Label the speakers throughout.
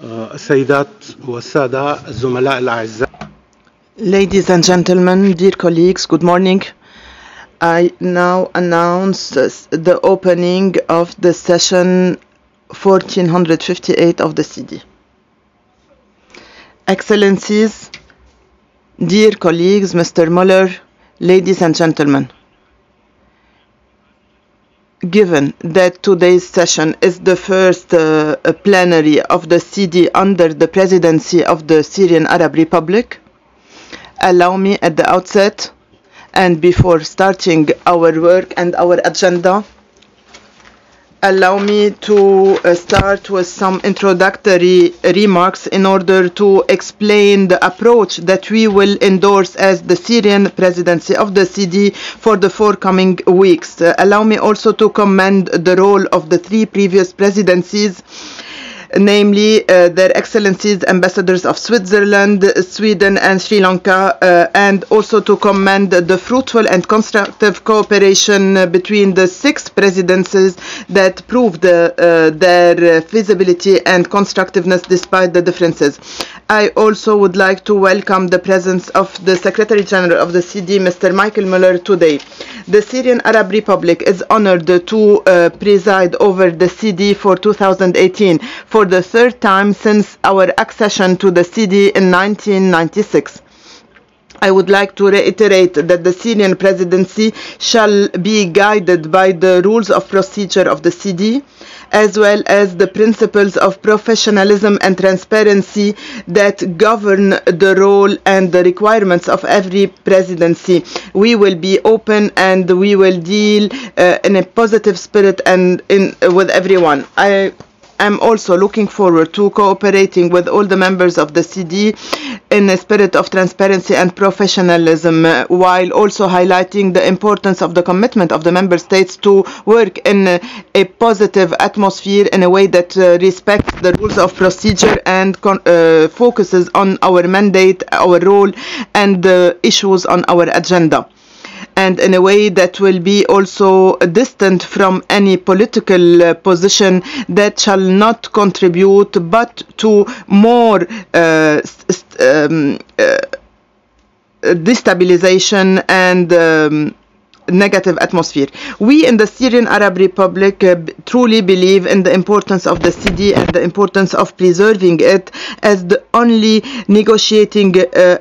Speaker 1: السيدات والسادة الزملاء الأعزاء.
Speaker 2: Ladies and gentlemen, dear colleagues, good morning. I now announce the opening of the session 1458 of the CD. Excellencies, dear colleagues, Mr. Muller, ladies and gentlemen. Given that today's session is the first plenary of the CD under the presidency of the Syrian Arab Republic, allow me at the outset and before starting our work and our agenda, allow me to start with some introductory remarks in order to explain the approach that we will endorse as the Syrian presidency of the CD for the forthcoming weeks. Allow me also to commend the role of the three previous presidencies, namely their excellencies ambassadors of Switzerland, Sweden and Sri Lanka, and also to commend the fruitful and constructive cooperation between the six presidencies that proved their feasibility and constructiveness despite the differences. I also would like to welcome the presence of the Secretary General of the CD, Mr. Michael Muller, today. The Syrian Arab Republic is honored to preside over the CD for 2018 for the third time since our accession to the CD in 1996. I would like to reiterate that the Syrian presidency shall be guided by the rules of procedure of the CD, as well as the principles of professionalism and transparency that govern the role and the requirements of every presidency. We will be open and we will deal in a positive spirit and with everyone. I'm also looking forward to cooperating with all the members of the CD in a spirit of transparency and professionalism, while also highlighting the importance of the commitment of the member states to work in a positive atmosphere in a way that respects the rules of procedure and focuses on our mandate, our role, and the issues on our agenda, and in a way that will be also distant from any political position that shall not contribute but to more destabilization and negative atmosphere. We in the Syrian Arab Republic truly believe in the importance of the CD and the importance of preserving it as the only negotiating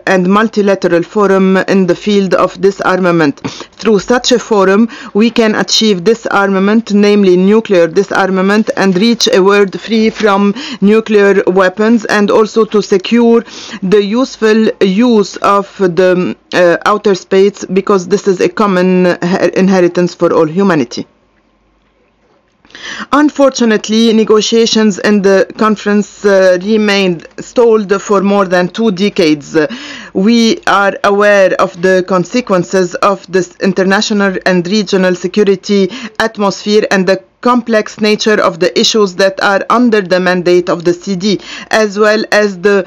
Speaker 2: and multilateral forum in the field of disarmament. Through such a forum, we can achieve disarmament, namely nuclear disarmament, and reach a world free from nuclear weapons, and also to secure the useful use of the outer space, because this is a common inheritance for all humanity. Unfortunately, negotiations in the conference remained stalled for more than 2 decades. We are aware of the consequences of this international and regional security atmosphere and the complex nature of the issues that are under the mandate of the CD, as well as the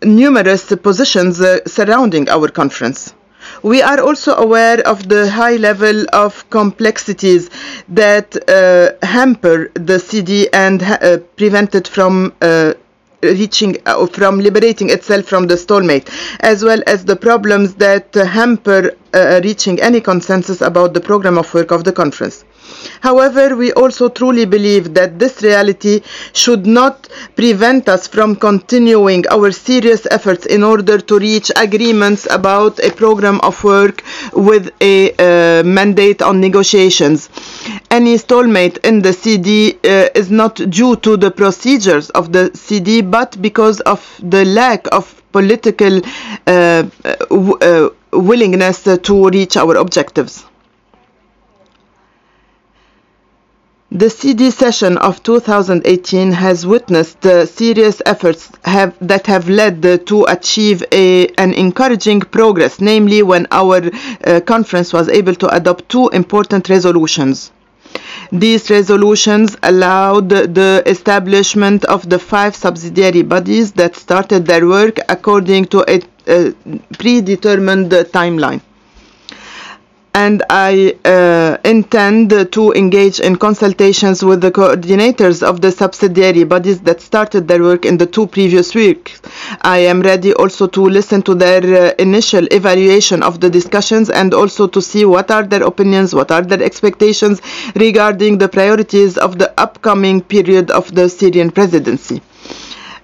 Speaker 2: numerous positions surrounding our conference. We are also aware of the high level of complexities that hamper the CD and prevent it from liberating itself from the stalemate, as well as the problems that hamper reaching any consensus about the program of work of the conference. However, we also truly believe that this reality should not prevent us from continuing our serious efforts in order to reach agreements about a program of work with a mandate on negotiations. Any stalemate in the CD is not due to the procedures of the CD, but because of the lack of political willingness to reach our objectives. The CD session of 2018 has witnessed serious efforts that have led to achieve an encouraging progress, namely when our conference was able to adopt 2 important resolutions. These resolutions allowed the establishment of the 5 subsidiary bodies that started their work according to a predetermined timeline. and I intend to engage in consultations with the coordinators of the subsidiary bodies that started their work in the 2 previous weeks. I am ready also to listen to their initial evaluation of the discussions and also to see what are their opinions, what are their expectations regarding the priorities of the upcoming period of the Syrian presidency,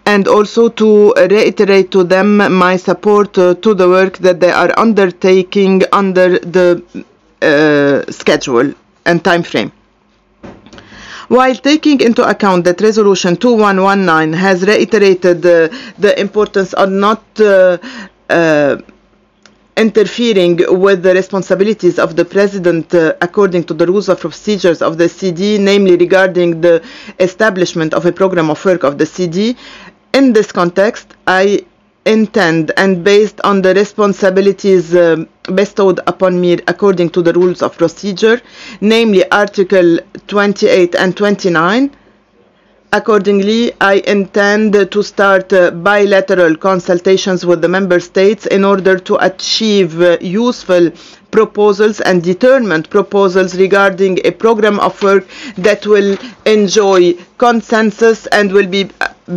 Speaker 2: and also to reiterate to them my support to the work that they are undertaking under the schedule and time frame. While taking into account that Resolution 2119 has reiterated the importance of not interfering with the responsibilities of the President according to the rules of procedures of the CD, namely regarding the establishment of a program of work of the CD, in this context, I intend, and based on the responsibilities bestowed upon me according to the rules of procedure, namely Article 28 and 29, accordingly, I intend to start bilateral consultations with the member states in order to achieve useful proposals and determined proposals regarding a program of work that will enjoy consensus and will be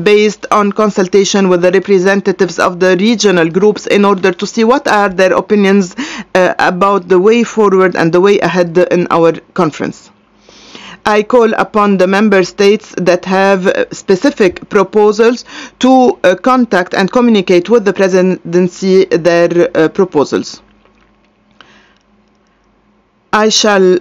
Speaker 2: based on consultation with the representatives of the regional groups in order to see what are their opinions about the way forward and the way ahead in our conference. I call upon the member states that have specific proposals to contact and communicate with the presidency their proposals. I shall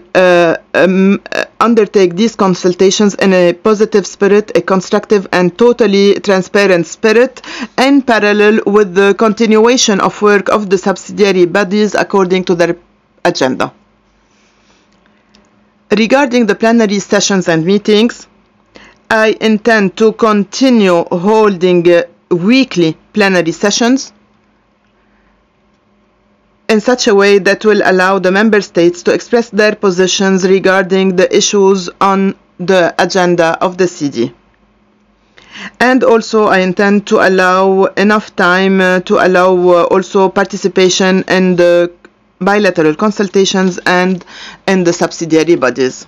Speaker 2: undertake these consultations in a positive spirit, a constructive and totally transparent spirit, in parallel with the continuation of work of the subsidiary bodies according to their agenda. Regarding the plenary sessions and meetings, I intend to continue holding weekly plenary sessions in such a way that will allow the member states to express their positions regarding the issues on the agenda of the CD. And also I intend to allow enough time to allow also participation in the bilateral consultations and in the subsidiary bodies.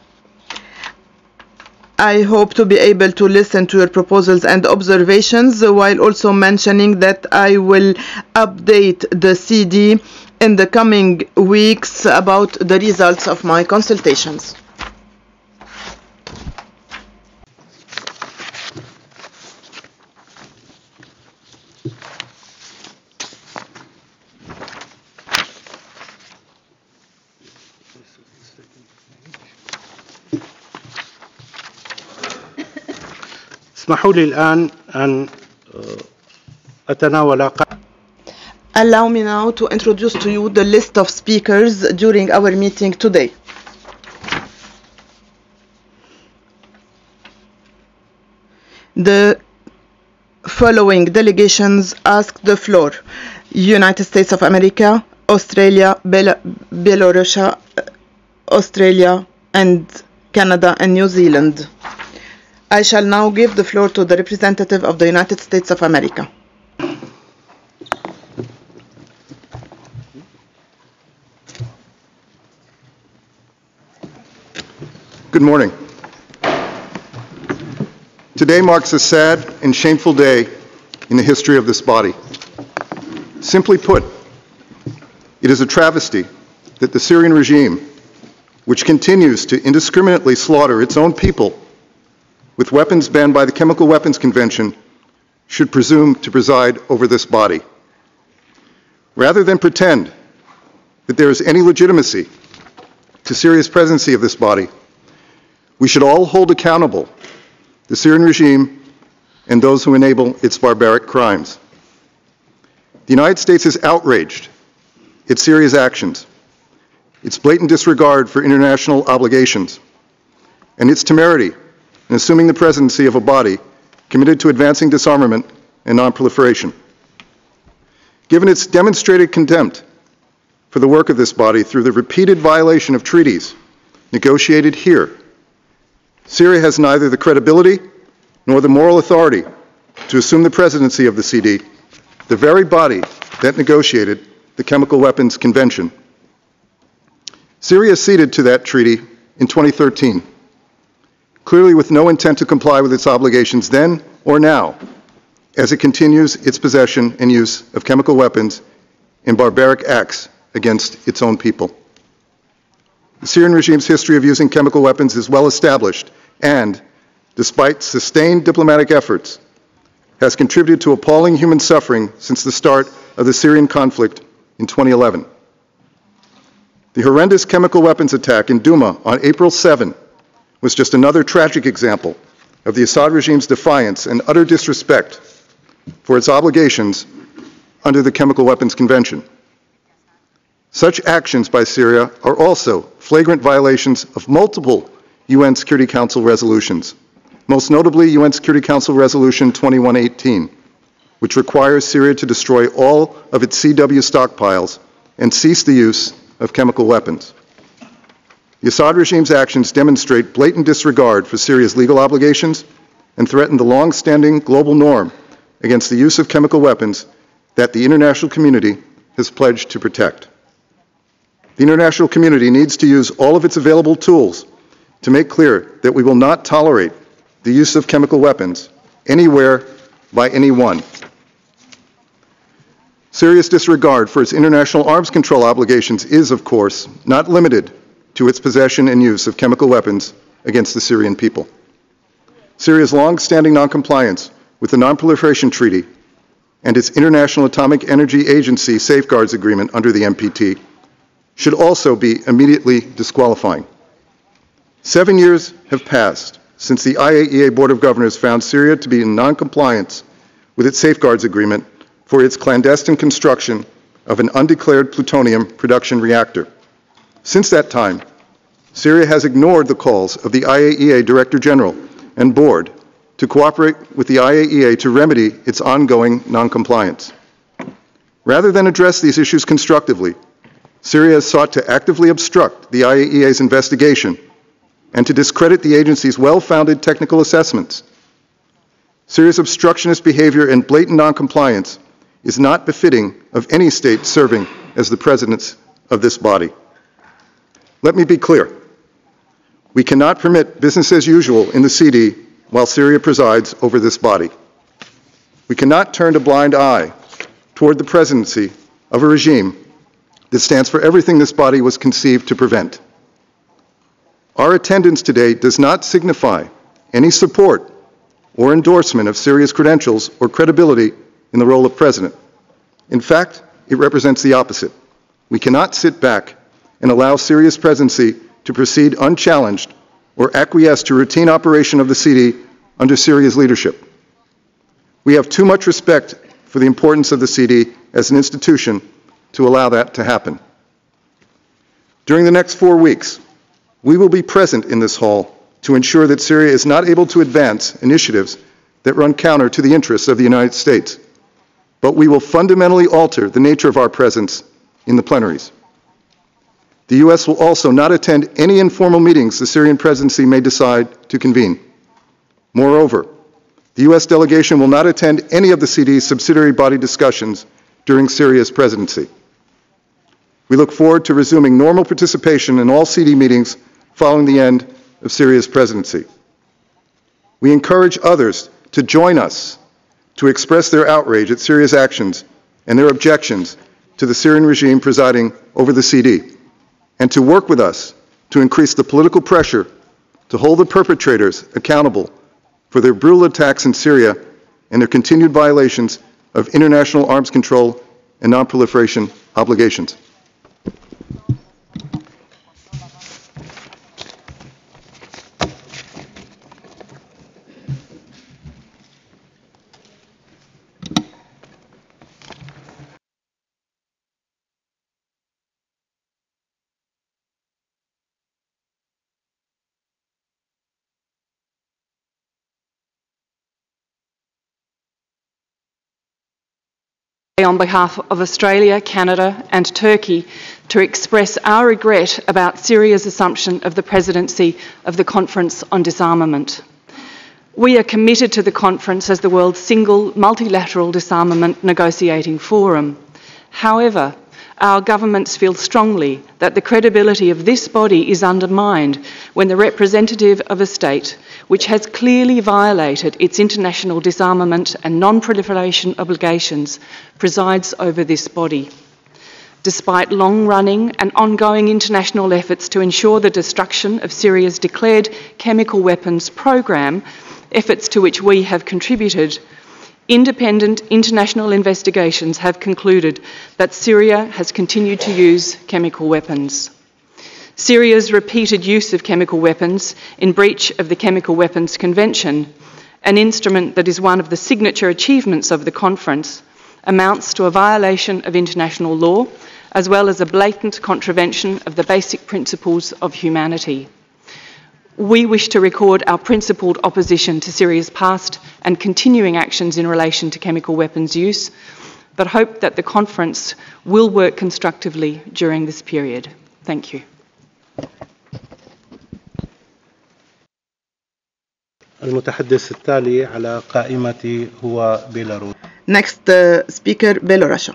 Speaker 2: I hope to be able to listen to your proposals and observations, while also mentioning that I will update the CD in the coming weeks about the results of my consultations.
Speaker 1: اسمحوا لي الآن أن أتناول.
Speaker 2: Allow me now to introduce to you the list of speakers during our meeting today. The following delegations ask the floor: United States of America, Australia, Belarus, Australia, and Canada and New Zealand. I shall now give the floor to the representative of the United States of America.
Speaker 3: Good morning. Today marks a sad and shameful day in the history of this body. Simply put, it is a travesty that the Syrian regime, which continues to indiscriminately slaughter its own people with weapons banned by the Chemical Weapons Convention, should presume to preside over this body. Rather than pretend that there is any legitimacy to Syria's presidency of this body, we should all hold accountable the Syrian regime and those who enable its barbaric crimes. The United States is outraged at Syria's actions, its blatant disregard for international obligations, and its temerity in assuming the presidency of a body committed to advancing disarmament and non-proliferation. Given its demonstrated contempt for the work of this body through the repeated violation of treaties negotiated here, Syria has neither the credibility nor the moral authority to assume the presidency of the CD, the very body that negotiated the Chemical Weapons Convention. Syria ceded to that treaty in 2013, clearly with no intent to comply with its obligations then or now, as it continues its possession and use of chemical weapons in barbaric acts against its own people. The Syrian regime's history of using chemical weapons is well established and, despite sustained diplomatic efforts, has contributed to appalling human suffering since the start of the Syrian conflict in 2011. The horrendous chemical weapons attack in Douma on April 7 was just another tragic example of the Assad regime's defiance and utter disrespect for its obligations under the Chemical Weapons Convention. Such actions by Syria are also flagrant violations of multiple UN Security Council resolutions, most notably UN Security Council Resolution 2118, which requires Syria to destroy all of its CW stockpiles and cease the use of chemical weapons. The Assad regime's actions demonstrate blatant disregard for Syria's legal obligations and threaten the long-standing global norm against the use of chemical weapons that the international community has pledged to protect. The international community needs to use all of its available tools to make clear that we will not tolerate the use of chemical weapons anywhere by anyone. Syria's disregard for its international arms control obligations is, of course, not limited to its possession and use of chemical weapons against the Syrian people. Syria's long-standing noncompliance with the Non-Proliferation Treaty and its International Atomic Energy Agency Safeguards Agreement under the NPT should also be immediately disqualifying. 7 years have passed since the IAEA Board of Governors found Syria to be in noncompliance with its Safeguards Agreement for its clandestine construction of an undeclared plutonium production reactor. Since that time, Syria has ignored the calls of the IAEA Director General and Board to cooperate with the IAEA to remedy its ongoing noncompliance. Rather than address these issues constructively, Syria has sought to actively obstruct the IAEA's investigation and to discredit the agency's well-founded technical assessments. Syria's obstructionist behavior and blatant noncompliance is not befitting of any state serving as the presidents of this body. Let me be clear. We cannot permit business as usual in the CD while Syria presides over this body. We cannot turn a blind eye toward the presidency of a regime that stands for everything this body was conceived to prevent. Our attendance today does not signify any support or endorsement of Syria's credentials or credibility in the role of president. In fact, it represents the opposite. We cannot sit back and allow Syria's presidency to proceed unchallenged or acquiesce to routine operation of the CD under Syria's leadership. We have too much respect for the importance of the CD as an institution to allow that to happen. During the next 4 weeks, we will be present in this hall to ensure that Syria is not able to advance initiatives that run counter to the interests of the United States, but we will fundamentally alter the nature of our presence in the plenaries. The U.S. will also not attend any informal meetings the Syrian presidency may decide to convene. Moreover, the U.S. delegation will not attend any of the CD's subsidiary body discussions during Syria's presidency. We look forward to resuming normal participation in all CD meetings following the end of Syria's presidency. We encourage others to join us to express their outrage at Syria's actions and their objections to the Syrian regime presiding over the CD, and to work with us to increase the political pressure to hold the perpetrators accountable for their brutal attacks in Syria and their continued violations of international arms control and non-proliferation obligations.
Speaker 4: On behalf of Australia, Canada and Turkey to express our regret about Syria's assumption of the presidency of the Conference on Disarmament. We are committed to the conference as the world's single multilateral disarmament negotiating forum. However, Our governments feel strongly that the credibility of this body is undermined when the representative of a state which has clearly violated its international disarmament and non-proliferation obligations presides over this body. Despite long-running and ongoing international efforts to ensure the destruction of Syria's declared chemical weapons program, efforts to which we have contributed, independent international investigations have concluded that Syria has continued to use chemical weapons. Syria's repeated use of chemical weapons in breach of the Chemical Weapons Convention, an instrument that is one of the signature achievements of the conference, amounts to a violation of international law, as well as a blatant contravention of the basic principles of humanity. We wish to record our principled opposition to Syria's past and continuing actions in relation to chemical weapons use, but hope that the conference will work constructively during this period. Thank you.
Speaker 1: المتحدث التالي على قائمتي هو بيلاروس.
Speaker 2: Next speaker, Belarus.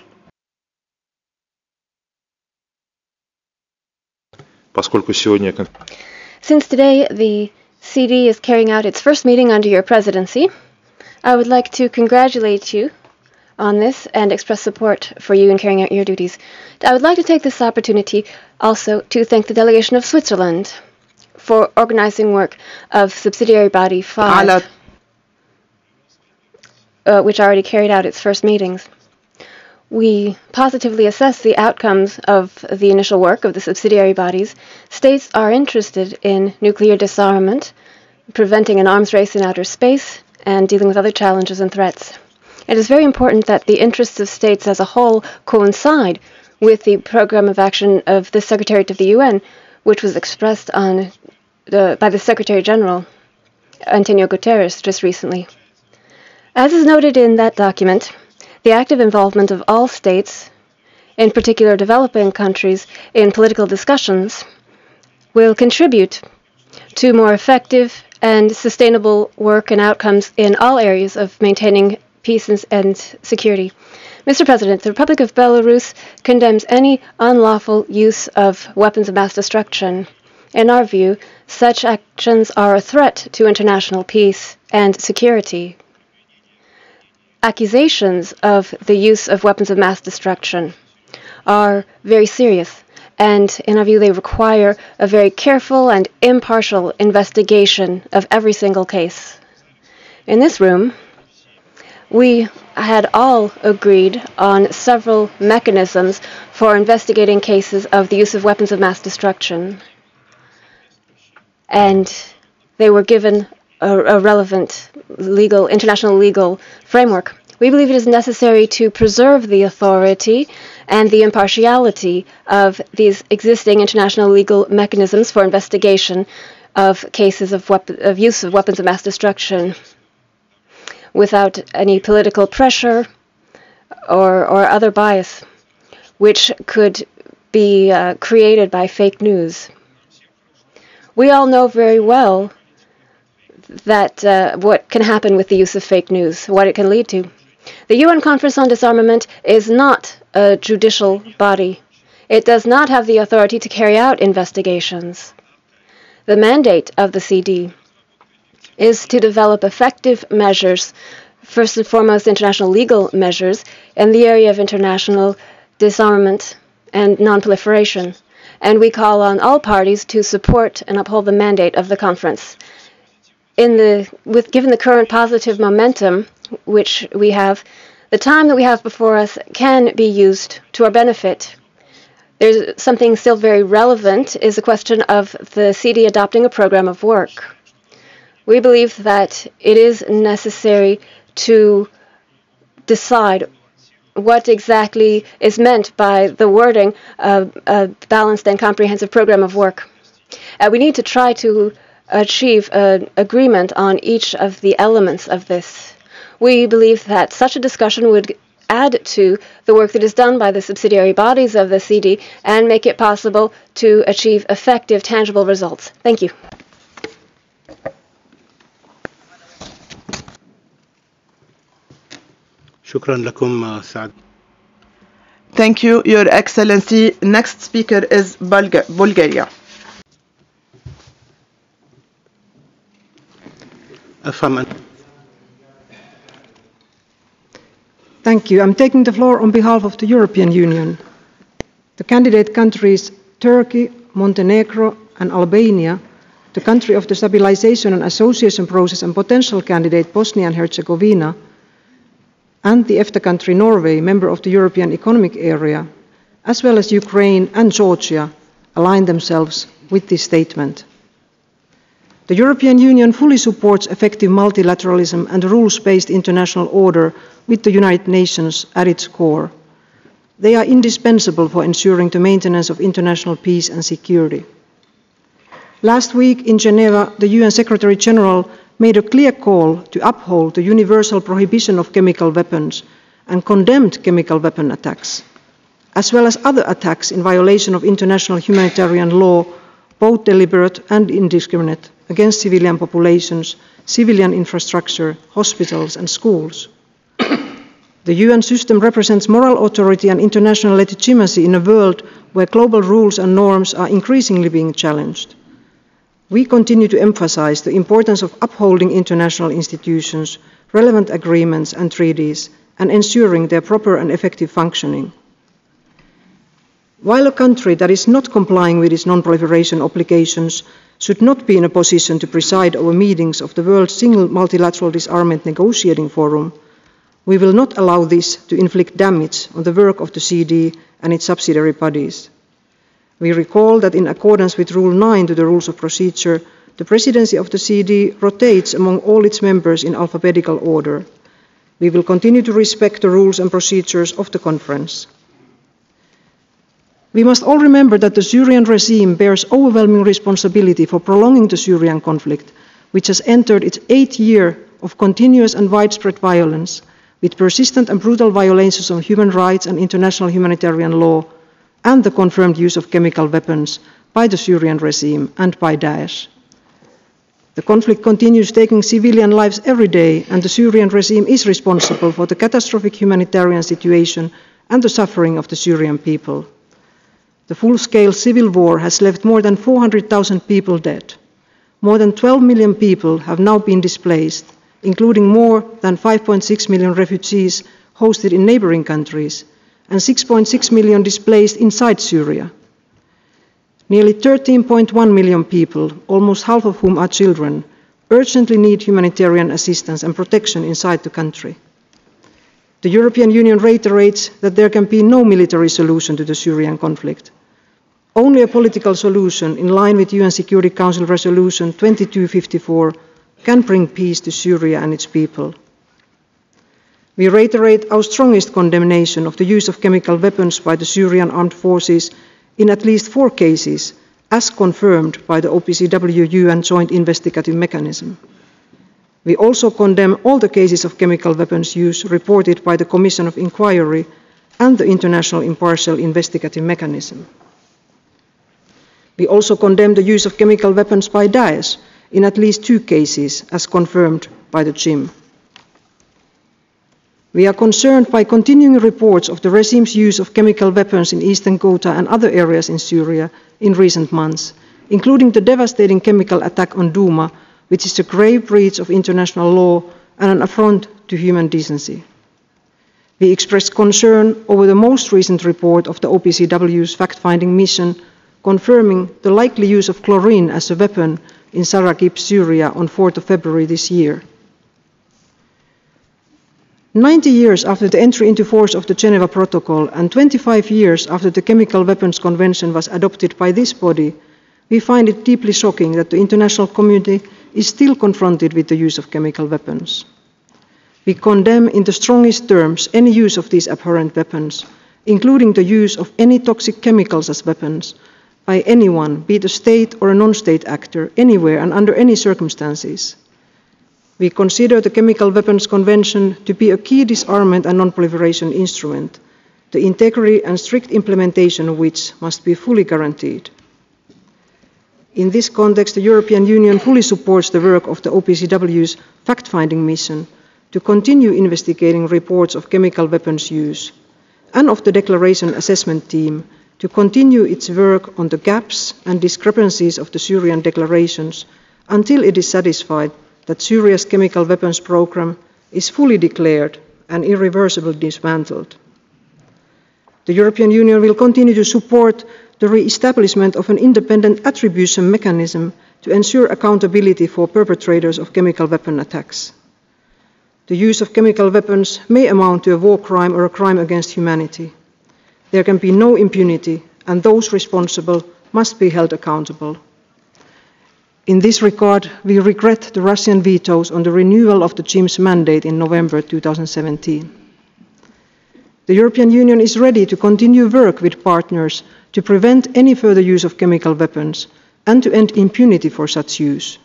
Speaker 5: Поскольку сегодня
Speaker 6: Since today the CD is carrying out its first meeting under your presidency, I would like to congratulate you on this and express support for you in carrying out your duties. I would like to take this opportunity also to thank the delegation of Switzerland for organizing work of subsidiary body 5, which already carried out its first meetings. We positively assess the outcomes of the initial work of the subsidiary bodies. States are interested in nuclear disarmament, preventing an arms race in outer space, and dealing with other challenges and threats. It is very important that the interests of states as a whole coincide with the program of action of the Secretariat of the UN, which was expressed by the Secretary General, Antonio Guterres, just recently. As is noted in that document, the active involvement of all states, in particular developing countries, in political discussions will contribute to more effective and sustainable work and outcomes in all areas of maintaining peace and security. Mr. President, the Republic of Belarus condemns any unlawful use of weapons of mass destruction. In our view, such actions are a threat to international peace and security. Accusations of the use of weapons of mass destruction are very serious, and in our view they require a very careful and impartial investigation of every single case. In this room, we had all agreed on several mechanisms for investigating cases of the use of weapons of mass destruction, and they were given a relevant international legal framework. We believe it is necessary to preserve the authority and the impartiality of these existing international legal mechanisms for investigation of cases of use of weapons of mass destruction without any political pressure or other bias, which could be created by fake news. We all know very well that what can happen with the use of fake news, what it can lead to. The UN Conference on Disarmament is not a judicial body. It does not have the authority to carry out investigations. The mandate of the CD is to develop effective measures, first and foremost international legal measures, in the area of international disarmament and non-proliferation. And we call on all parties to support and uphold the mandate of the conference. Given the current positive momentum which we have, the time that we have before us can be used to our benefit. There's something still very relevant is the question of the CD adopting a program of work. We believe that it is necessary to decide what exactly is meant by the wording of a balanced and comprehensive program of work. We need to try to achieve an agreement on each of the elements of this. We believe that such a discussion would add to the work that is done by the subsidiary bodies of the CD and make it possible to achieve effective, tangible results. Thank you.
Speaker 1: شكرا لكم سعد.
Speaker 2: Thank you, Your Excellency. Next speaker is Bulgaria.
Speaker 7: Thank you. I'm taking the floor on behalf of the European Union. The candidate countries Turkey, Montenegro and Albania, the country of the stabilization and association process and potential candidate Bosnia and Herzegovina, and the EFTA country Norway, member of the European Economic Area, as well as Ukraine and Georgia, align themselves with this statement. The European Union fully supports effective multilateralism and a rules-based international order with the United Nations at its core. They are indispensable for ensuring the maintenance of international peace and security. Last week in Geneva, the UN Secretary General made a clear call to uphold the universal prohibition of chemical weapons and condemned chemical weapon attacks, as well as other attacks in violation of international humanitarian law, both deliberate and indiscriminate, against civilian populations, civilian infrastructure, hospitals and schools. The UN system represents moral authority and international legitimacy in a world where global rules and norms are increasingly being challenged. We continue to emphasize the importance of upholding international institutions, relevant agreements and treaties, and ensuring their proper and effective functioning. While a country that is not complying with its non-proliferation obligations should not be in a position to preside over meetings of the world's single multilateral disarmament negotiating forum, we will not allow this to inflict damage on the work of the CD and its subsidiary bodies. We recall that in accordance with Rule 9 to the Rules of Procedure, the presidency of the CD rotates among all its members in alphabetical order. We will continue to respect the rules and procedures of the conference. We must all remember that the Syrian regime bears overwhelming responsibility for prolonging the Syrian conflict, which has entered its 8th year of continuous and widespread violence, with persistent and brutal violations of human rights and international humanitarian law, and the confirmed use of chemical weapons by the Syrian regime and by Daesh. The conflict continues taking civilian lives every day, and the Syrian regime is responsible for the catastrophic humanitarian situation and the suffering of the Syrian people. The full-scale civil war has left more than 400,000 people dead. More than 12 million people have now been displaced, including more than 5.6 million refugees hosted in neighboring countries, and 6.6 million displaced inside Syria. Nearly 13.1 million people, almost half of whom are children, urgently need humanitarian assistance and protection inside the country. The European Union reiterates that there can be no military solution to the Syrian conflict. Only a political solution in line with UN Security Council Resolution 2254 can bring peace to Syria and its people. We reiterate our strongest condemnation of the use of chemical weapons by the Syrian armed forces in at least 4 cases, as confirmed by the OPCW UN Joint Investigative Mechanism. We also condemn all the cases of chemical weapons use reported by the Commission of Inquiry and the International Impartial Investigative Mechanism. We also condemn the use of chemical weapons by Daesh in at least 2 cases, as confirmed by the JIM. We are concerned by continuing reports of the regime's use of chemical weapons in eastern Ghouta and other areas in Syria in recent months, including the devastating chemical attack on Douma, which is a grave breach of international law and an affront to human decency. We express concern over the most recent report of the OPCW's fact-finding mission confirming the likely use of chlorine as a weapon in Saraqib, Syria on 4th of February this year. 90 years after the entry into force of the Geneva Protocol and 25 years after the Chemical Weapons Convention was adopted by this body, we find it deeply shocking that the international community is still confronted with the use of chemical weapons. We condemn in the strongest terms any use of these abhorrent weapons, including the use of any toxic chemicals as weapons, by anyone, be it a state or a non-state actor, anywhere and under any circumstances. We consider the Chemical Weapons Convention to be a key disarmament and non-proliferation instrument, the integrity and strict implementation of which must be fully guaranteed. In this context, the European Union fully supports the work of the OPCW's fact-finding mission to continue investigating reports of chemical weapons use. and of the Declaration Assessment Team to continue its work on the gaps and discrepancies of the Syrian declarations until it is satisfied that Syria's chemical weapons program is fully declared and irreversibly dismantled. The European Union will continue to support the re-establishment of an independent attribution mechanism to ensure accountability for perpetrators of chemical weapon attacks. The use of chemical weapons may amount to a war crime or a crime against humanity. There can be no impunity, and those responsible must be held accountable. In this regard, we regret the Russian vetoes on the renewal of the JIM's mandate in November 2017. The European Union is ready to continue work with partners to prevent any further use of chemical weapons and to end impunity for such use.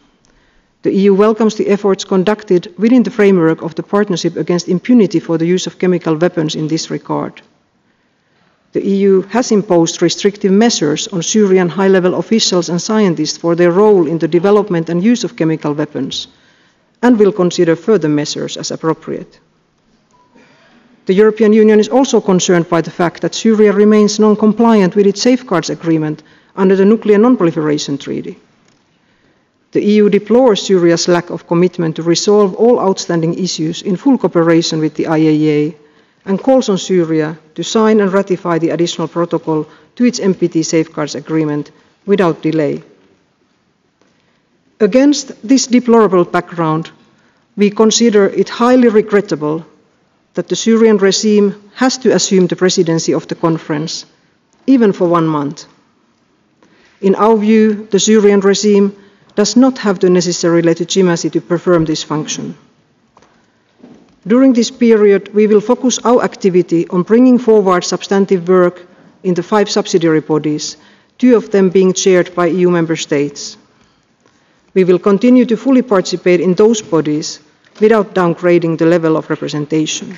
Speaker 7: The EU welcomes the efforts conducted within the framework of the Partnership Against Impunity for the Use of Chemical Weapons in this regard. The EU has imposed restrictive measures on Syrian high-level officials and scientists for their role in the development and use of chemical weapons, and will consider further measures as appropriate. The European Union is also concerned by the fact that Syria remains non-compliant with its safeguards agreement under the Nuclear Non-Proliferation Treaty. The EU deplores Syria's lack of commitment to resolve all outstanding issues in full cooperation with the IAEA and calls on Syria to sign and ratify the additional protocol to its NPT safeguards agreement without delay. Against this deplorable background, we consider it highly regrettable that the Syrian regime has to assume the presidency of the conference, even for 1 month. In our view, the Syrian regime does not have the necessary legitimacy to perform this function. During this period, we will focus our activity on bringing forward substantive work in the 5 subsidiary bodies, 2 of them being chaired by EU member states. We will continue to fully participate in those bodies without downgrading the level of representation.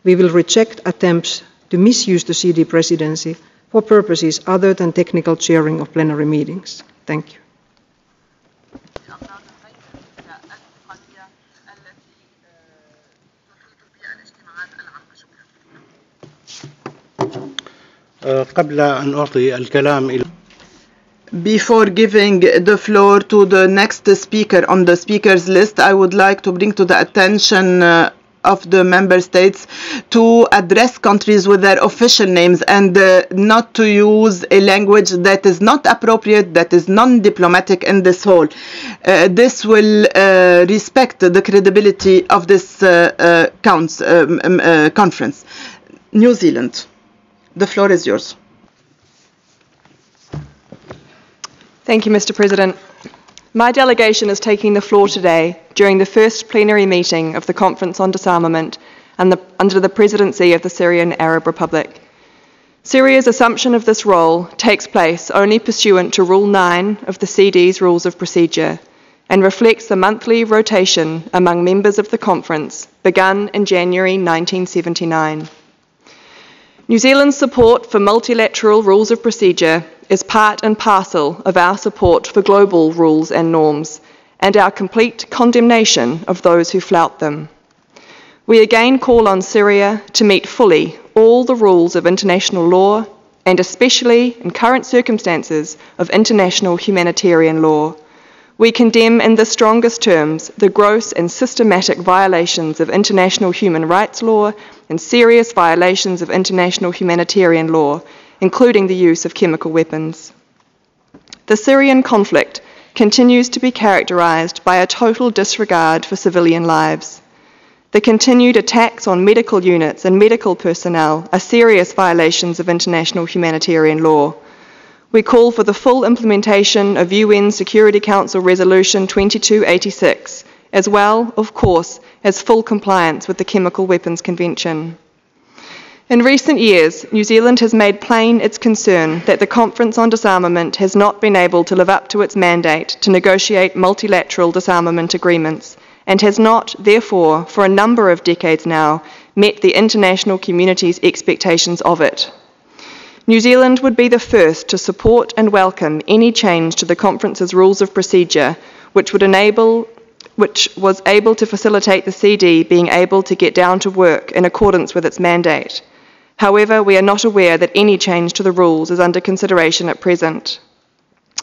Speaker 7: We will reject attempts to misuse the CD presidency for purposes other than technical chairing of plenary meetings. Thank you.
Speaker 1: قبل أن أعطي الكلام إلى
Speaker 2: Before giving the floor to the next speaker on the speakers list, I would like to bring to the attention of the member states to address countries with their official names and not to use a language that is not appropriate, that is non-diplomatic in this hall. This will respect the credibility of this conference. New Zealand, the floor is yours.
Speaker 4: Thank you, Mr. President. My delegation is taking the floor today during the first plenary meeting of the Conference on Disarmament under the presidency of the Syrian Arab Republic. Syria's assumption of this role takes place only pursuant to Rule 9 of the CD's Rules of Procedure and reflects the monthly rotation among members of the conference begun in January 1979. New Zealand's support for multilateral rules of procedure is part and parcel of our support for global rules and norms and our complete condemnation of those who flout them. We again call on Syria to meet fully all the rules of international law and especially in current circumstances of international humanitarian law. We condemn in the strongest terms the gross and systematic violations of international human rights law and serious violations of international humanitarian law, including the use of chemical weapons. The Syrian conflict continues to be characterized by a total disregard for civilian lives. The continued attacks on medical units and medical personnel are serious violations of international humanitarian law. We call for the full implementation of UN Security Council Resolution 2286, as well, of course, as full compliance with the Chemical Weapons Convention. In recent years, New Zealand has made plain its concern that the Conference on Disarmament has not been able to live up to its mandate to negotiate multilateral disarmament agreements and has not, therefore, for a number of decades now, met the international community's expectations of it. New Zealand would be the first to support and welcome any change to the conference's rules of procedure which was able to facilitate the CD being able to get down to work in accordance with its mandate.
Speaker 8: However, we are not aware that any change to the rules is under consideration at present.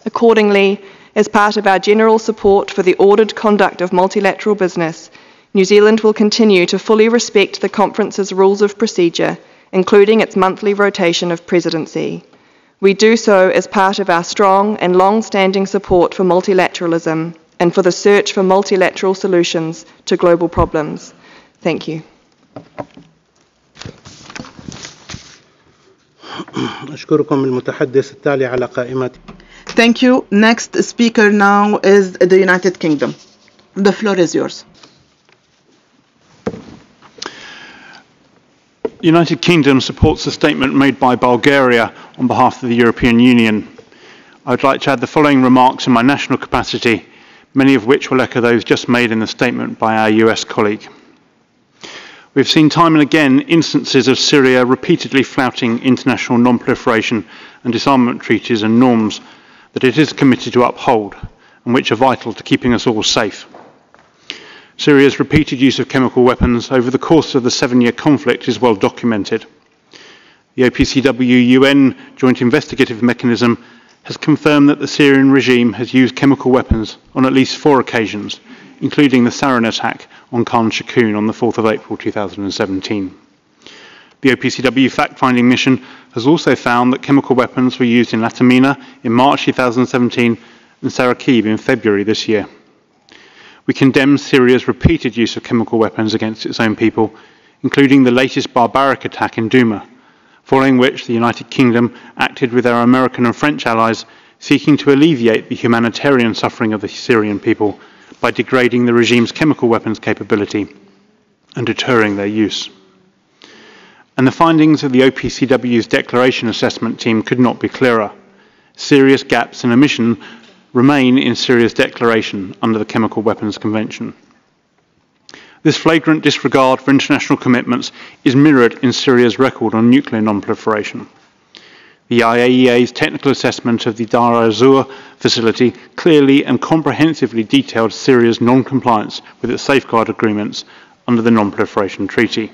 Speaker 8: Accordingly, as part of our general support for the ordered conduct of multilateral business, New Zealand will continue to fully respect the conference's rules of procedure, including its monthly rotation of presidency. We do so as part of our strong and long-standing support for multilateralism and for the search for multilateral solutions to global problems. Thank you.
Speaker 1: أشكركم. المتحدث التالي على قائمتي.
Speaker 2: Thank you. Next speaker now is the United Kingdom. The floor is yours.
Speaker 9: The United Kingdom supports the statement made by Bulgaria on behalf of the European Union. I would like to add the following remarks in my national capacity, many of which will echo those just made in the statement by our US colleague. We've seen time and again instances of Syria repeatedly flouting international non-proliferation and disarmament treaties and norms that it is committed to uphold and which are vital to keeping us all safe. Syria's repeated use of chemical weapons over the course of the 7-year conflict is well documented. The OPCW UN Joint Investigative Mechanism has confirmed that the Syrian regime has used chemical weapons on at least 4 occasions, including the sarin attack on Khan Shaykhun on the 4th of April 2017. The OPCW fact-finding mission has also found that chemical weapons were used in Latamina in March 2017 and Sarakib in February this year. We condemn Syria's repeated use of chemical weapons against its own people, including the latest barbaric attack in Douma, following which the United Kingdom acted with our American and French allies, seeking to alleviate the humanitarian suffering of the Syrian people by degrading the regime's chemical weapons capability and deterring their use. And the findings of the OPCW's declaration assessment team could not be clearer. Serious gaps in omission remain in Syria's declaration under the Chemical Weapons Convention. This flagrant disregard for international commitments is mirrored in Syria's record on nuclear non-proliferation. The IAEA's technical assessment of the Dar az-Zur facility clearly and comprehensively detailed Syria's non-compliance with its safeguard agreements under the Non-Proliferation Treaty.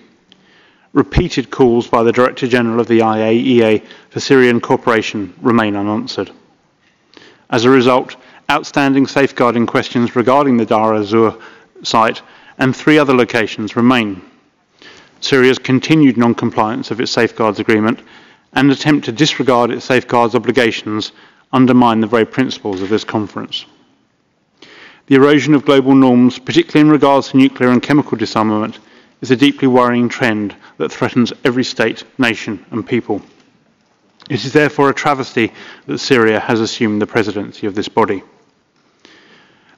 Speaker 9: Repeated calls by the Director General of the IAEA for Syrian cooperation remain unanswered. As a result, outstanding safeguarding questions regarding the Dar az-Zur site and 3 other locations remain. Syria's continued non-compliance of its safeguards agreement and attempt to disregard its safeguards obligations undermine the very principles of this conference. The erosion of global norms, particularly in regards to nuclear and chemical disarmament, is a deeply worrying trend that threatens every state, nation and people. It is therefore a travesty that Syria has assumed the presidency of this body.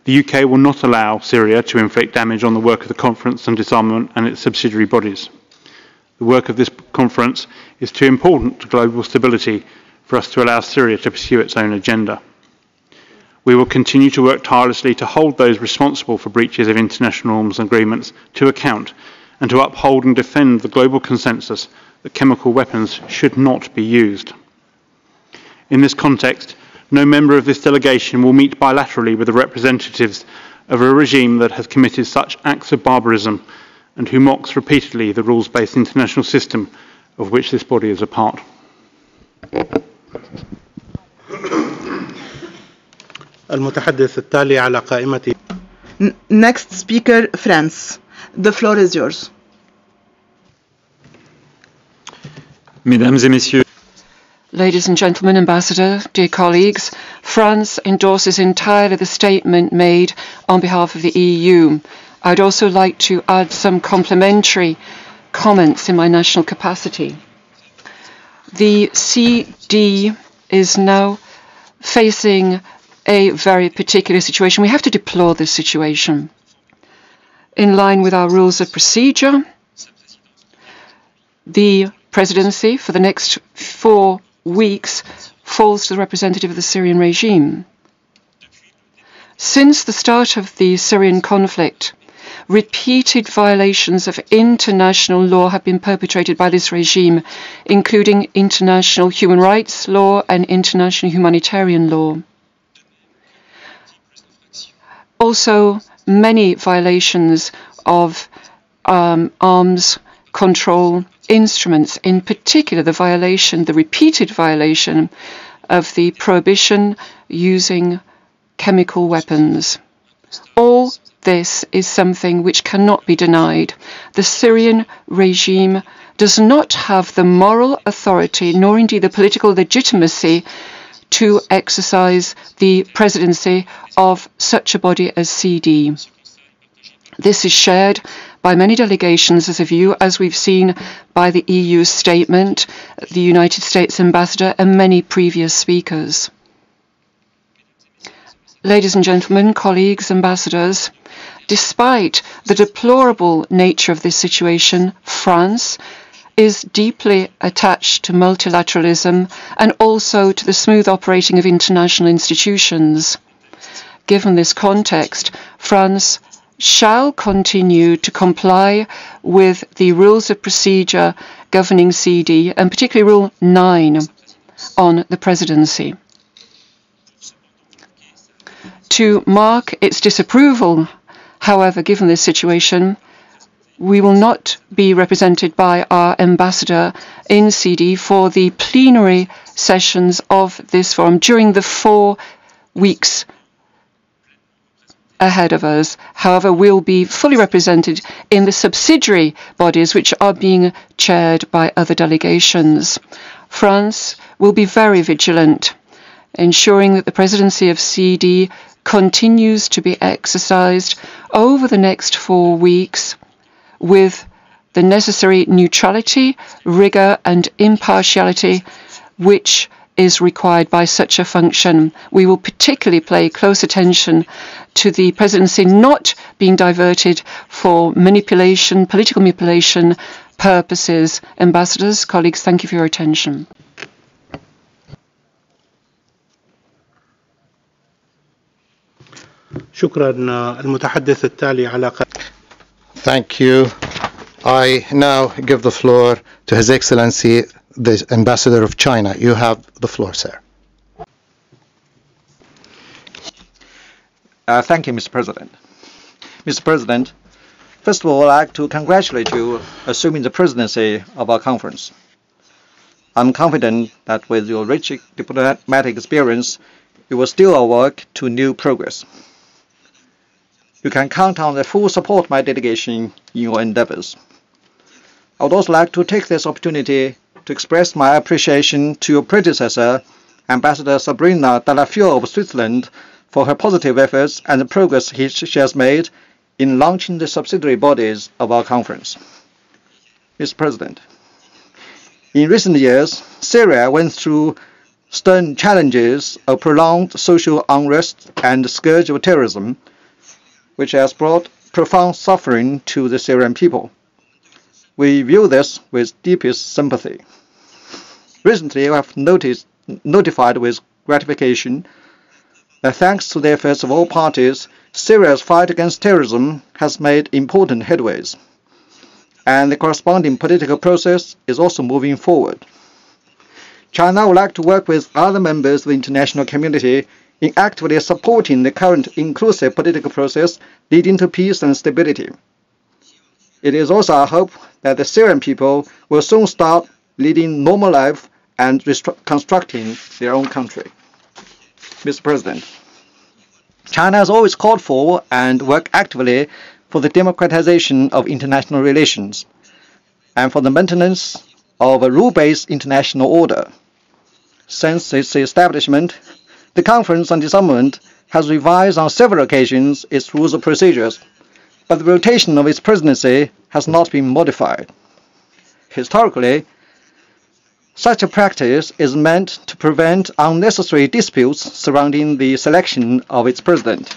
Speaker 9: The UK will not allow Syria to inflict damage on the work of the conference on disarmament and its subsidiary bodies. The work of this conference is too important to global stability for us to allow Syria to pursue its own agenda. We will continue to work tirelessly to hold those responsible for breaches of international norms and agreements to account and to uphold and defend the global consensus that chemical weapons should not be used. In this context, no member of this delegation will meet bilaterally with the representatives of a regime that has committed such acts of barbarism and who mocks repeatedly the rules-based international system of which this body is a part.
Speaker 1: المتحدث التالي على قائمتي.
Speaker 2: Next speaker, France. The floor is yours.
Speaker 5: Mesdames et messieurs,
Speaker 4: Ladies and gentlemen, Ambassador, dear colleagues, France endorses entirely the statement made on behalf of the EU. I'd also like to add some complementary comments in my national capacity. The CD is now facing a very particular situation. We have to deplore this situation. In line with our rules of procedure, the presidency for the next 4 weeks falls to the representative of the Syrian regime. Since the start of the Syrian conflict, repeated violations of international law have been perpetrated by this regime, including international human rights law and international humanitarian law. Also, many violations of arms
Speaker 10: control instruments, in particular the repeated violation of the prohibition using chemical weapons. All this is something which cannot be denied. The Syrian regime does not have the moral authority, nor indeed the political legitimacy, to exercise the presidency of such a body as CD. This is shared by many delegations as a view, as we've seen by the EU statement, the United States ambassador, and many previous speakers. Ladies and gentlemen, colleagues, ambassadors, despite the deplorable nature of this situation, France is deeply attached to multilateralism and also to the smooth operating of international institutions. Given this context, France shall continue to comply with the rules of procedure governing CD, and particularly Rule 9 on the presidency. To mark its disapproval, however, given this situation, we will not be represented by our ambassador in CD for the plenary sessions of this forum during the 4 weeks ahead of us. However, we'll be fully represented in the subsidiary bodies which are being chaired by other delegations. France will be very vigilant, ensuring that the presidency of CD continues to be exercised over the next 4 weeks with the necessary neutrality, rigor and impartiality which is required by such a function. We will particularly pay close attention to the presidency not being diverted for manipulation, political manipulation purposes. Ambassadors, colleagues, thank you for your attention.
Speaker 1: شكرا. المتحدث التالي على
Speaker 11: Thank you. I now give the floor to His Excellency, the Ambassador of China. You have the floor, sir.
Speaker 12: Thank you, Mr. President. Mr. President, first of all, I'd like to congratulate you assuming the presidency of our conference. I'm confident that with your rich diplomatic experience, you will steer our work to new progress. You can count on the full support of my delegation in your endeavors. I would also like to take this opportunity to express my appreciation to your predecessor, Ambassador Sabrina Delafiore of Switzerland, for her positive efforts and the progress she has made in launching the subsidiary bodies of our conference. Mr. President, in recent years, Syria went through stern challenges of prolonged social unrest and the scourge of terrorism, which has brought profound suffering to the Syrian people. We view this with deepest sympathy. Recently, we have notified with gratification that thanks to the efforts of all parties, Syria's fight against terrorism has made important headways, and the corresponding political process is also moving forward. China would like to work with other members of the international community in actively supporting the current inclusive political process leading to peace and stability. It is also our hope that the Syrian people will soon start leading normal life and constructing their own country. Mr. President, China has always called for and worked actively for the democratization of international relations and for the maintenance of a rule-based international order. Since its establishment, the Conference on Disarmament has revised on several occasions its rules of procedures, but the rotation of its presidency has not been modified. Historically, such a practice is meant to prevent unnecessary disputes surrounding the selection of its president.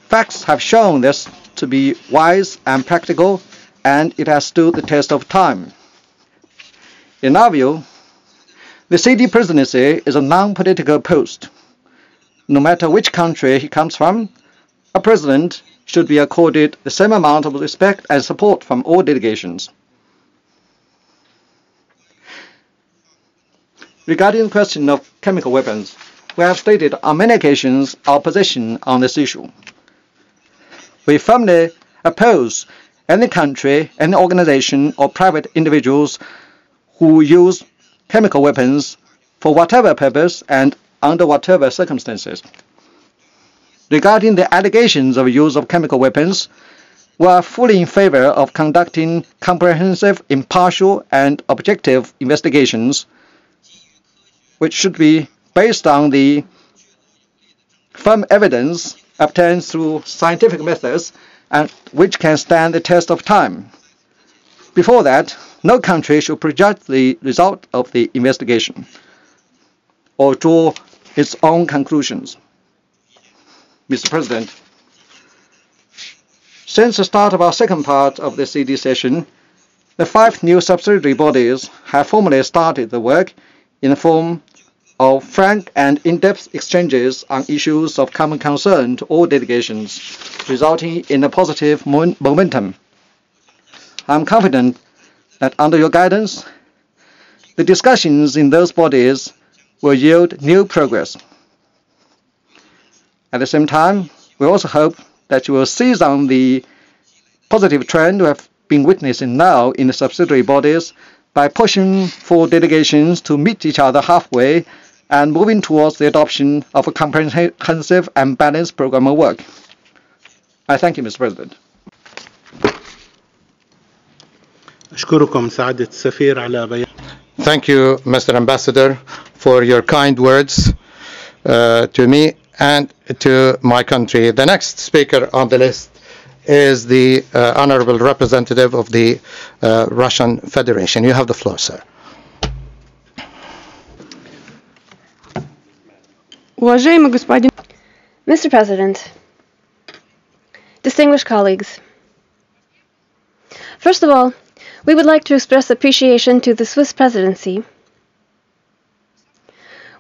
Speaker 12: Facts have shown this to be wise and practical, and it has stood the test of time. In our view, the CD presidency is a non-political post. No matter which country he comes from, a president should be accorded the same amount of respect and support from all delegations. Regarding the question of chemical weapons, we have stated on many occasions our position on this issue. We firmly oppose any country, any organization, or private individuals who use chemical weapons for whatever purpose and under whatever circumstances. Regarding the allegations of use of chemical weapons, we are fully in favor of conducting comprehensive, impartial, and objective investigations, which should be based on the firm evidence obtained through scientific methods and which can stand the test of time. Before that, no country should prejudge the result of the investigation or draw its own conclusions. Mr. President, since the start of our second part of the CD session, the 5 new subsidiary bodies have formally started the work in the form of frank and in-depth exchanges on issues of common concern to all delegations, resulting in a positive momentum. I am confident that under your guidance, the discussions in those bodies will yield new progress. At the same time, we also hope that you will seize on the positive trend we have been witnessing now in the subsidiary bodies by pushing for delegations to meet each other halfway and moving towards the adoption of a comprehensive and balanced program of work. I thank you, Mr. President.
Speaker 1: أشكركم سعادة السفير على بيان.
Speaker 11: Thank you, Mr. Ambassador, for your kind words to me and to my country. The next speaker on the list is the Honorable Representative of the Russian Federation. You have the floor, sir.
Speaker 6: Mr. President, distinguished colleagues, first of all, we would like to express appreciation to the Swiss presidency.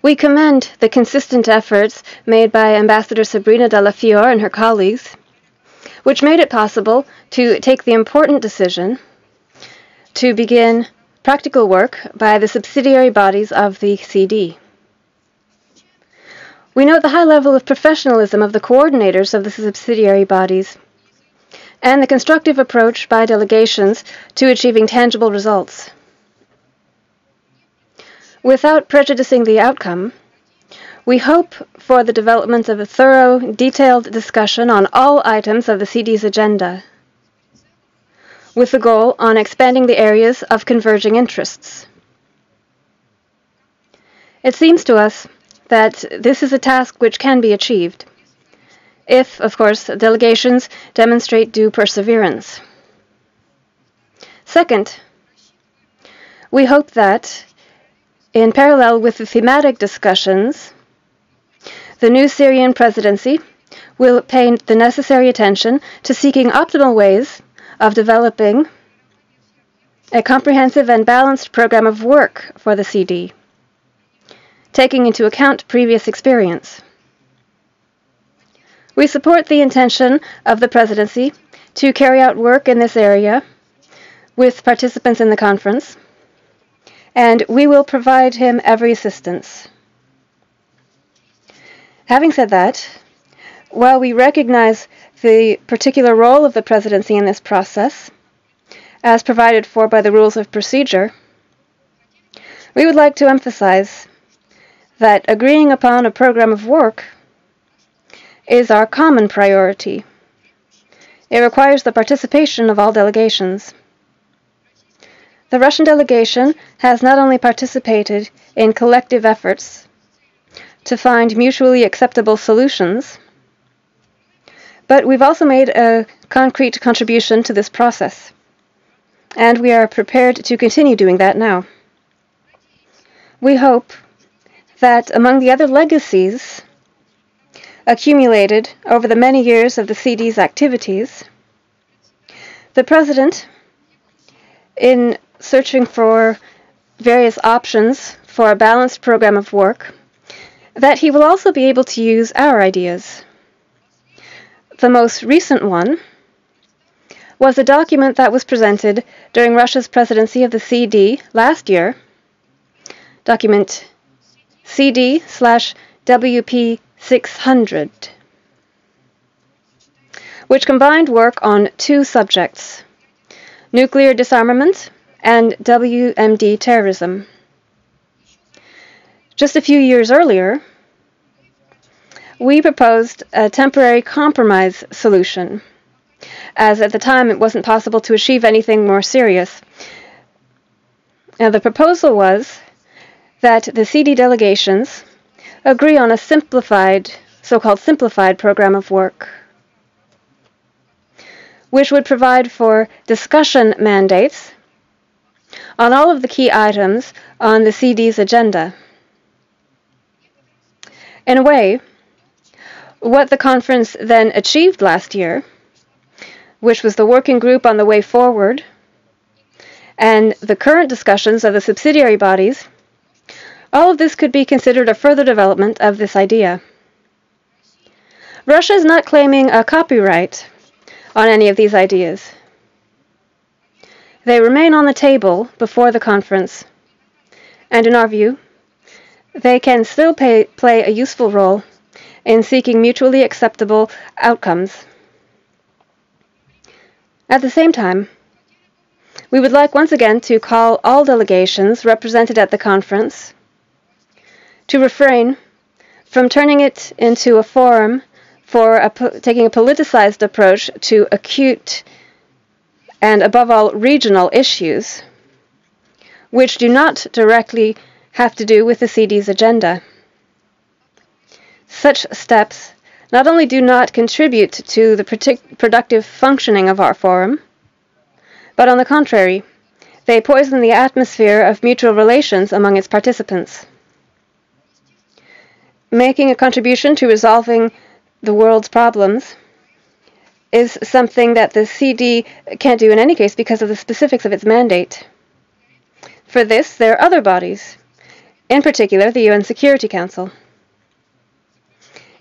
Speaker 6: We commend the consistent efforts made by Ambassador Sabrina de la Fior and her colleagues, which made it possible to take the important decision to begin practical work by the subsidiary bodies of the CD. We note the high level of professionalism of the coordinators of the subsidiary bodies and the constructive approach by delegations to achieving tangible results. Without prejudicing the outcome, we hope for the development of a thorough, detailed discussion on all items of the CD's agenda, with the goal on expanding the areas of converging interests. It seems to us that this is a task which can be achieved, if, of course, delegations demonstrate due perseverance. Second, we hope that, in parallel with the thematic discussions, the new Syrian presidency will pay the necessary attention to seeking optimal ways of developing a comprehensive and balanced program of work for the CD, taking into account previous experience. We support the intention of the presidency to carry out work in this area with participants in the conference, and we will provide him every assistance. Having said that, while we recognize the particular role of the presidency in this process, as provided for by the rules of procedure, we would like to emphasize that agreeing upon a program of work is our common priority. It requires the participation of all delegations. The Russian delegation has not only participated in collective efforts to find mutually acceptable solutions, but we've also made a concrete contribution to this process, and we are prepared to continue doing that now. We hope that among the other legacies accumulated over the many years of the CD's activities, the President, in searching for various options for a balanced program of work, that he will also be able to use our ideas. The most recent one was a document that was presented during Russia's presidency of the CD last year, document CD/WP 600, which combined work on 2 subjects: nuclear disarmament, and WMD terrorism. Just a few years earlier, we proposed a temporary compromise solution, as at the time it wasn't possible to achieve anything more serious. Now, the proposal was that the CD delegations agree on a so-called simplified program of work, which would provide for discussion mandates on all of the key items on the CD's agenda. In a way, what the conference then achieved last year, which was the working group on the way forward, and the current discussions of the subsidiary bodies, all of this could be considered a further development of this idea. Russia is not claiming a copyright on any of these ideas. They remain on the table before the conference, and in our view, they can still play a useful role in seeking mutually acceptable outcomes. At the same time, we would like once again to call all delegations represented at the conference to refrain from turning it into a forum for taking a politicized approach to acute and, above all, regional issues, which do not directly have to do with the CD's agenda. Such steps not only do not contribute to the productive functioning of our forum, but on the contrary, they poison the atmosphere of mutual relations among its participants. Making a contribution to resolving the world's problems is something that the CD can't do in any case because of the specifics of its mandate. For this, there are other bodies, in particular the UN Security Council.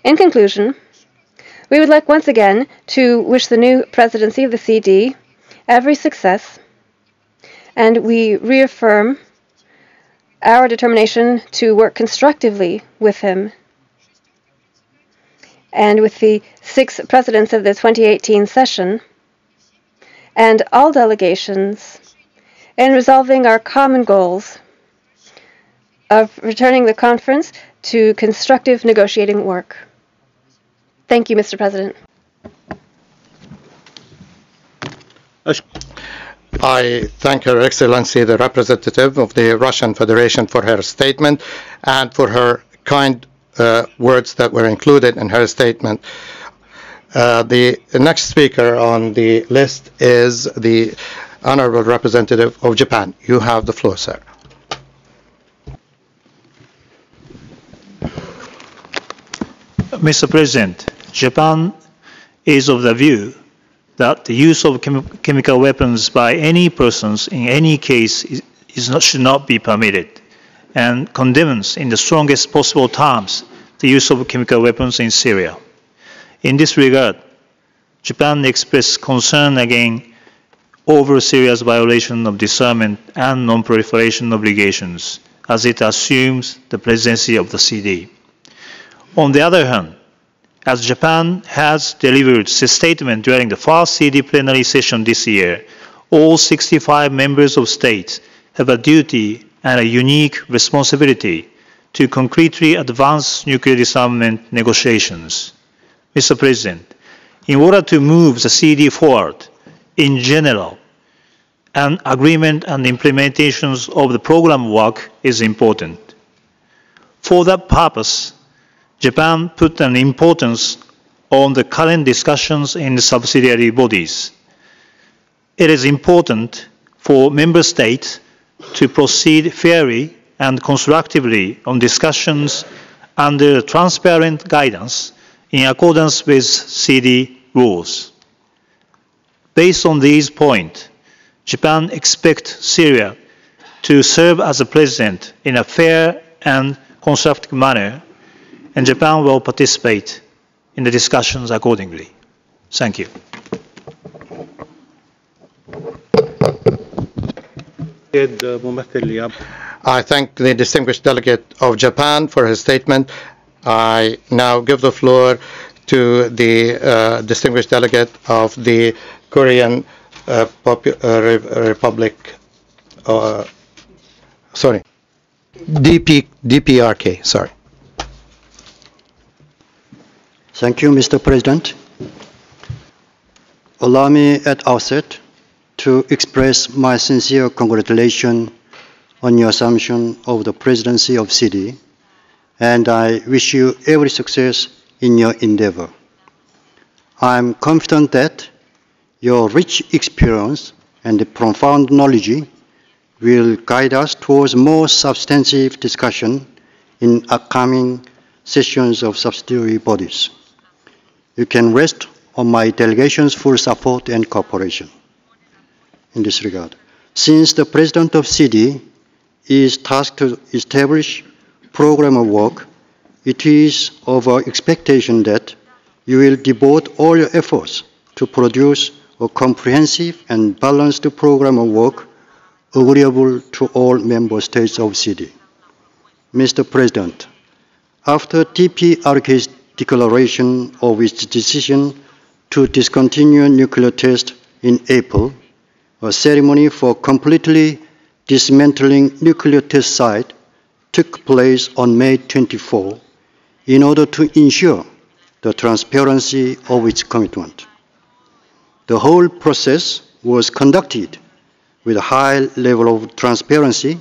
Speaker 6: In conclusion, we would like once again to wish the new presidency of the CD every success, and we reaffirm our determination to work constructively with him and with the 6 presidents of the 2018 session and all delegations in resolving our common goals of returning the conference to constructive negotiating work. Thank you, Mr. President.
Speaker 11: I thank Her Excellency, the representative of the Russian Federation, for her statement and for her kind words that were included in her statement. The next speaker on the list is the Honorable Representative of Japan. You have the floor, sir.
Speaker 13: Mr. President, Japan is of the view that the use of chemical weapons by any persons in any case should not be permitted, and condemns in the strongest possible terms the use of chemical weapons in Syria. In this regard, Japan expressed concern again over Syria's violation of disarmament and non-proliferation obligations as it assumes the presidency of the CD. On the other hand, as Japan has delivered a statement during the first CD plenary session this year, all 65 members of states have a duty and a unique responsibility to concretely advance nuclear disarmament negotiations. Mr. President, in order to move the CD forward in general, an agreement and implementation of the program work is important. For that purpose, Japan put an importance on the current discussions in the subsidiary bodies. It is important for member states to proceed fairly and constructively on discussions under transparent guidance in accordance with CD rules. Based on these points, Japan expects Syria to serve as a president in a fair and constructive manner, and Japan will participate in the discussions accordingly. Thank you.
Speaker 11: I thank the distinguished delegate of Japan for his statement. I now give the floor to the distinguished delegate of the Korean Republic, sorry, DPRK, sorry.
Speaker 14: Thank you, Mr. President. Allow me at outset to express my sincere congratulations on your assumption of the presidency of CD, and I wish you every success in your endeavor. I am confident that your rich experience and profound knowledge will guide us towards more substantive discussion in upcoming sessions of subsidiary bodies. You can rest on my delegation's full support and cooperation in this regard. Since the President of CD is tasked to establish program of work, it is of our expectation that you will devote all your efforts to produce a comprehensive and balanced program of work agreeable to all member states of CD. Mr. President, after DPRK's declaration of its decision to discontinue nuclear tests in April, a ceremony for completely dismantling nuclear test site took place on May 24 in order to ensure the transparency of its commitment. The whole process was conducted with a high level of transparency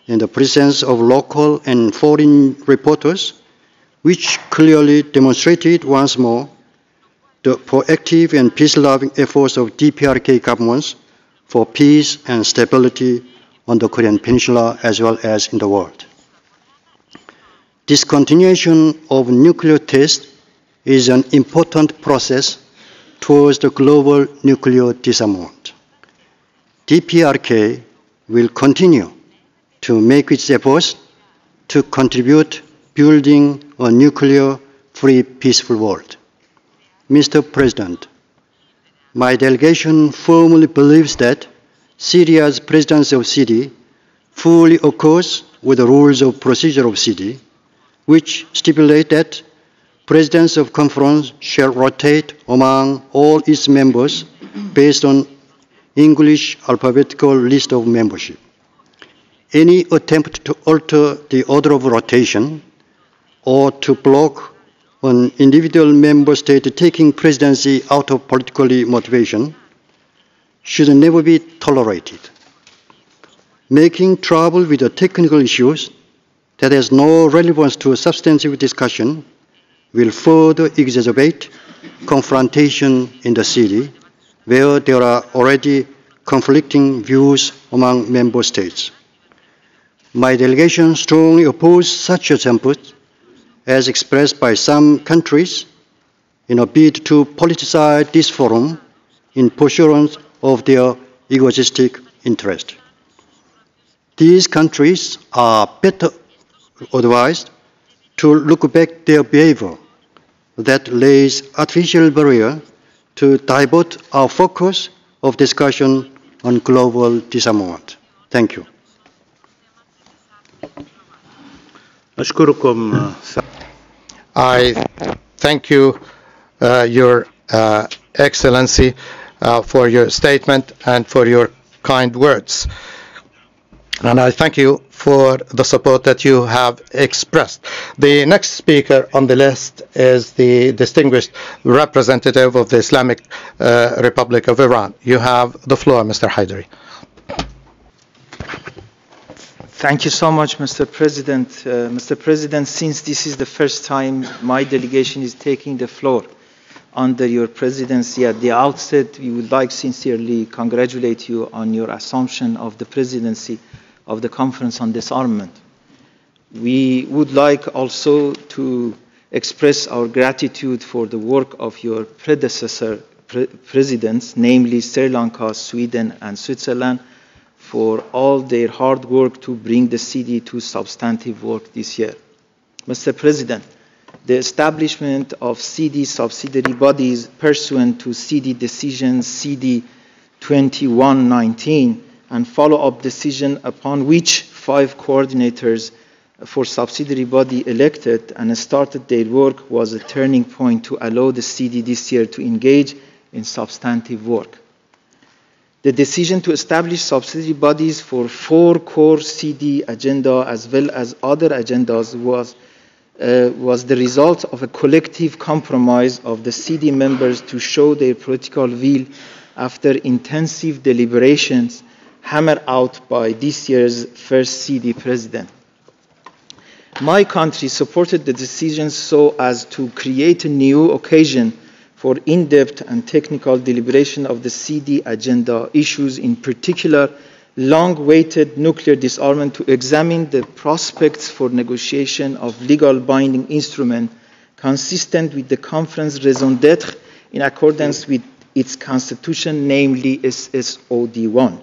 Speaker 14: in the presence of local and foreign reporters, which clearly demonstrated once more the proactive and peace-loving efforts of DPRK governments for peace and stability on the Korean Peninsula as well as in the world. Discontinuation of nuclear tests is an important process towards the global nuclear disarmament. DPRK will continue to make its efforts to contribute building a nuclear-free peaceful world. Mr. President, my delegation firmly believes that Syria's presidency of CD fully accords with the rules of procedure of CD, which stipulate that presidents of conference shall rotate among all its members based on English alphabetical list of membership. Any attempt to alter the order of rotation or to block an individual member state taking presidency out of political motivation should never be tolerated. Making trouble with the technical issues that has no relevance to a substantive discussion will further exacerbate confrontation in the city, where there are already conflicting views among member states. My delegation strongly opposes such attempts as expressed by some countries in a bid to politicize this forum in pursuance of their egoistic interest. These countries are better advised to look back their behavior that lays artificial barrier to divert our focus of discussion on global disarmament. Thank you.
Speaker 11: I thank you, Your Excellency, for your statement and for your kind words. And I thank you for the support that you have expressed. The next speaker on the list is the distinguished representative of the Islamic Republic of Iran. You have the floor, Mr. Haidari.
Speaker 15: Thank you so much, Mr. President. Mr. President, since this is the first time my delegation is taking the floor under your presidency, at the outset, we would like sincerely congratulate you on your assumption of the presidency of the Conference on Disarmament. We would like also to express our gratitude for the work of your predecessor presidents, namely Sri Lanka, Sweden, and Switzerland, for all their hard work to bring the CD to substantive work this year. Mr. President, the establishment of CD subsidiary bodies pursuant to CD decision CD 2119 and follow-up decision upon which 5 coordinators for subsidiary body elected and started their work was a turning point to allow the CD this year to engage in substantive work. The decision to establish subsidiary bodies for 4 core CD agenda as well as other agendas was the result of a collective compromise of the CD members to show their political will after intensive deliberations hammered out by this year's first CD president. My country supported the decision so as to create a new occasion for in-depth and technical deliberation of the CD agenda issues, in particular long-awaited nuclear disarmament, to examine the prospects for negotiation of legal binding instrument consistent with the conference raison d'etre in accordance with its constitution, namely SSOD1.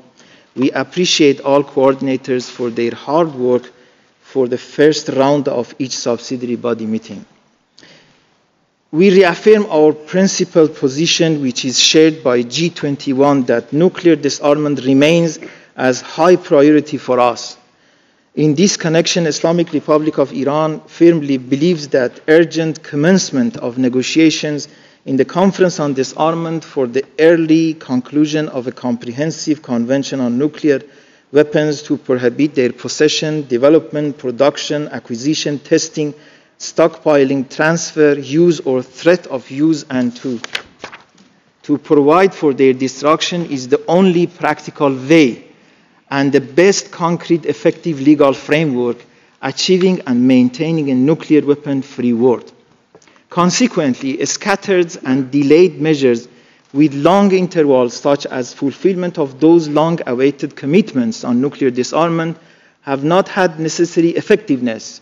Speaker 15: We appreciate all coordinators for their hard work for the first round of each subsidiary body meeting. We reaffirm our principled position, which is shared by G21, that nuclear disarmament remains as high priority for us. In this connection, Islamic Republic of Iran firmly believes that urgent commencement of negotiations in the Conference on Disarmament for the early conclusion of a comprehensive convention on nuclear weapons to prohibit their possession, development, production, acquisition, testing, stockpiling, transfer, use, or threat of use, and to provide for their destruction is the only practical way and the best concrete effective legal framework achieving and maintaining a nuclear weapon-free world. Consequently, scattered and delayed measures with long intervals, such as fulfillment of those long-awaited commitments on nuclear disarmament, have not had necessary effectiveness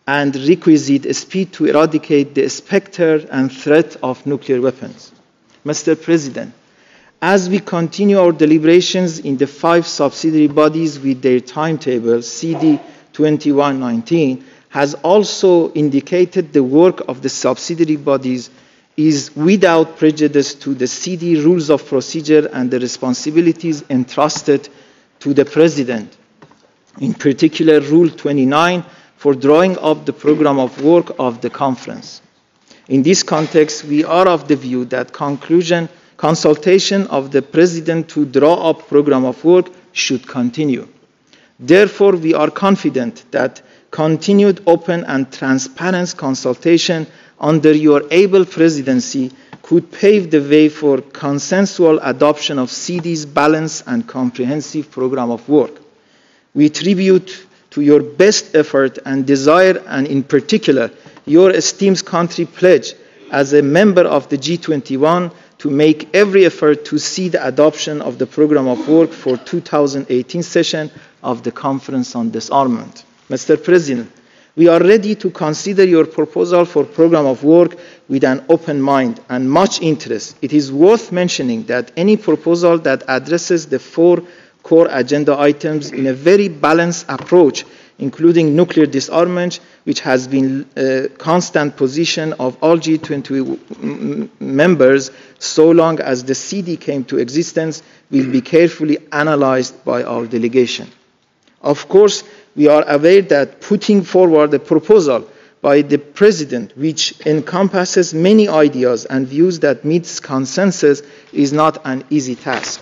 Speaker 15: and requisite speed to eradicate the specter and threat of nuclear weapons. Mr. President, as we continue our deliberations in the 5 subsidiary bodies with their timetable, CD 2119 has also indicated the work of the subsidiary bodies is without prejudice to the CD rules of procedure and the responsibilities entrusted to the President. In particular, Rule 29 for drawing up the program of work of the conference. In this context, we are of the view that consultation of the President to draw up program of work should continue. Therefore, we are confident that continued open and transparent consultation under your able presidency could pave the way for consensual adoption of CD's balanced and comprehensive program of work. We tribute to your best effort and desire, and in particular, your esteemed country pledge as a member of the G21 to make every effort to see the adoption of the program of work for 2018 session of the Conference on Disarmament. Mr. President, we are ready to consider your proposal for program of work with an open mind and much interest. It is worth mentioning that any proposal that addresses the 4 core agenda items in a very balanced approach, including nuclear disarmament, which has been a constant position of all G20 members so long as the CD came to existence, will be carefully analyzed by our delegation. Of course, we are aware that putting forward a proposal by the President which encompasses many ideas and views that meets consensus is not an easy task.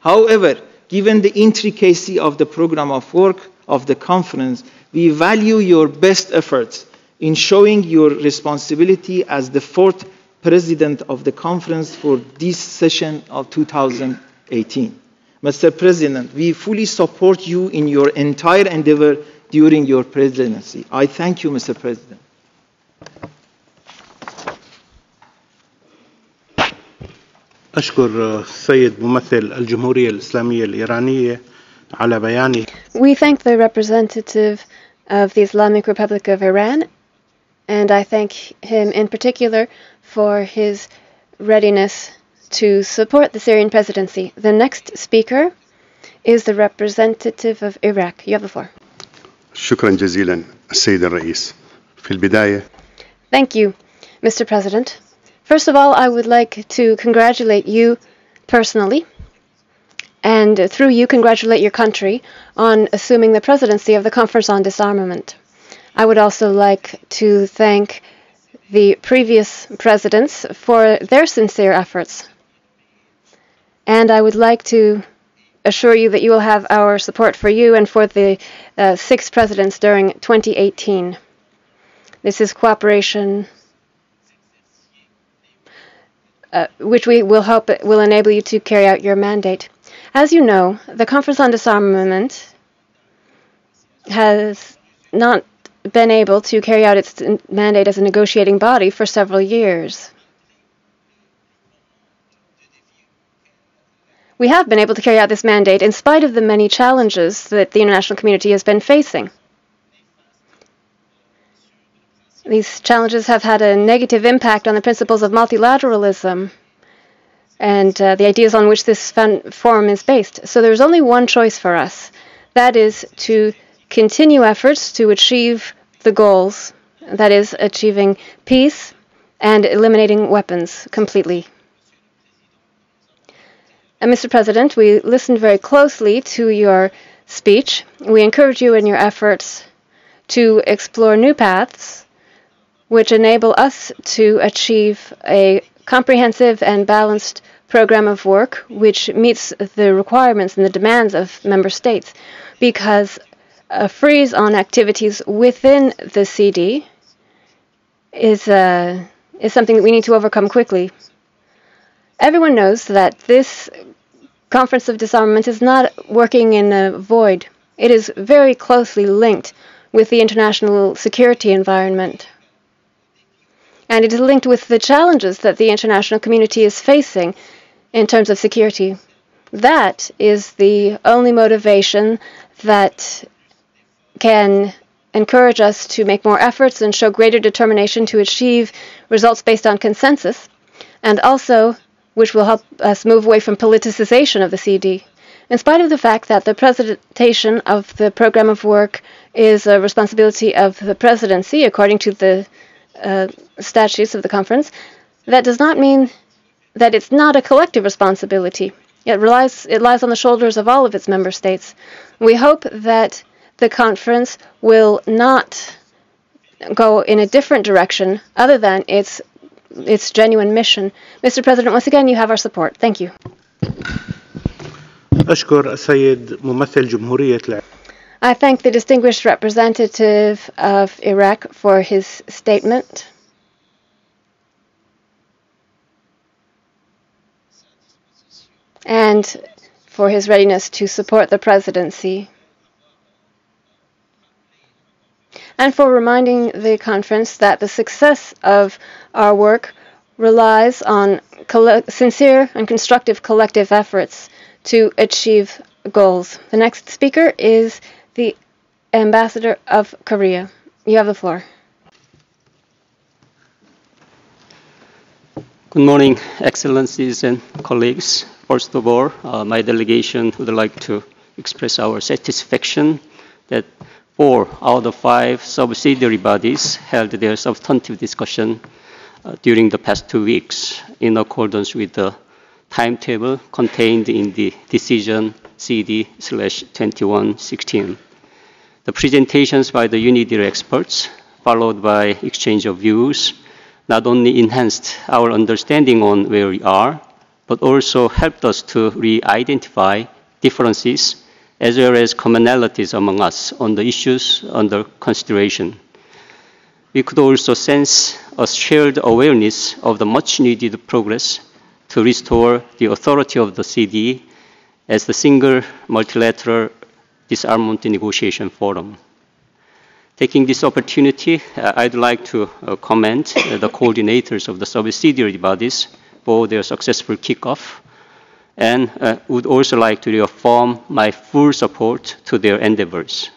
Speaker 15: However, given the intricacy of the program of work of the conference, we value your best efforts in showing your responsibility as the 4th President of the conference for this session of 2018. Mr. President, we fully support you in your entire endeavor during your presidency. I thank you, Mr. President.
Speaker 1: أشكر السيد ممثل الجمهورية الإسلامية الإيرانية على بيانه.
Speaker 6: We thank the representative of the Islamic Republic of Iran, and I thank him in particular for his readiness to support the Syrian presidency. The next speaker is the representative of Iraq. You have the floor.
Speaker 16: شكرا جزيلا السيد الرئيس. في البداية.
Speaker 6: Thank you, Mr. President. First of all, I would like to congratulate you personally, and through you congratulate your country on assuming the presidency of the Conference on Disarmament. I would also like to thank the previous presidents for their sincere efforts. And I would like to assure you that you will have our support for you and for the 6 presidents during 2018. This is cooperation which we will hope will enable you to carry out your mandate. As you know, the Conference on Disarmament has not been able to carry out its mandate as a negotiating body for several years. We have been able to carry out this mandate in spite of the many challenges that the international community has been facing. These challenges have had a negative impact on the principles of multilateralism and the ideas on which this forum is based. So there's only one choice for us. That is to continue efforts to achieve the goals, that is, achieving peace and eliminating weapons completely. And Mr. President, we listened very closely to your speech. We encourage you in your efforts to explore new paths which enable us to achieve a comprehensive and balanced program of work which meets the requirements and the demands of member states, because a freeze on activities within the CD is something that we need to overcome quickly. Everyone knows that this Conference of Disarmament is not working in a void. It is very closely linked with the international security environment. And it is linked with the challenges that the international community is facing in terms of security. That is the only motivation that can encourage us to make more efforts and show greater determination to achieve results based on consensus, and also which will help us move away from politicization of the CD. In spite of the fact that the presentation of the program of work is a responsibility of the presidency, according to the statutes of the conference, that does not mean that it's not a collective responsibility. It lies on the shoulders of all of its member states. We hope that the conference will not go in a different direction other than its genuine mission. Mr. President, once again, you have our support. Thank you.
Speaker 1: أشكر السيد ممثل جمهورية العراق.
Speaker 6: I thank the distinguished representative of Iraq for his statement. And for his readiness to support the presidency. And for reminding the conference that the success of our work relies on sincere and constructive collective efforts to achieve goals. The next speaker is the Ambassador of Korea. You have the floor.
Speaker 17: Good morning, Excellencies and colleagues. First of all, my delegation would like to express our satisfaction that 4 out of 5 subsidiary bodies held their substantive discussion during the past 2 weeks in accordance with the timetable contained in the decision CD/2116. The presentations by the UNIDIR experts, followed by exchange of views, not only enhanced our understanding on where we are, but also helped us to re-identify differences as well as commonalities among us on the issues under consideration. We could also sense a shared awareness of the much-needed progress to restore the authority of the CD as the single multilateral disarmament negotiation forum. Taking this opportunity, I'd like to commend the coordinators of the subsidiary bodies for their successful kickoff, and would also like to reaffirm my full support to their endeavors.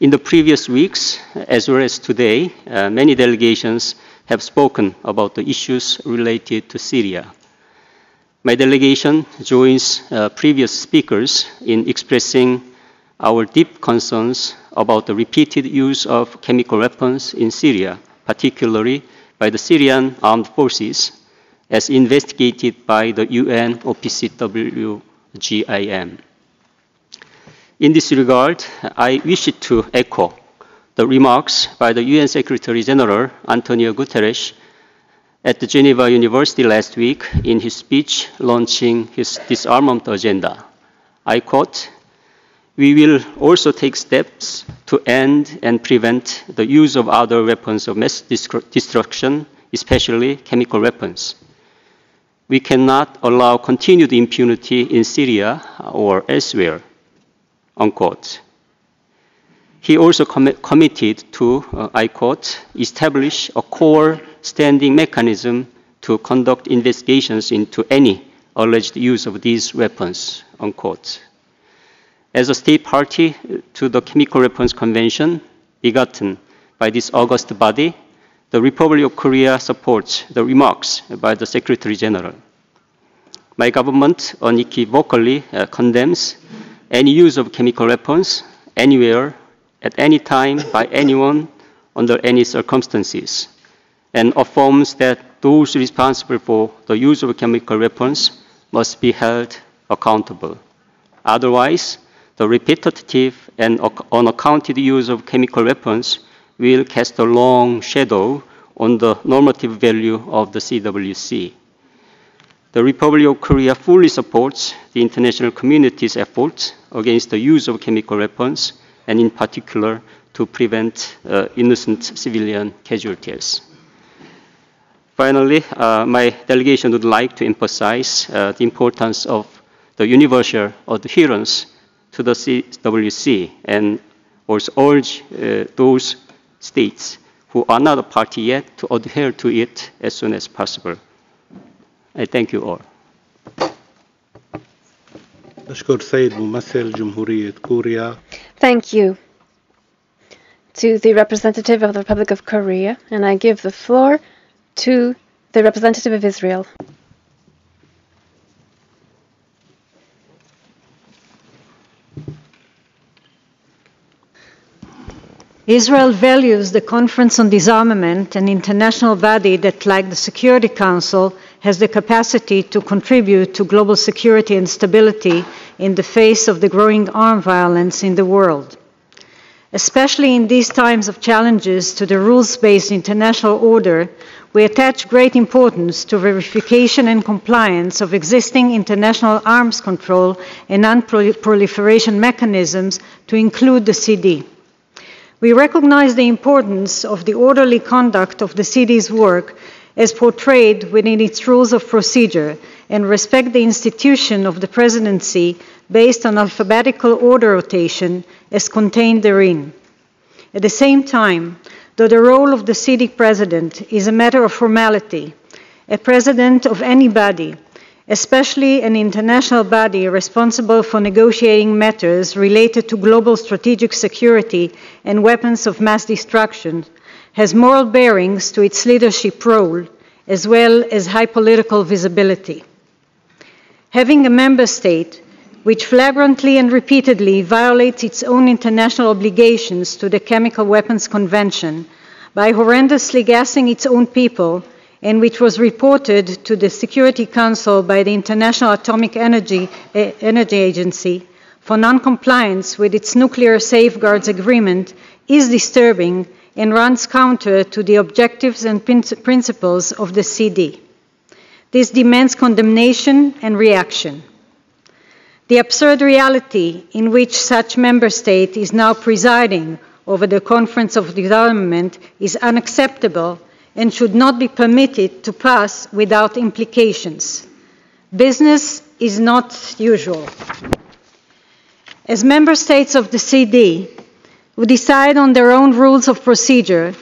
Speaker 17: In the previous weeks, as well as today, many delegations have spoken about the issues related to Syria. My delegation joins previous speakers in expressing our deep concerns about the repeated use of chemical weapons in Syria, particularly by the Syrian armed forces, as investigated by the UN OPCW-GIM. In this regard, I wish to echo the remarks by the UN Secretary General Antonio Guterres at the Geneva University last week in his speech launching his disarmament agenda. I quote, "We will also take steps to end and prevent the use of other weapons of mass destruction, especially chemical weapons. We cannot allow continued impunity in Syria or elsewhere," unquote. He also committed to, I quote, "establish a core standing mechanism to conduct investigations into any alleged use of these weapons," unquote. As a state party to the Chemical Weapons Convention, begotten by this august body, the Republic of Korea supports the remarks by the Secretary General. My government unequivocally condemns any use of chemical weapons anywhere, at any time, by anyone, under any circumstances, and affirms that those responsible for the use of chemical weapons must be held accountable. Otherwise, the repetitive and unaccounted use of chemical weapons will cast a long shadow on the normative value of the CWC. The Republic of Korea fully supports the international community's efforts against the use of chemical weapons, and in particular to prevent innocent civilian casualties. Finally, my delegation would like to emphasize the importance of the universal adherence to the CWC, and also urge those states who are not a party yet to adhere to it as soon as possible. I thank you all.
Speaker 1: أشكر سيد ممثل جمهورية كوريا.
Speaker 6: Thank you to the representative of the Republic of Korea, and I give the floor to the representative of Israel.
Speaker 18: Israel values the Conference on Disarmament, an international body that, like the Security Council, has the capacity to contribute to global security and stability in the face of the growing armed violence in the world. Especially in these times of challenges to the rules-based international order, we attach great importance to verification and compliance of existing international arms control and non-proliferation mechanisms, to include the CD. We recognize the importance of the orderly conduct of the CD's work as portrayed within its rules of procedure, and respect the institution of the presidency based on alphabetical order rotation as contained therein. At the same time, though the role of the CD president is a matter of formality, a president of any body, especially an international body responsible for negotiating matters related to global strategic security and weapons of mass destruction, has moral bearings to its leadership role, as well as high political visibility. Having a member state which flagrantly and repeatedly violates its own international obligations to the Chemical Weapons Convention by horrendously gassing its own people, and which was reported to the Security Council by the International Atomic Energy Agency for non-compliance with its nuclear safeguards agreement, is disturbing and runs counter to the objectives and principles of the CD. This demands condemnation and reaction. The absurd reality in which such member state is now presiding over the Conference of Disarmament is unacceptable and should not be permitted to pass without implications. Business is not usual. As member states of the CD, who decide on their own rules of procedure,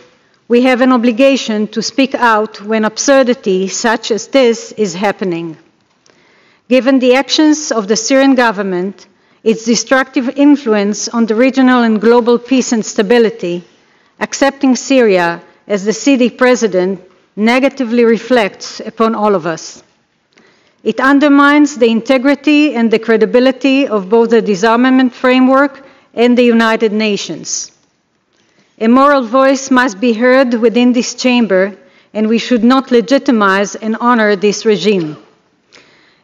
Speaker 18: we have an obligation to speak out when absurdity such as this is happening. Given the actions of the Syrian government, its destructive influence on the regional and global peace and stability, accepting Syria as the CD president negatively reflects upon all of us. It undermines the integrity and the credibility of both the disarmament framework and the United Nations. A moral voice must be heard within this chamber, and we should not legitimize and honor this regime.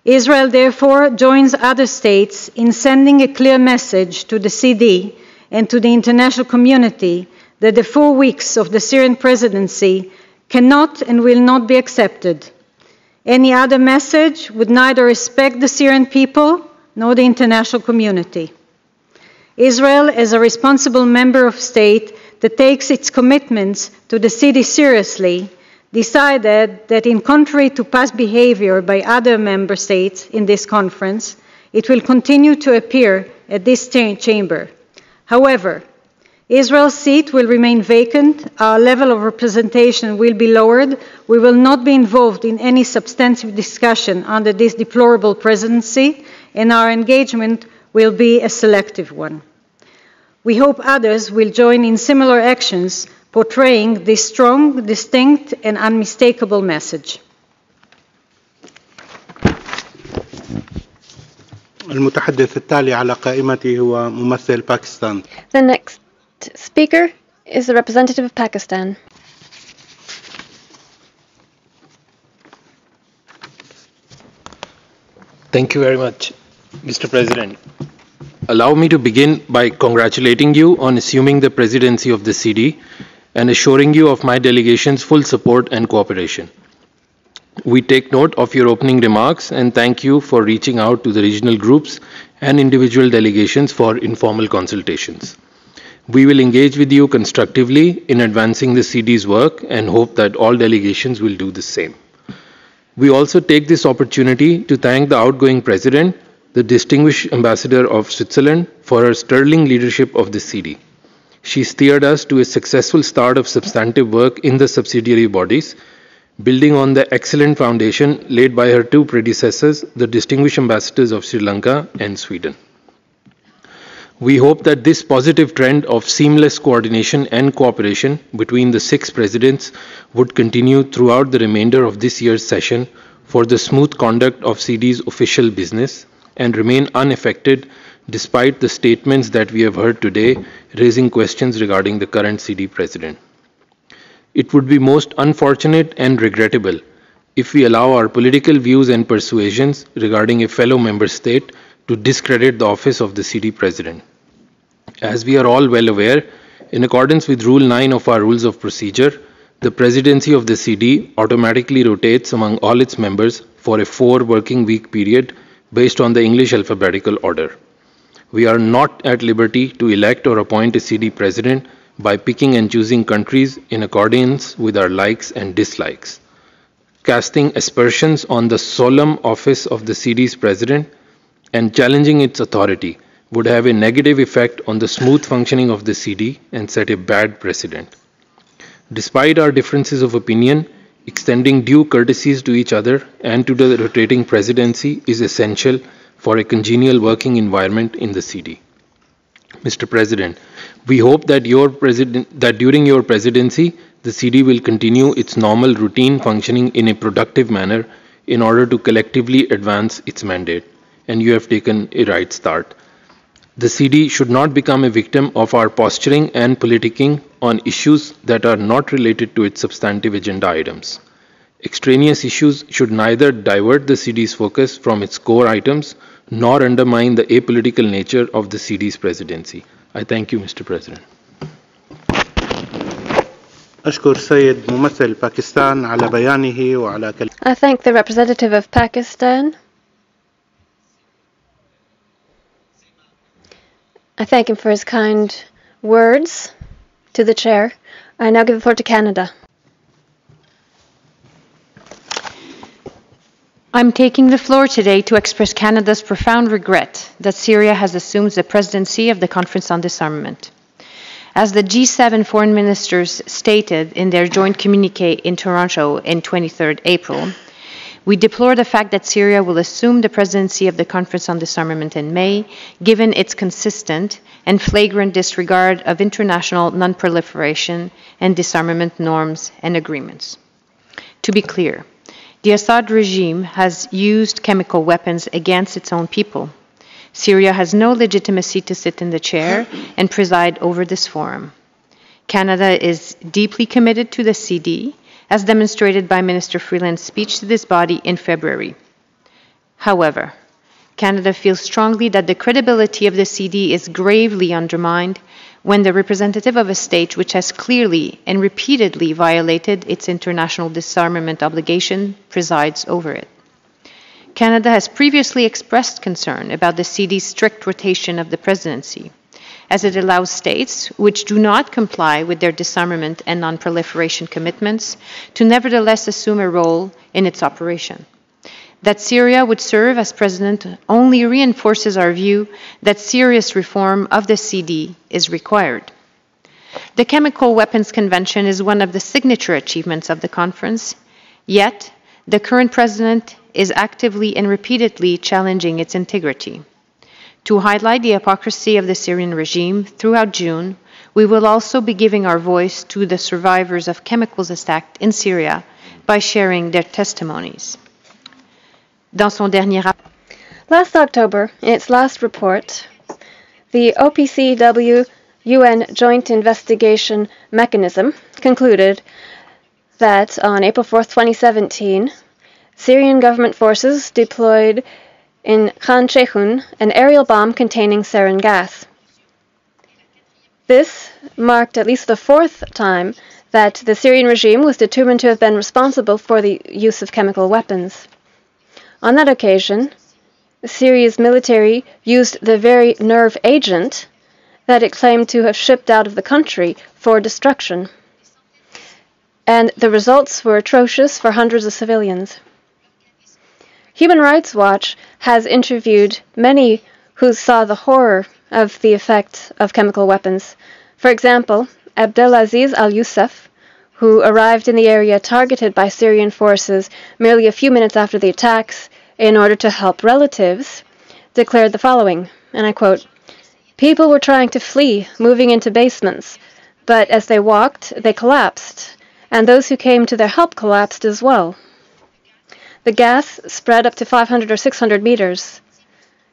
Speaker 18: Israel, therefore, joins other states in sending a clear message to the CD and to the international community that the 4 weeks of the Syrian presidency cannot and will not be accepted. Any other message would neither respect the Syrian people nor the international community. Israel, as a responsible member of state that takes its commitments to the city seriously, decided that in contrary to past behavior by other member states in this conference, it will continue to appear at this chamber. However, Israel's seat will remain vacant, our level of representation will be lowered, we will not be involved in any substantive discussion under this deplorable presidency, and our engagement will be a selective one. We hope others will join in similar actions portraying this strong, distinct, and unmistakable message.
Speaker 1: المتحدث التالي على قائمتي هو ممثل باكستان.
Speaker 6: The next speaker is the representative of Pakistan.
Speaker 19: Thank you very much, Mr. President. Allow me to begin by congratulating you on assuming the presidency of the CD and assuring you of my delegation's full support and cooperation. We take note of your opening remarks and thank you for reaching out to the regional groups and individual delegations for informal consultations. We will engage with you constructively in advancing the CD's work and hope that all delegations will do the same. We also take this opportunity to thank the outgoing President, the distinguished Ambassador of Switzerland, for her sterling leadership of the CD. She steered us to a successful start of substantive work in the subsidiary bodies, building on the excellent foundation laid by her two predecessors, the distinguished ambassadors of Sri Lanka and Sweden. We hope that this positive trend of seamless coordination and cooperation between the 6 presidents would continue throughout the remainder of this year's session for the smooth conduct of CD's official business and remain unaffected despite the statements that we have heard today raising questions regarding the current CD president. It would be most unfortunate and regrettable if we allow our political views and persuasions regarding a fellow member state to discredit the office of the CD president. As we are all well aware, in accordance with Rule 9 of our Rules of Procedure, the presidency of the CD automatically rotates among all its members for a 4 working week period based on the English alphabetical order. We are not at liberty to elect or appoint a CD president by picking and choosing countries in accordance with our likes and dislikes. Casting aspersions on the solemn office of the CD's president and challenging its authority would have a negative effect on the smooth functioning of the CD and set a bad precedent. Despite our differences of opinion, extending due courtesies to each other and to the rotating presidency is essential for a congenial working environment in the CD. Mr. President, we hope that during your presidency, the CD will continue its normal routine functioning in a productive manner in order to collectively advance its mandate, and you have taken a right start. The CD should not become a victim of our posturing and politicking on issues that are not related to its substantive agenda items. Extraneous issues should neither divert the CD's focus from its core items nor undermine the apolitical nature of the CD's presidency. I thank you, Mr. President.
Speaker 1: أشكر السيد ممثل باكستان على بيانه وعلى
Speaker 6: I thank the representative of Pakistan. I thank him for his kind words to the chair. I now give the floor to Canada.
Speaker 20: I'm taking the floor today to express Canada's profound regret that Syria has assumed the presidency of the Conference on Disarmament. As the G7 foreign ministers stated in their joint communiqué in Toronto in 23rd April, we deplore the fact that Syria will assume the presidency of the Conference on Disarmament in May, given its consistent and flagrant disregard of international non-proliferation and disarmament norms and agreements. To be clear, the Assad regime has used chemical weapons against its own people. Syria has no legitimacy to sit in the chair and preside over this forum. Canada is deeply committed to the CD, as demonstrated by Minister Freeland's speech to this body in February. However, Canada feels strongly that the credibility of the CD is gravely undermined when the representative of a state which has clearly and repeatedly violated its international disarmament obligation presides over it. Canada has previously expressed concern about the CD's strict rotation of the presidency, as it allows states which do not comply with their disarmament and non-proliferation commitments to nevertheless assume a role in its operation. That Syria would serve as president only reinforces our view that serious reform of the CD is required. The Chemical Weapons Convention is one of the signature achievements of the conference, yet the current president is actively and repeatedly challenging its integrity. To highlight the hypocrisy of the Syrian regime, throughout June, we will also be giving our voice to the survivors of chemicals attacked in Syria by sharing their testimonies.
Speaker 6: Last October, in its last report, the OPCW UN Joint Investigation Mechanism concluded that on April 4, 2017, Syrian government forces deployed in Khan Sheikhun an aerial bomb containing sarin gas. This marked at least the fourth time that the Syrian regime was determined to have been responsible for the use of chemical weapons. On that occasion, Syria's military used the very nerve agent that it claimed to have shipped out of the country for destruction. And the results were atrocious for hundreds of civilians. Human Rights Watch has interviewed many who saw the horror of the effect of chemical weapons. For example, Abdelaziz Al-Youssef, who arrived in the area targeted by Syrian forces merely a few minutes after the attacks in order to help relatives, declared the following, and I quote, "People were trying to flee, moving into basements, but as they walked, they collapsed, and those who came to their help collapsed as well. The gas spread up to 500 or 600 meters.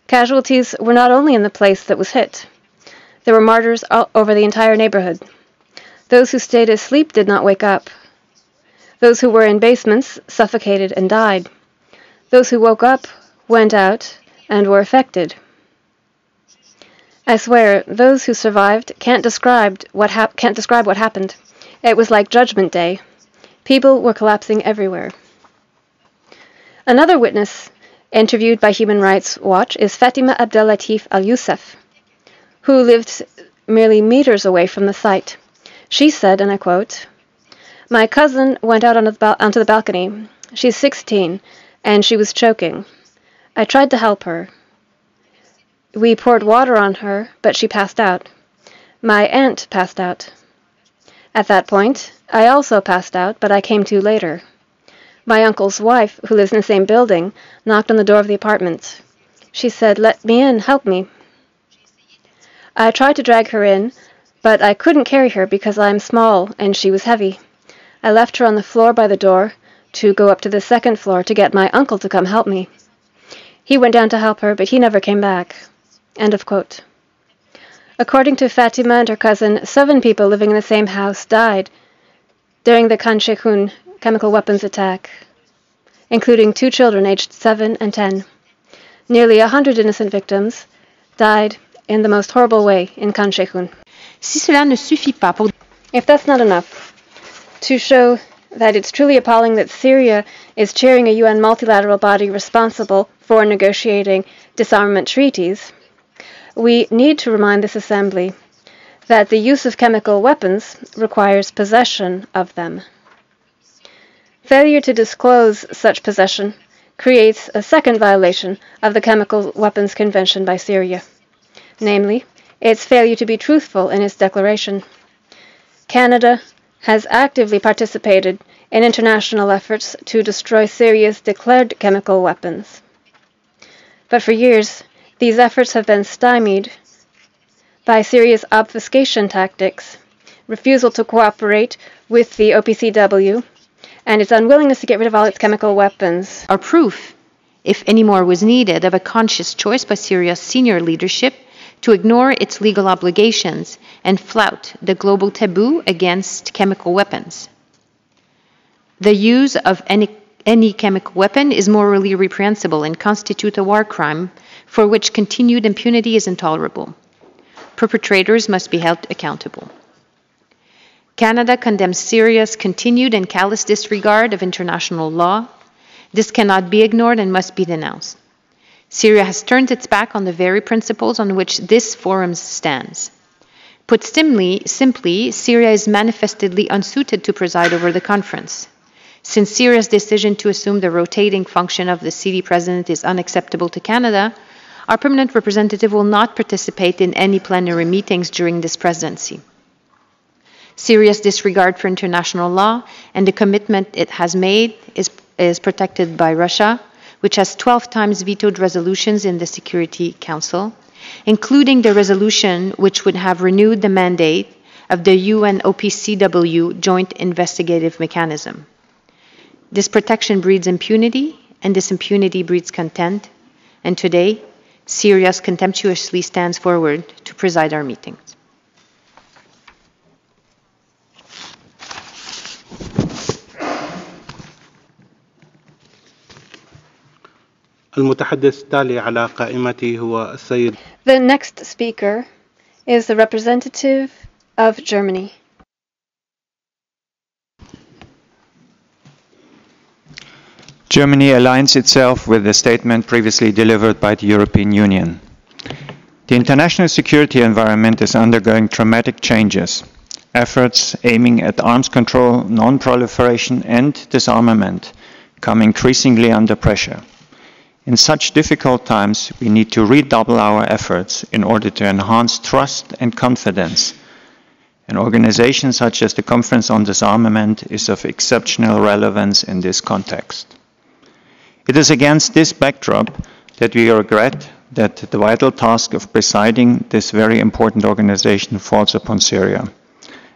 Speaker 6: Casualties were not only in the place that was hit. There were martyrs all over the entire neighborhood. Those who stayed asleep did not wake up. Those who were in basements suffocated and died. Those who woke up went out and were affected. I swear, those who survived can't describe what happened. It was like Judgment Day. People were collapsing everywhere." Another witness interviewed by Human Rights Watch is Fatima Abdelatif Al-Youssef, who lived merely meters away from the site. She said, and I quote, "My cousin went out onto the balcony. She's 16, and she was choking. I tried to help her. We poured water on her, but she passed out. My aunt passed out. At that point, I also passed out, but I came to later. My uncle's wife, who lives in the same building, knocked on the door of the apartment. She said, 'Let me in, help me.' I tried to drag her in, but I couldn't carry her because I am small and she was heavy. I left her on the floor by the door to go up to the second floor to get my uncle to come help me. He went down to help her, but he never came back." End of quote. According to Fatima and her cousin, 7 people living in the same house died during the Khan Sheikhun chemical weapons attack, including 2 children aged 7 and 10. Nearly 100 innocent victims died in the most horrible way in Khan Sheikhun. If that's not enough to show that it's truly appalling that Syria is chairing a UN multilateral body responsible for negotiating disarmament treaties, we need to remind this Assembly that the use of chemical weapons requires possession of them. Failure to disclose such possession creates a second violation of the Chemical Weapons Convention by Syria, namely, its failure to be truthful in its declaration. Canada has actively participated in international efforts to destroy Syria's declared chemical weapons. But for years, these efforts have been stymied by Syria's obfuscation tactics, refusal to cooperate with the OPCW, and its unwillingness to get rid of all its chemical weapons.
Speaker 20: Are proof, if any more was needed, of a conscious choice by Syria's senior leadership to ignore its legal obligations and flout the global taboo against chemical weapons. The use of any chemical weapon is morally reprehensible and constitutes a war crime for which continued impunity is intolerable. Perpetrators must be held accountable. Canada condemns Syria's continued and callous disregard of international law. This cannot be ignored and must be denounced. Syria has turned its back on the very principles on which this forum stands. Put simply, Syria is manifestly unsuited to preside over the conference. Since Syria's decision to assume the rotating function of the CD president is unacceptable to Canada, our permanent representative will not participate in any plenary meetings during this presidency. Syria's disregard for international law and the commitment it has made is protected by Russia, which has 12 times vetoed resolutions in the Security Council, including the resolution which would have renewed the mandate of the UN OPCW Joint Investigative Mechanism. This protection breeds impunity, and this impunity breeds contempt, and today, Syria contemptuously stands forward to preside our meetings.
Speaker 1: المتحدث التالي على قائمتي هو السيد.
Speaker 6: The next speaker is the representative of Germany.
Speaker 5: Germany aligns itself with the statement previously delivered by the European Union. The international security environment is undergoing dramatic changes. Efforts aiming at arms control, non-proliferation, and disarmament come increasingly under pressure. In such difficult times, we need to redouble our efforts in order to enhance trust and confidence. An organization such as the Conference on Disarmament is of exceptional relevance in this context. It is against this backdrop that we regret that the vital task of presiding this very important organization falls upon Syria,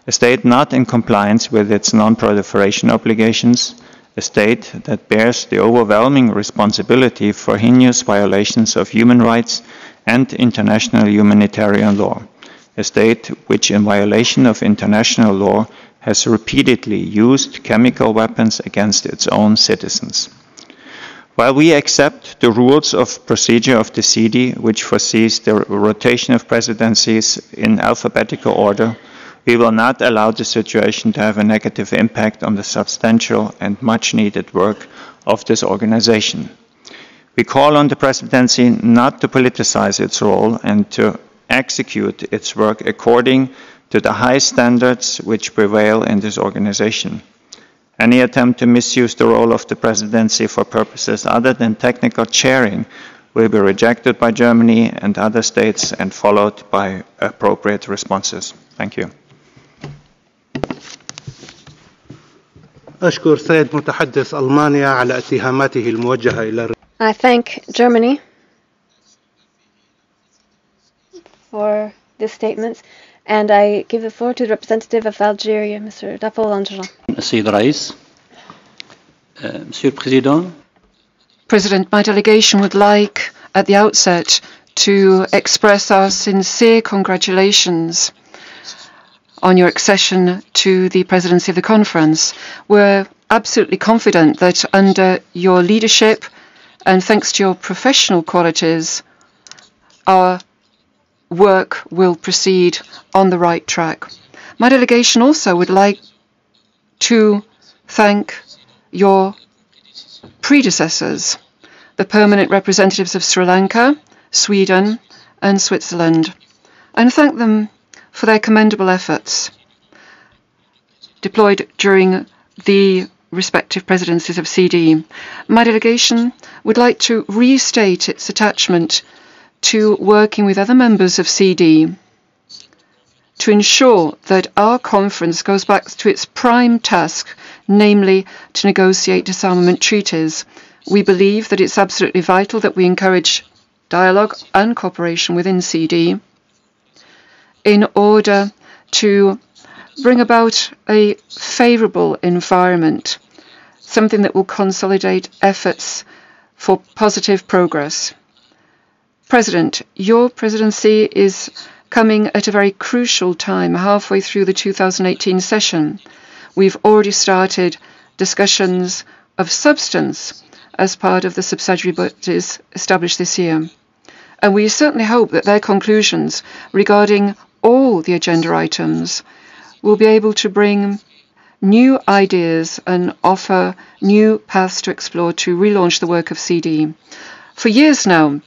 Speaker 5: a state not in compliance with its non-proliferation obligations, a state that bears the overwhelming responsibility for heinous violations of human rights and international humanitarian law, a state which, in violation of international law, has repeatedly used chemical weapons against its own citizens. While we accept the rules of procedure of the CD, which foresees the rotation of presidencies in alphabetical order, we will not allow the situation to have a negative impact on the substantial and much-needed work of this organization. We call on the presidency not to politicize its role and to execute its work according to the high standards which prevail in this organization. Any attempt to misuse the role of the presidency for purposes other than technical chairing will be rejected by Germany and other states and followed by appropriate responses. Thank you.
Speaker 1: أشكر سيد متحدث ألمانيا على اتهاماته الموجهة إلى.
Speaker 6: I thank Germany for this statement, and I give the floor to the representative of Algeria, Mr. Dafol-Angelan.
Speaker 17: السيد الرئيس, Monsieur le Président.
Speaker 10: President, my delegation would like at the outset to express our sincere congratulations on your accession to the presidency of the conference. We're absolutely confident that under your leadership and thanks to your professional qualities, our work will proceed on the right track. My delegation also would like to thank your predecessors, the permanent representatives of Sri Lanka, Sweden, and Switzerland, and thank them for their commendable efforts deployed during the respective presidencies of CD. My delegation would like to restate its attachment to working with other members of CD to ensure that our conference goes back to its prime task, namely to negotiate disarmament treaties. We believe that it's absolutely vital that we encourage dialogue and cooperation within CD in order to bring about a favorable environment, something that will consolidate efforts for positive progress. President, your presidency is coming at a very crucial time, halfway through the 2018 session. We've already started discussions of substance as part of the subsidiary bodies established this year. And we certainly hope that their conclusions regarding all the agenda items will be able to bring new ideas and offer new paths to explore to relaunch the work of CD. For years now,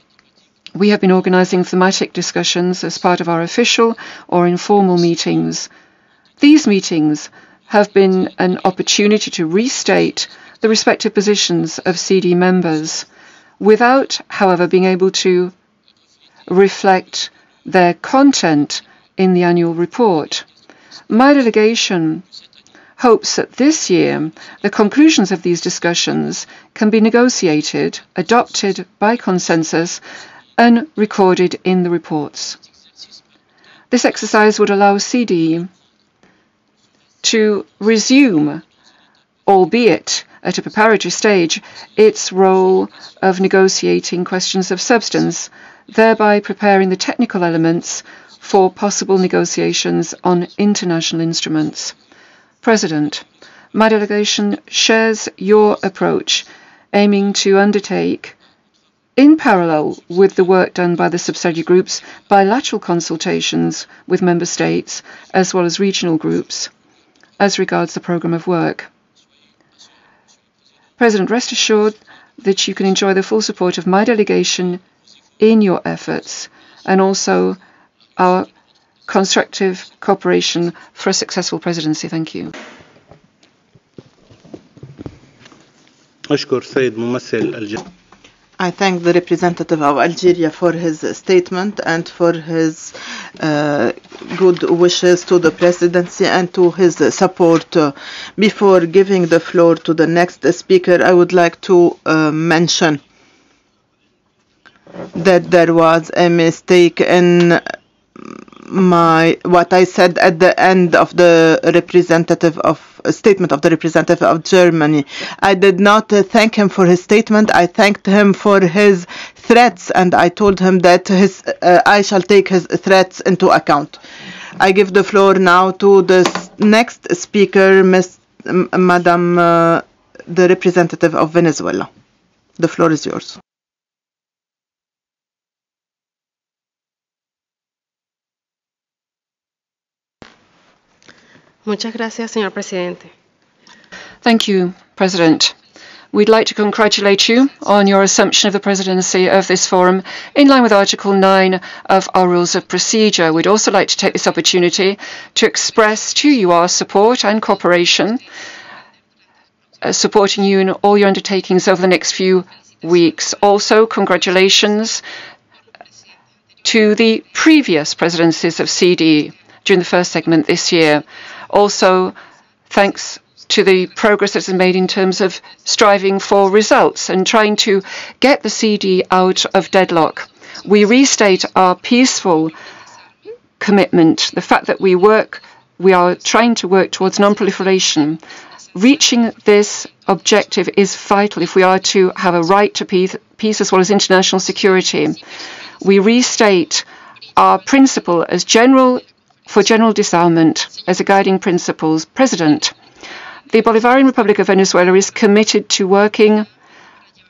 Speaker 10: we have been organising thematic discussions as part of our official or informal meetings. These meetings have been an opportunity to restate the respective positions of CD members, without, however, being able to reflect their content in the annual report. My delegation hopes that this year the conclusions of these discussions can be negotiated, adopted by consensus, and recorded in the reports. This exercise would allow CD to resume, albeit at a preparatory stage, its role of negotiating questions of substance, thereby preparing the technical elements for possible negotiations on international instruments. President, my delegation shares your approach, aiming to undertake, in parallel with the work done by the subsidiary groups, bilateral consultations with member states as well as regional groups as regards the programme of work. President, rest assured that you can enjoy the full support of my delegation in your efforts and also our constructive cooperation for a successful presidency. Thank you.
Speaker 2: I thank the representative of Algeria for his statement and for his good wishes to the presidency and to his support. Before giving the floor to the next speaker, I would like to mention that there was a mistake in what I said at the end of the statement of the representative of Germany. I did not thank him for his statement. I thanked him for his threats, and I told him that I shall take his threats into account. I give the floor now to the next speaker, Madam the representative of Venezuela. The floor is yours.
Speaker 21: Muchas gracias, señor presidente.
Speaker 10: Thank you, President. We'd like to congratulate you on your assumption of the presidency of this forum in line with Article 9 of our Rules of Procedure. We'd also like to take this opportunity to express to you our support and cooperation, supporting you in all your undertakings over the next few weeks. Also, congratulations to the previous presidencies of CD during the first segment this year. Also, thanks to the progress that's been made in terms of striving for results and trying to get the CD out of deadlock. We restate our peaceful commitment, the fact that we are trying to work towards non-proliferation. Reaching this objective is vital if we are to have a right to peace as well as international security. We restate our principle as for general disarmament as a guiding principle. President, the Bolivarian Republic of Venezuela is committed to working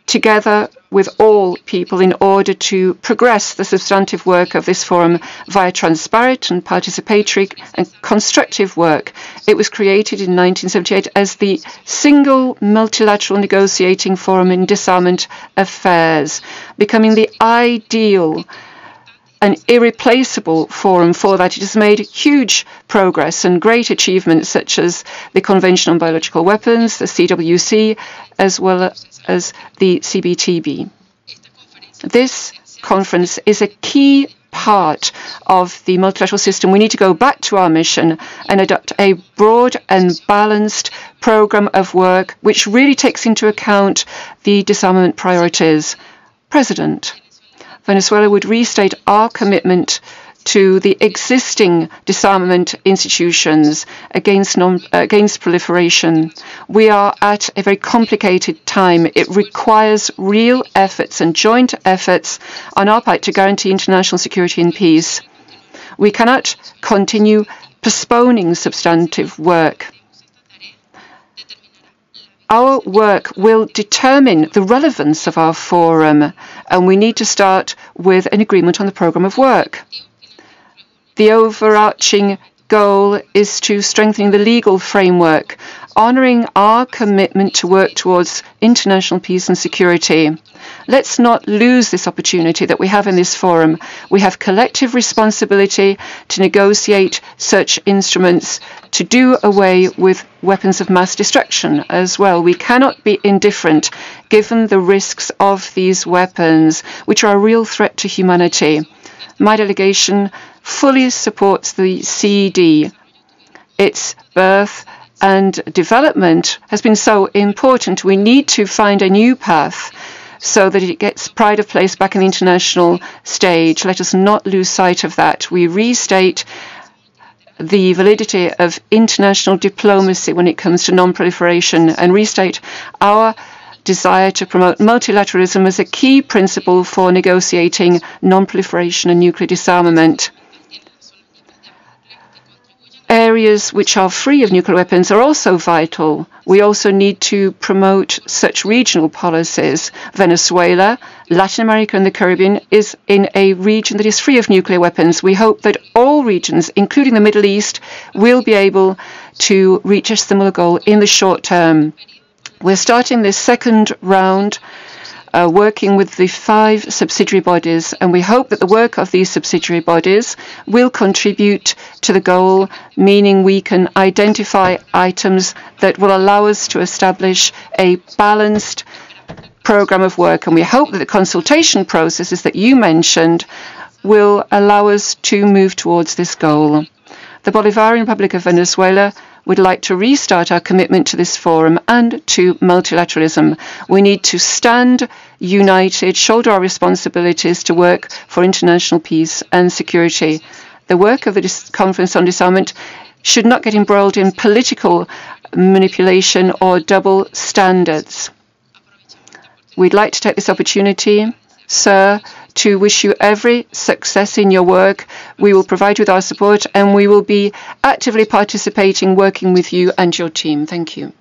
Speaker 10: together with all people in order to progress the substantive work of this forum via transparent and participatory and constructive work. It was created in 1978 as the single multilateral negotiating forum in disarmament affairs, becoming the ideal an irreplaceable forum for that. It has made huge progress and great achievements such as the Convention on Biological Weapons, the CWC, as well as the CBTB. This conference is a key part of the multilateral system. We need to go back to our mission and adopt a broad and balanced program of work which really takes into account the disarmament priorities. President, Venezuela would restate our commitment to the existing disarmament institutions against proliferation. We are at a very complicated time. It requires real efforts and joint efforts on our part to guarantee international security and peace. We cannot continue postponing substantive work. Our work will determine the relevance of our forum, and we need to start with an agreement on the programme of work. The overarching goal is to strengthen the legal framework, honouring our commitment to work towards international peace and security. Let's not lose this opportunity that we have in this forum. We have collective responsibility to negotiate such instruments, to do away with weapons of mass destruction as well. We cannot be indifferent given the risks of these weapons, which are a real threat to humanity. My delegation fully supports the CED. Its birth and development has been so important. We need to find a new path so that it gets pride of place back in the international stage. Let us not lose sight of that. We restate the validity of international diplomacy when it comes to non-proliferation and restate our desire to promote multilateralism as a key principle for negotiating non-proliferation and nuclear disarmament. Areas which are free of nuclear weapons are also vital. We also need to promote such regional policies. Venezuela, Latin America and the Caribbean is in a region that is free of nuclear weapons. We hope that all regions, including the Middle East, will be able to reach a similar goal in the short term. We're starting this second round working with the 5 subsidiary bodies, and we hope that the work of these subsidiary bodies will contribute to the goal, meaning we can identify items that will allow us to establish a balanced program of work. And we hope that the consultation processes that you mentioned will allow us to move towards this goal. The Bolivarian Republic of Venezuela would like to restart our commitment to this forum and to multilateralism. We need to stand united, shoulder our responsibilities to work for international peace and security. The work of the Conference on Disarmament should not get embroiled in political manipulation or double standards. We'd like to take this opportunity, sir, to wish you every success in your work. We will provide you with our support, and we will be actively participating, working with you and your team. Thank you.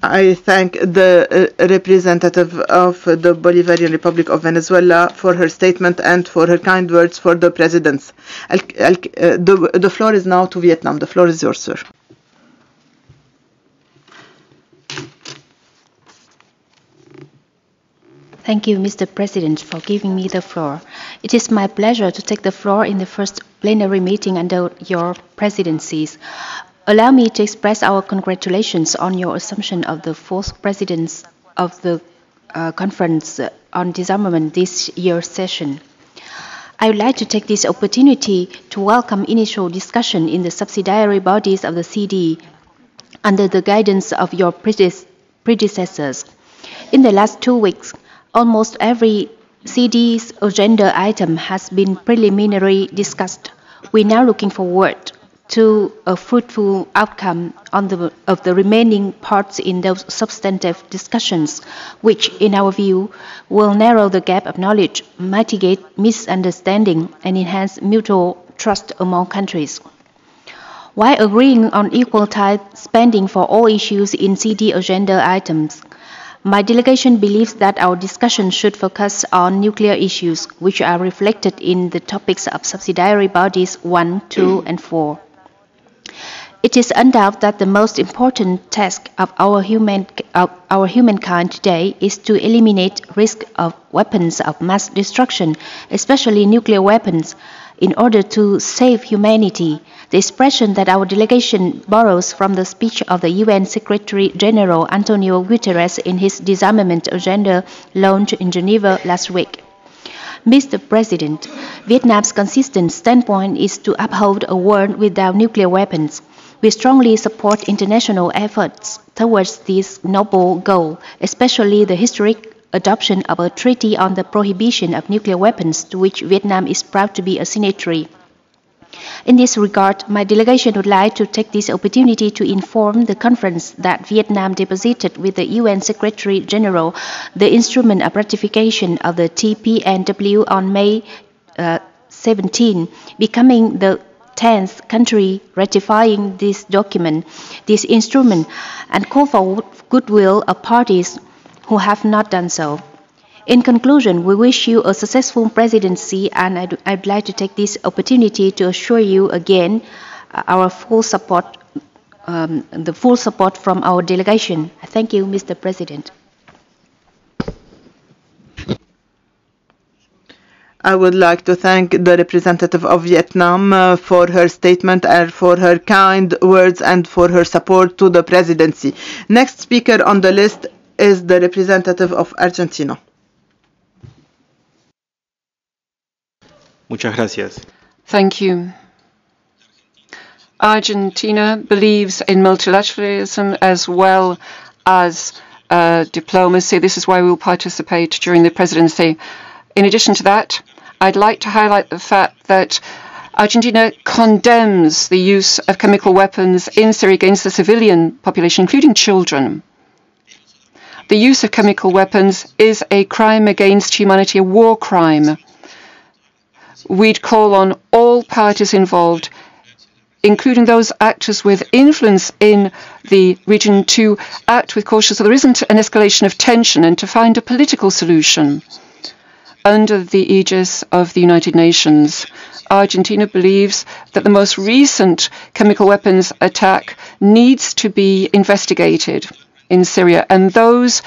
Speaker 2: I thank the representative of the Bolivarian Republic of Venezuela for her statement and for her kind words for the presidents. The floor is now to Vietnam. The floor is yours, sir.
Speaker 3: Thank you, Mr. President, for giving me the floor. It is my pleasure to take the floor in the first plenary meeting under your presidencies. Allow me to express our congratulations on your assumption of the 4th presidents of the Conference on Disarmament this year's session. I would like to take this opportunity to welcome initial discussion in the subsidiary bodies of the CD under the guidance of your predecessors. In the last 2 weeks, almost every CD's agenda item has been preliminarily discussed. We're now looking forward to a fruitful outcome of the remaining parts in those substantive discussions, which, in our view, will narrow the gap of knowledge, mitigate misunderstanding, and enhance mutual trust among countries. While agreeing on equal time spending for all issues in CD agenda items, my delegation believes that our discussion should focus on nuclear issues, which are reflected in the topics of subsidiary bodies 1, 2, and 4. It is undoubted that the most important task of our humankind today is to eliminate risk of weapons of mass destruction, especially nuclear weapons, in order to save humanity. The expression that our delegation borrows from the speech of the UN Secretary General Antonio Guterres in his disarmament agenda launched in Geneva last week. Mr. President, Vietnam's consistent standpoint is to uphold a world without nuclear weapons. We strongly support international efforts towards this noble goal, especially the historic adoption of a treaty on the prohibition of nuclear weapons, to which Vietnam is proud to be a signatory. In this regard, my delegation would like to take this opportunity to inform the conference that Vietnam deposited with the UN Secretary General the instrument of ratification of the TPNW on May 17, becoming the 10th country ratifying this document, this instrument, and call for goodwill of parties who have not done so. In conclusion, we wish you a successful presidency, and I'd like to take this opportunity to assure you again our full support, the full support from our delegation. Thank you, Mr. President.
Speaker 2: I would like to thank the representative of Vietnam for her statement and for her kind words and for her support to the presidency. Next speaker on the list is the representative of Argentina.
Speaker 7: Muchas gracias.
Speaker 10: Thank you. Argentina believes in multilateralism as well as diplomacy. This is why we will participate during the presidency. In addition to that, I'd like to highlight the fact that Argentina condemns the use of chemical weapons in Syria against the civilian population, including children. The use of chemical weapons is a crime against humanity, a war crime. We'd call on all parties involved, including those actors with influence in the region, to act with caution so there isn't an escalation of tension and to find a political solution. Under the aegis of the United Nations, Argentina believes that the most recent chemical weapons attack needs to be investigated in Syria, and those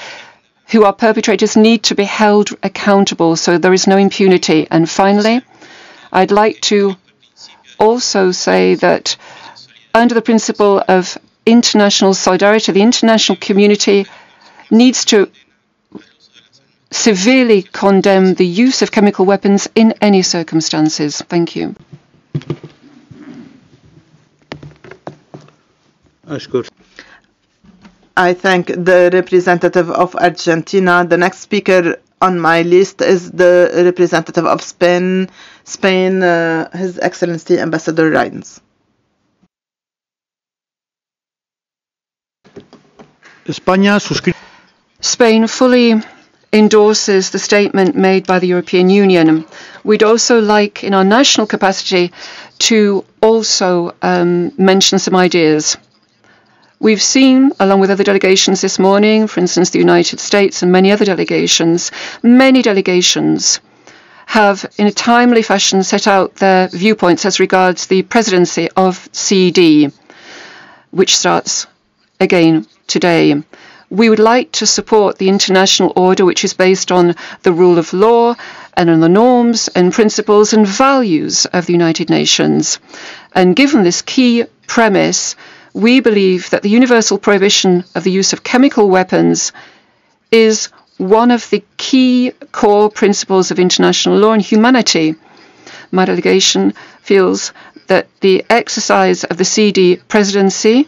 Speaker 10: who are perpetrators need to be held accountable so there is no impunity. And finally, I'd like to also say that under the principle of international solidarity, the international community needs to severely condemn the use of chemical weapons in any circumstances. Thank you.
Speaker 2: I thank the representative of Argentina. The next speaker on my list is the representative of Spain, His Excellency Ambassador Rines.
Speaker 10: Spain fully endorses the statement made by the European Union. We'd also like, in our national capacity, to also mention some ideas. We've seen, along with other delegations this morning, for instance, the United States and many other delegations, many delegations have, in a timely fashion, set out their viewpoints as regards the presidency of CD, which starts again today. We would like to support the international order, which is based on the rule of law and on the norms and principles and values of the United Nations. And given this key premise, we believe that the universal prohibition of the use of chemical weapons is one of the key core principles of international law and humanity. My delegation feels that the exercise of the CD presidency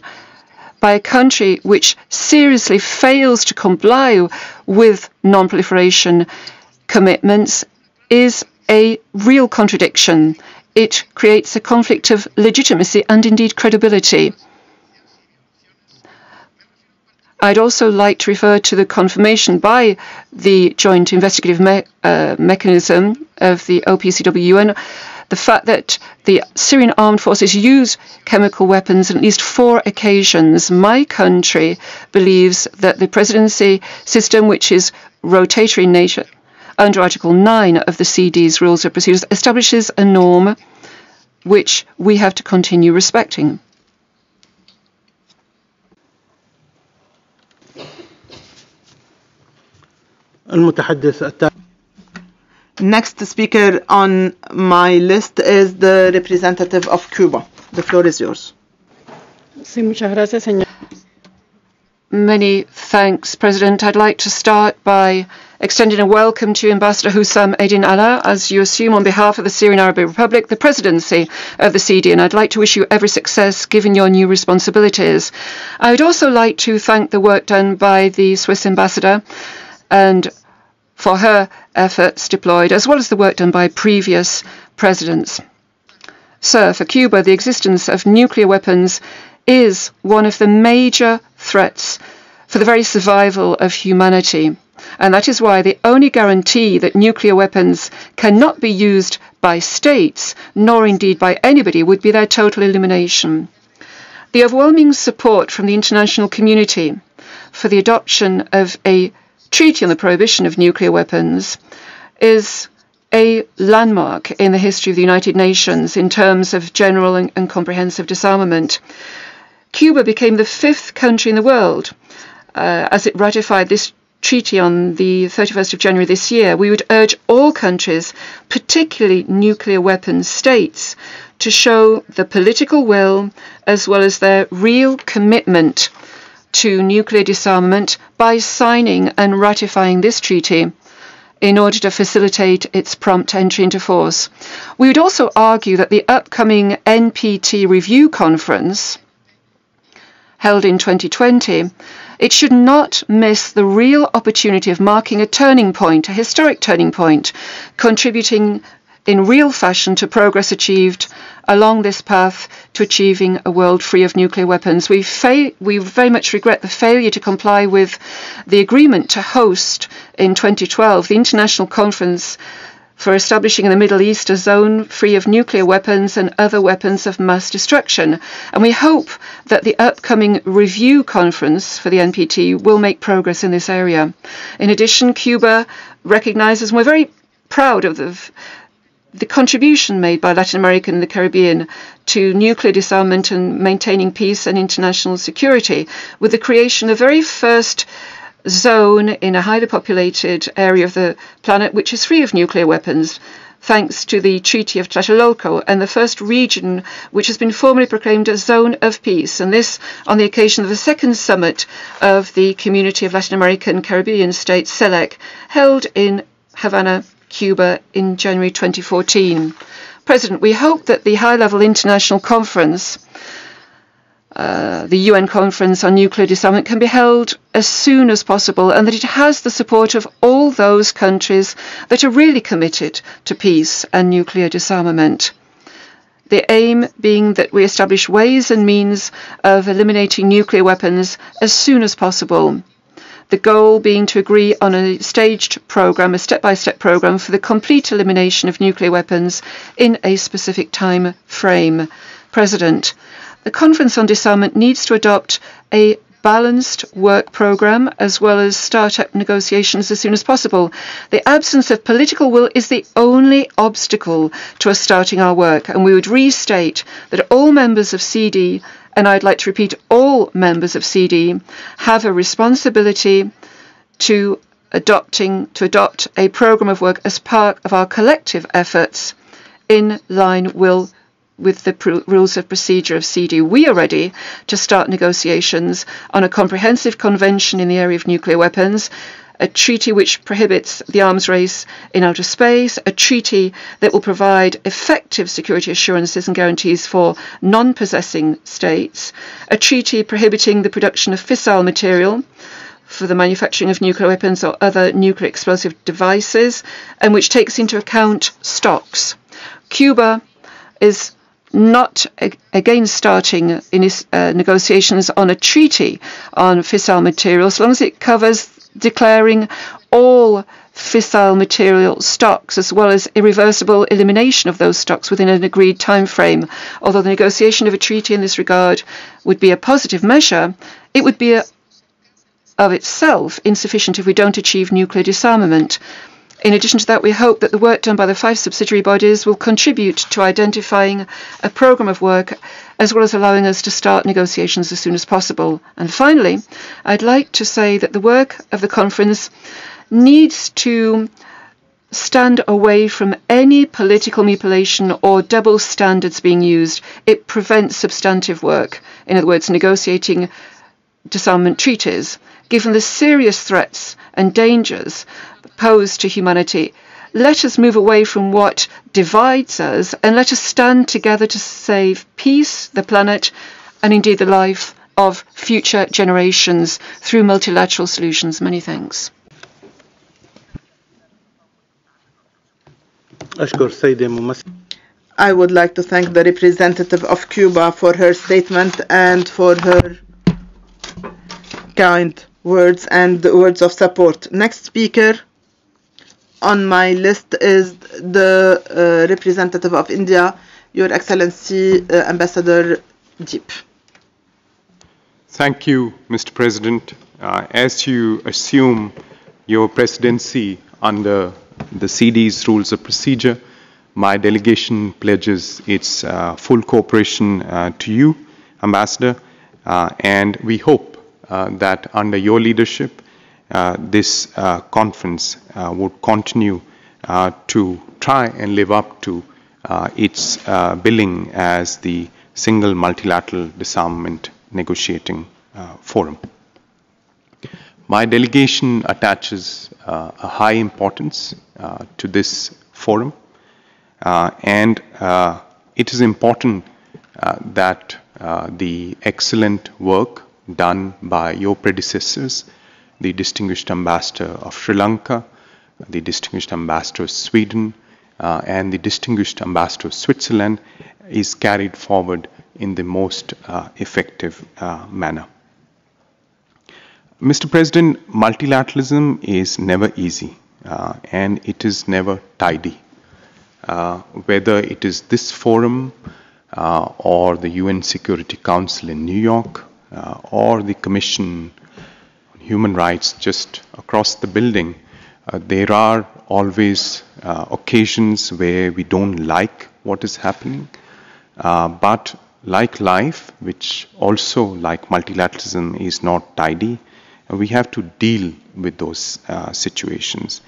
Speaker 10: by a country which seriously fails to comply with non-proliferation commitments is a real contradiction. It creates a conflict of legitimacy and indeed credibility. I'd also like to refer to the confirmation by the Joint Investigative Mechanism of the OPCW, the fact that the Syrian armed forces use chemical weapons on at least 4 occasions. My country believes that the presidency system, which is rotatory in nature, under Article 9 of the CD's Rules of Procedures, establishes a norm which we have to continue respecting.
Speaker 2: Next speaker on my list is the representative of Cuba. The floor is yours.
Speaker 10: Many thanks, President. I'd like to start by extending a welcome to Ambassador Hussam Eddin Allah as you assume on behalf of the Syrian Arabic Republic the presidency of the CD, and I'd like to wish you every success given your new responsibilities. I would also like to thank the work done by the Swiss ambassador and for her efforts deployed, as well as the work done by previous presidents. Sir, for Cuba, the existence of nuclear weapons is one of the major threats for the very survival of humanity. And that is why the only guarantee that nuclear weapons cannot be used by states, nor indeed by anybody, would be their total elimination. The overwhelming support from the international community for the adoption of a treaty on the prohibition of nuclear weapons is a landmark in the history of the United Nations in terms of general and comprehensive disarmament. Cuba became the 5th country in the world as it ratified this treaty on the 31st of January this year. We would urge all countries, particularly nuclear weapons states, to show the political will as well as their real commitment to nuclear disarmament by signing and ratifying this treaty in order to facilitate its prompt entry into force. We would also argue that the upcoming NPT review conference held in 2020, it should not miss the real opportunity of marking a turning point, a historic turning point, contributing in real fashion to progress achieved along this path to achieving a world free of nuclear weapons. We very much regret the failure to comply with the agreement to host in 2012 the International Conference for establishing in the Middle East a zone free of nuclear weapons and other weapons of mass destruction. And we hope that the upcoming review conference for the NPT will make progress in this area. In addition, Cuba recognizes, and we're very proud of the contribution made by Latin America and the Caribbean to nuclear disarmament and maintaining peace and international security, with the creation of the very first zone in a highly populated area of the planet which is free of nuclear weapons, thanks to the Treaty of Tlatelolco, and the first region which has been formally proclaimed a zone of peace, and this on the occasion of the 2nd summit of the Community of Latin American and Caribbean States, CELAC, held in Havana, Cuba in January 2014. President, we hope that the high-level international conference, the UN Conference on Nuclear Disarmament, can be held as soon as possible, and that it has the support of all those countries that are really committed to peace and nuclear disarmament. The aim being that we establish ways and means of eliminating nuclear weapons as soon as possible. The goal being to agree on a staged program, a step-by-step program for the complete elimination of nuclear weapons in a specific time frame. President, the Conference on Disarmament needs to adopt a balanced work program as well as start up negotiations as soon as possible. The absence of political will is the only obstacle to us starting our work, and we would restate that all members of CD, and I'd like to repeat, all members of CD, have a responsibility to adopt a program of work as part of our collective efforts in line with the rules of procedure of CD. We are ready to start negotiations on a comprehensive convention in the area of nuclear weapons, a treaty which prohibits the arms race in outer space, a treaty that will provide effective security assurances and guarantees for non-possessing states, a treaty prohibiting the production of fissile material for the manufacturing of nuclear weapons or other nuclear explosive devices, and which takes into account stocks. Cuba is not again starting in its negotiations on a treaty on fissile material, as long as it covers declaring all fissile material stocks as well as irreversible elimination of those stocks within an agreed time frame. Although the negotiation of a treaty in this regard would be a positive measure, it would be of itself insufficient if we don't achieve nuclear disarmament. In addition to that, we hope that the work done by the 5 subsidiary bodies will contribute to identifying a program of work as well as allowing us to start negotiations as soon as possible. And finally, I'd like to say that the work of the conference needs to stand away from any political manipulation or double standards being used. It prevents substantive work, in other words, negotiating disarmament treaties. Given the serious threats and dangers posed to humanity, let us move away from what divides us and let us stand together to save peace, the planet, and indeed the life of future generations through multilateral solutions. Many thanks.
Speaker 2: I would like to thank the representative of Cuba for her statement and for her kind words and words of support. Next speaker, on my list is the representative of India, Your Excellency Ambassador Deep.
Speaker 7: Thank you, Mr. President. As you assume your presidency under the CD's rules of procedure, my delegation pledges its full cooperation to you, Ambassador, and we hope that under your leadership, this conference would continue to try and live up to its billing as the single multilateral disarmament negotiating forum. My delegation attaches a high importance to this forum, and it is important that the excellent work done by your predecessors, the distinguished ambassador of Sri Lanka, the distinguished ambassador of Sweden, and the distinguished ambassador of Switzerland is carried forward in the most effective manner. Mr. President, multilateralism is never easy and it is never tidy. Whether it is this forum or the UN Security Council in New York or the Commission on Human Rights just across the building, there are always occasions where we don't like what is happening, but like life, which also like multilateralism is not tidy, we have to deal with those situations.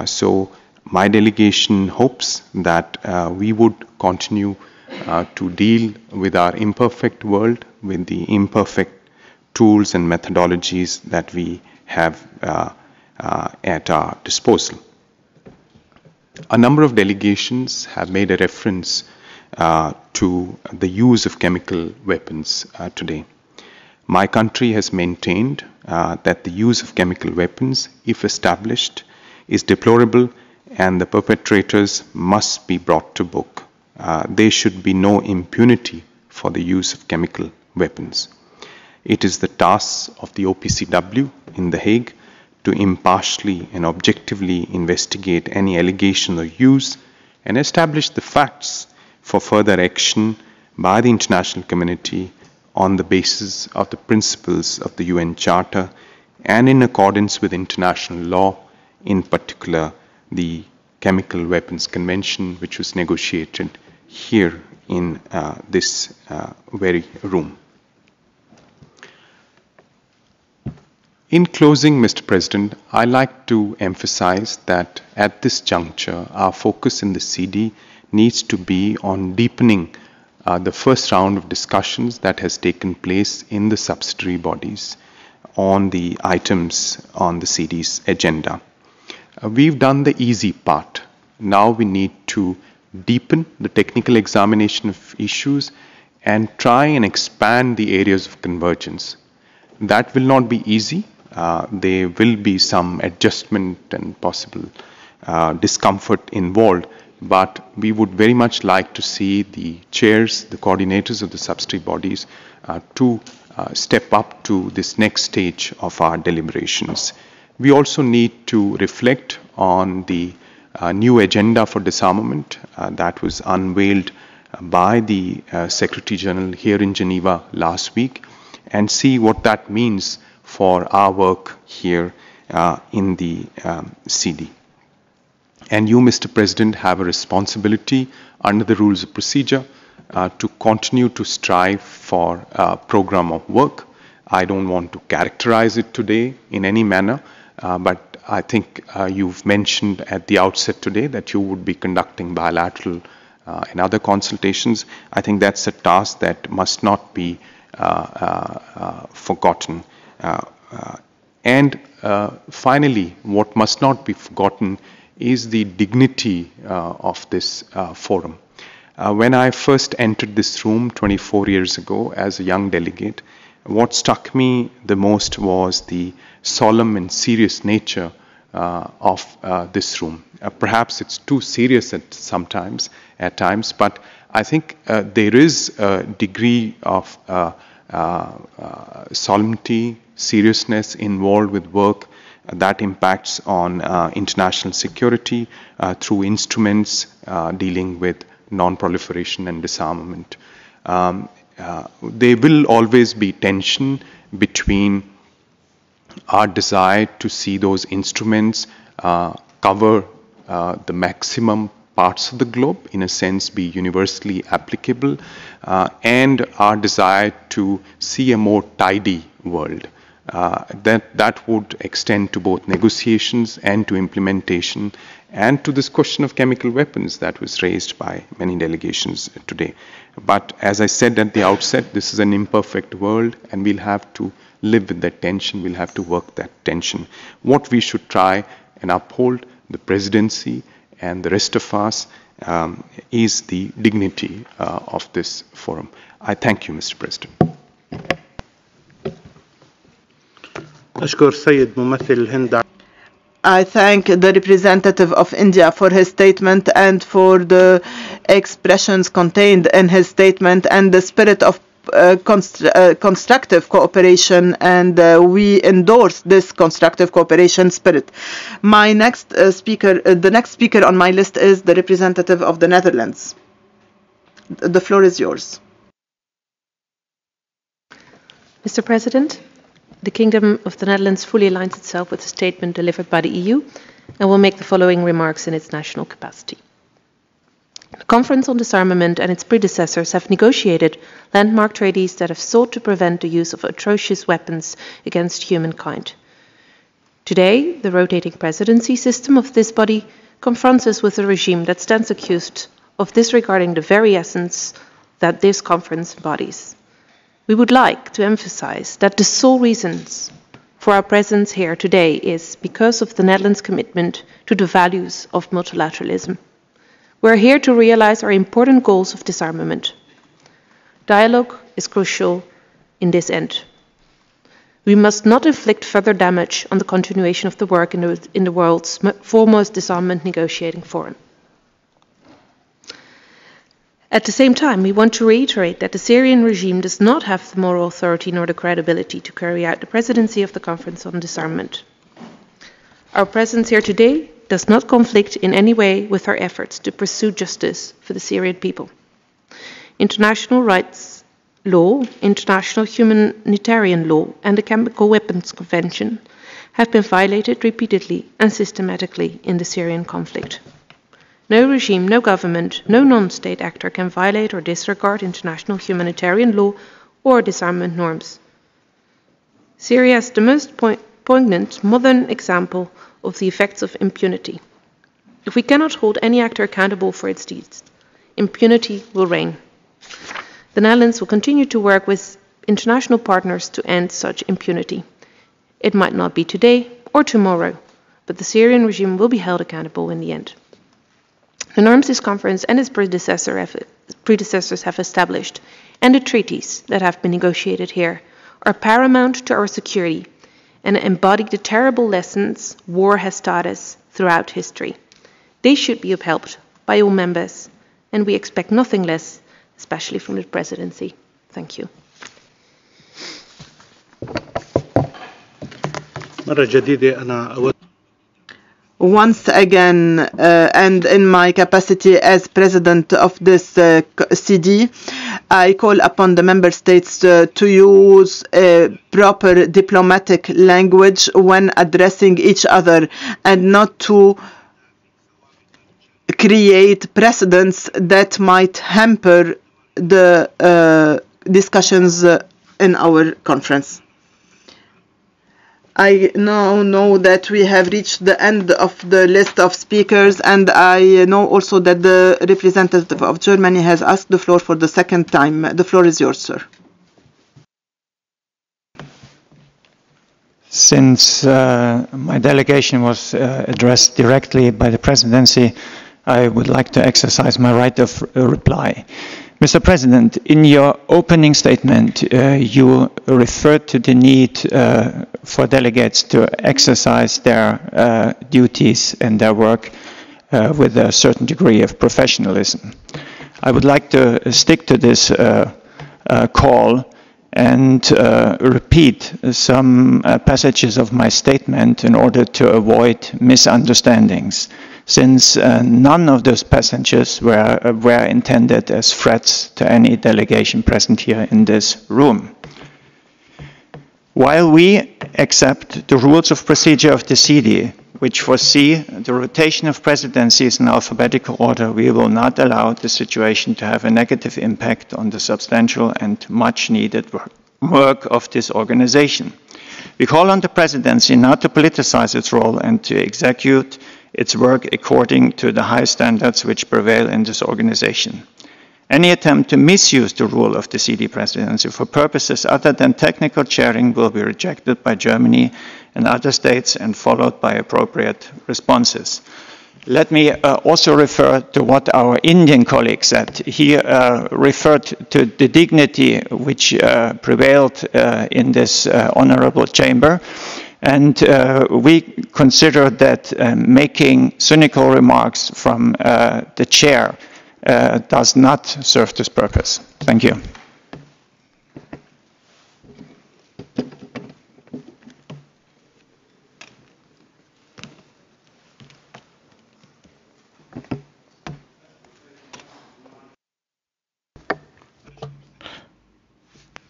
Speaker 7: So my delegation hopes that we would continue to deal with our imperfect world, with the imperfect tools and methodologies that we have at our disposal. A number of delegations have made a reference to the use of chemical weapons today. My country has maintained that the use of chemical weapons, if established, is deplorable and the perpetrators must be brought to book. There should be no impunity for the use of chemical weapons. It is the task of the OPCW in The Hague to impartially and objectively investigate any allegation or use and establish the facts for further action by the international community on the basis of the principles of the UN Charter and in accordance with international law, in particular the Chemical Weapons Convention, which was negotiated here in this very room. In closing, Mr. President, I'd like to emphasize that at this juncture, our focus in the CD needs to be on deepening the first round of discussions that has taken place in the subsidiary bodies on the items on the CD's agenda. We've done the easy part. Now we need to deepen the technical examination of issues and try and expand the areas of convergence. That will not be easy. There will be some adjustment and possible discomfort involved, but we would very much like to see the chairs, the coordinators of the subsidiary bodies to step up to this next stage of our deliberations. We also need to reflect on the new agenda for disarmament that was unveiled by the Secretary General here in Geneva last week and see what that means for our work here in the CD. And you, Mr. President, have a responsibility under the rules of procedure to continue to strive for a program of work. I don't want to characterize it today in any manner, but I think you've mentioned at the outset today that you would be conducting bilateral and other consultations. I think that's a task that must not be forgotten. And finally, what must not be forgotten is the dignity of this forum. When I first entered this room 24 years ago as a young delegate, what struck me the most was the solemn and serious nature of this room. Perhaps it's too serious at times, but I think there is a degree of solemnity, seriousness involved with work that impacts on international security through instruments dealing with non-proliferation and disarmament. There will always be tension between our desire to see those instruments cover the maximum parts of the globe, in a sense be universally applicable, and our desire to see a more tidy world. That would extend to both negotiations and to implementation, and to this question of chemical weapons that was raised by many delegations today. But as I said at the outset, this is an imperfect world, and we'll have to live with that tension, we'll have to work that tension. What we should try and uphold, the presidency and the rest of us, is the dignity of this forum. I thank you, Mr. President.
Speaker 1: أشكر السيد ممثل الهند.
Speaker 2: I thank the representative of India for his statement and for the expressions contained in his statement and the spirit of constructive cooperation, and we endorse this constructive cooperation spirit. My next the next speaker on my list is the representative of the Netherlands. The floor is yours.
Speaker 8: Mr. President, the Kingdom of the Netherlands fully aligns itself with the statement delivered by the EU and will make the following remarks in its national capacity. The Conference on Disarmament and its predecessors have negotiated landmark treaties that have sought to prevent the use of atrocious weapons against humankind. Today, the rotating presidency system of this body confronts us with a regime that stands accused of disregarding the very essence that this conference embodies. We would like to emphasize that the sole reasons for our presence here today is because of the Netherlands' commitment to the values of multilateralism. We're here to realize our important goals of disarmament. Dialogue is crucial in this end. We must not inflict further damage on the continuation of the work in the world's foremost disarmament negotiating forum. At the same time, we want to reiterate that the Syrian regime does not have the moral authority nor the credibility to carry out the presidency of the Conference on Disarmament. Our presence here today does not conflict in any way with our efforts to pursue justice for the Syrian people. International rights law, international humanitarian law, and the Chemical Weapons Convention have been violated repeatedly and systematically in the Syrian conflict. No regime, no government, no non-state actor can violate or disregard international humanitarian law or disarmament norms. Syria is the most poignant modern example of the effects of impunity. If we cannot hold any actor accountable for its deeds, impunity will reign. The Netherlands will continue to work with international partners to end such impunity. It might not be today or tomorrow, but the Syrian regime will be held accountable in the end. The norms this conference and its predecessors have established, and the treaties that have been negotiated here, are paramount to our security and embody the terrible lessons war has taught us throughout history. They should be upheld by all members, and we expect nothing less, especially from the presidency. Thank you.
Speaker 2: Once again, and in my capacity as president of this CD, I call upon the member states to use proper diplomatic language when addressing each other and not to create precedents that might hamper the discussions in our conference. I now know that we have reached the end of the list of speakers, and I know also that the representative of Germany has asked the floor for the second time. The floor is yours, sir.
Speaker 5: Since my delegation was addressed directly by the presidency, I would like to exercise my right of reply. Mr. President, in your opening statement, you referred to the need for delegates to exercise their duties and their work with a certain degree of professionalism. I would like to stick to this call and repeat some passages of my statement in order to avoid misunderstandings, since none of those passages were intended as threats to any delegation present here in this room. While we accept the rules of procedure of the CD, which foresee the rotation of presidencies in alphabetical order, we will not allow the situation to have a negative impact on the substantial and much needed work of this organization. We call on the presidency not to politicize its role and to execute its work according to the high standards which prevail in this organization. Any attempt to misuse the rule of the CD presidency for purposes other than technical chairing will be rejected by Germany and other states and followed by appropriate responses. Let me also refer to what our Indian colleague said. He referred to the dignity which prevailed in this honorable chamber. And we consider that making cynical remarks from the chair does not serve this purpose. Thank you.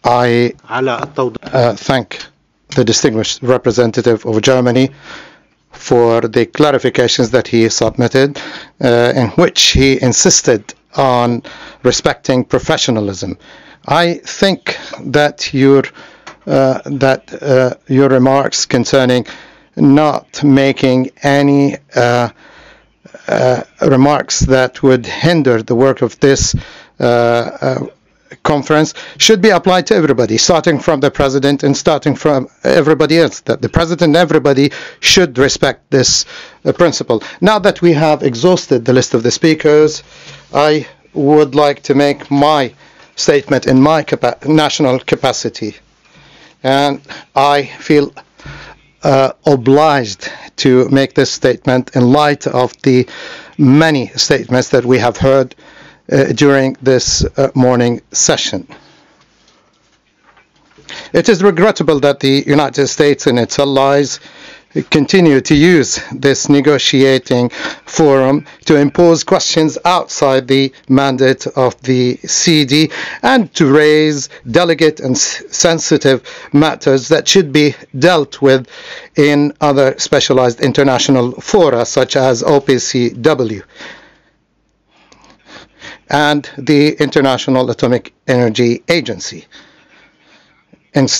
Speaker 11: I thank the distinguished representative of Germany for the clarifications that he submitted, in which he insisted on respecting professionalism. I think that your remarks concerning not making any remarks that would hinder the work of this conference should be applied to everybody, starting from the president and starting from everybody else, that the president and everybody should respect this principle. Now that we have exhausted the list of the speakers, I would like to make my statement in my national capacity. And I feel obliged to make this statement in light of the many statements that we have heard during this morning session. It is regrettable that the United States and its allies continue to use this negotiating forum to impose questions outside the mandate of the CD and to raise delicate and sensitive matters that should be dealt with in other specialized international fora such as OPCW and the International Atomic Energy Agency. And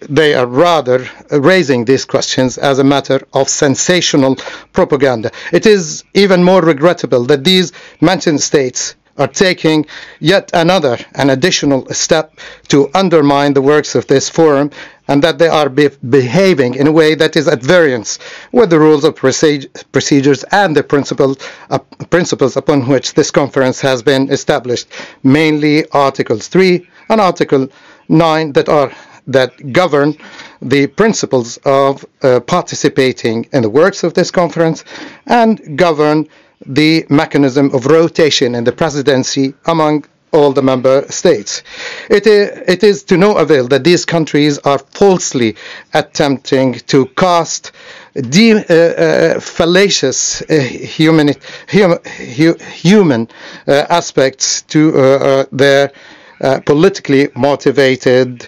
Speaker 11: they are rather raising these questions as a matter of sensational propaganda. It is even more regrettable that these mentioned states are taking yet an additional step to undermine the works of this forum, and that they are behaving in a way that is at variance with the rules of procedures and the principles upon which this conference has been established, mainly Articles 3 and Article 9 that govern the principles of participating in the works of this conference and govern the mechanism of rotation in the presidency among all the member states. It is to no avail that these countries are falsely attempting to cast fallacious human aspects to their politically motivated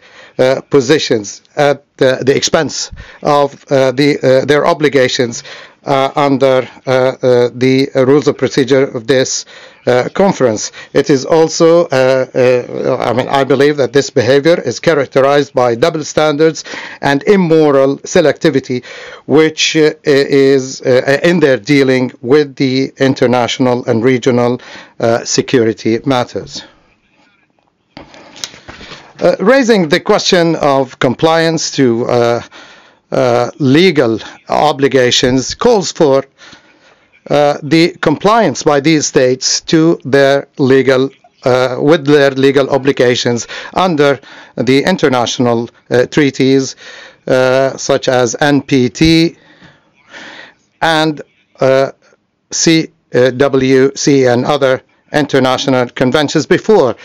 Speaker 11: positions at the expense of their obligations under the rules of procedure of this conference. It is also, I believe that this behavior is characterized by double standards and immoral selectivity, which is in their dealing with the international and regional security matters. Raising the question of compliance to legal obligations calls for the compliance by these states to their legal with their legal obligations under the international treaties such as NPT and CWC and other international conventions before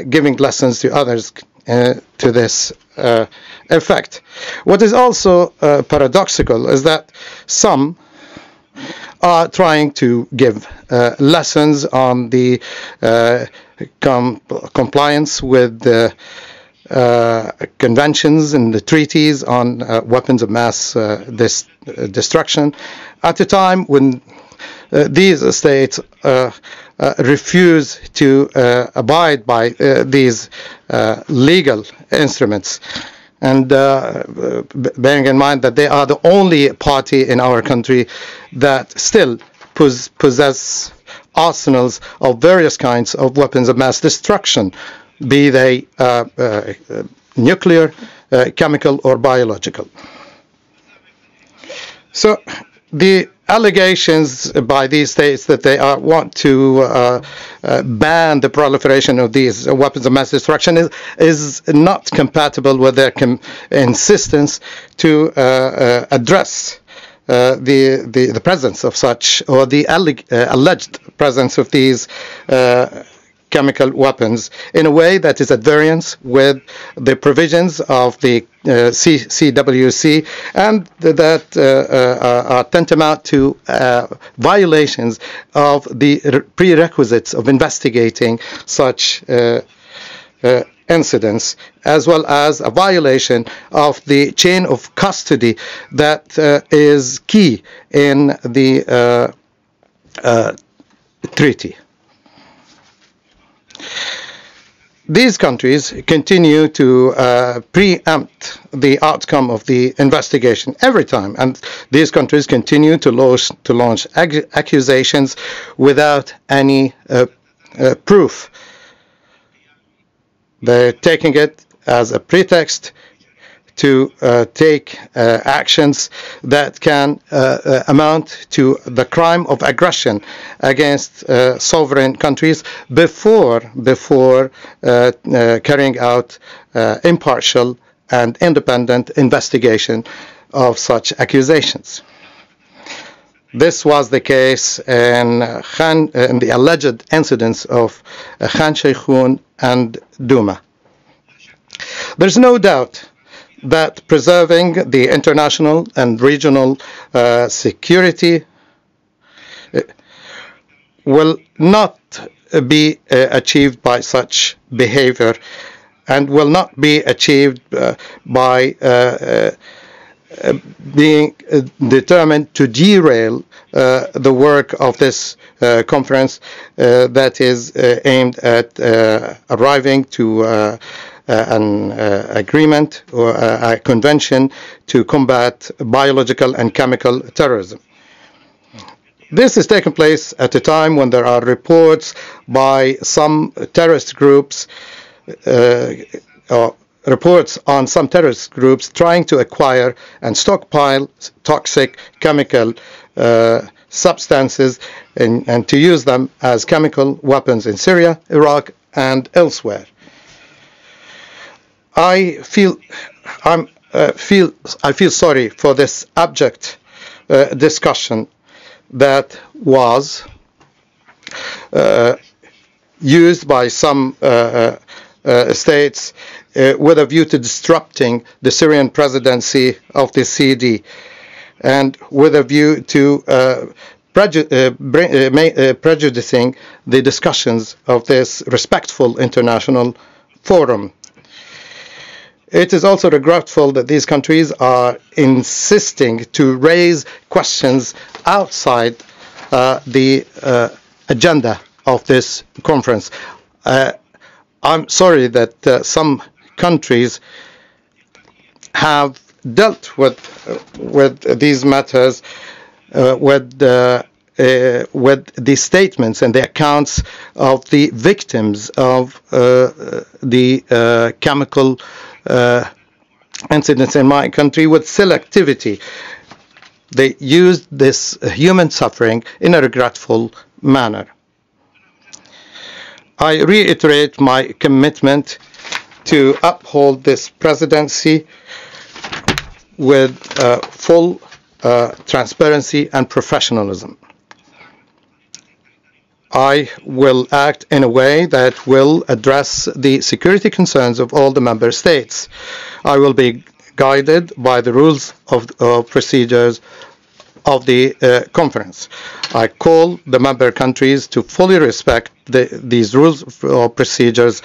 Speaker 11: giving lessons to others to this effect. What is also paradoxical is that some are trying to give lessons on the compliance with the conventions and the treaties on weapons of mass destruction at a time when these states refuse to abide by these legal instruments. And bearing in mind that they are the only party in our country that still possess arsenals of various kinds of weapons of mass destruction, be they nuclear, chemical, or biological. So the allegations by these states that they want to ban the proliferation of these weapons of mass destruction is not compatible with their insistence to address the presence of such, or the alleged presence of these chemical weapons in a way that is at variance with the provisions of the CWC, and that are tantamount to violations of the prerequisites of investigating such incidents, as well as a violation of the chain of custody that is key in the treaty. These countries continue to preempt the outcome of the investigation every time, and these countries continue to launch accusations without any proof. They're taking it as a pretext to take actions that can amount to the crime of aggression against sovereign countries before carrying out impartial and independent investigation of such accusations. This was the case in the alleged incidents of Khan Sheikhoun and Douma. There's no doubt that preserving the international and regional security will not be achieved by such behavior, and will not be achieved by being determined to derail the work of this conference that is aimed at arriving to an agreement or a convention to combat biological and chemical terrorism. This is taking place at a time when there are reports by some terrorist groups, reports on some terrorist groups trying to acquire and stockpile toxic chemical substances and to use them as chemical weapons in Syria, Iraq, and elsewhere. I feel sorry for this abject discussion that was used by some states with a view to disrupting the Syrian presidency of the CD, and with a view to prejudicing the discussions of this respectful international forum. It is also regretful that these countries are insisting to raise questions outside the agenda of this conference. I'm sorry that some countries have dealt with these matters with the statements and the accounts of the victims of the chemical incidents in my country with selectivity. They used this human suffering in a regretful manner. I reiterate my commitment to uphold this presidency with full transparency and professionalism. I will act in a way that will address the security concerns of all the member states. I will be guided by the rules of procedures of the conference. I call the member countries to fully respect these rules of procedures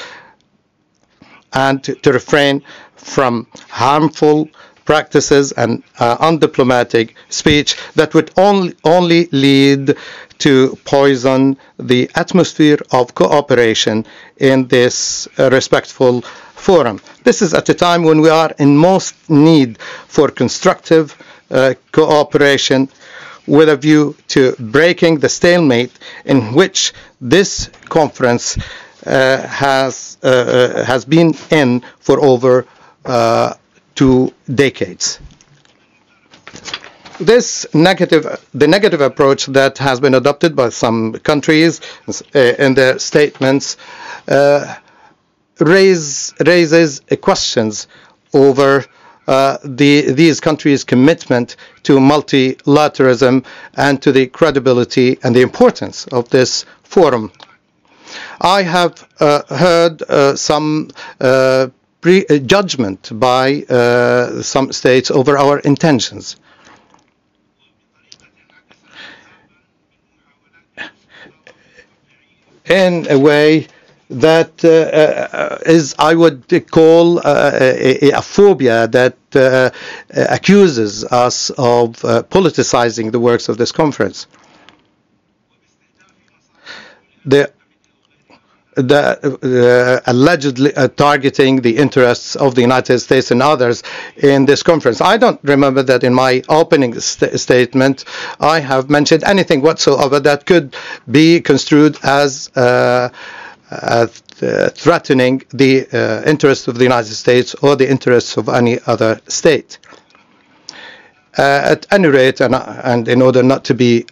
Speaker 11: and to refrain from harmful practices and undiplomatic speech that would only lead to poison the atmosphere of cooperation in this respectful forum. This is at a time when we are in most need for constructive cooperation with a view to breaking the stalemate in which this conference has been in for over 2 decades. The negative approach that has been adopted by some countries in their statements raises questions over these countries' commitment to multilateralism and to the credibility and the importance of this forum. I have heard some prejudgment by some states over our intentions. In a way that is, I would call a phobia that accuses us of politicizing the works of this conference. Allegedly targeting the interests of the United States and others in this conference. I don't remember that in my opening statement I have mentioned anything whatsoever that could be construed as threatening the interests of the United States or the interests of any other state. At any rate, and in order not to be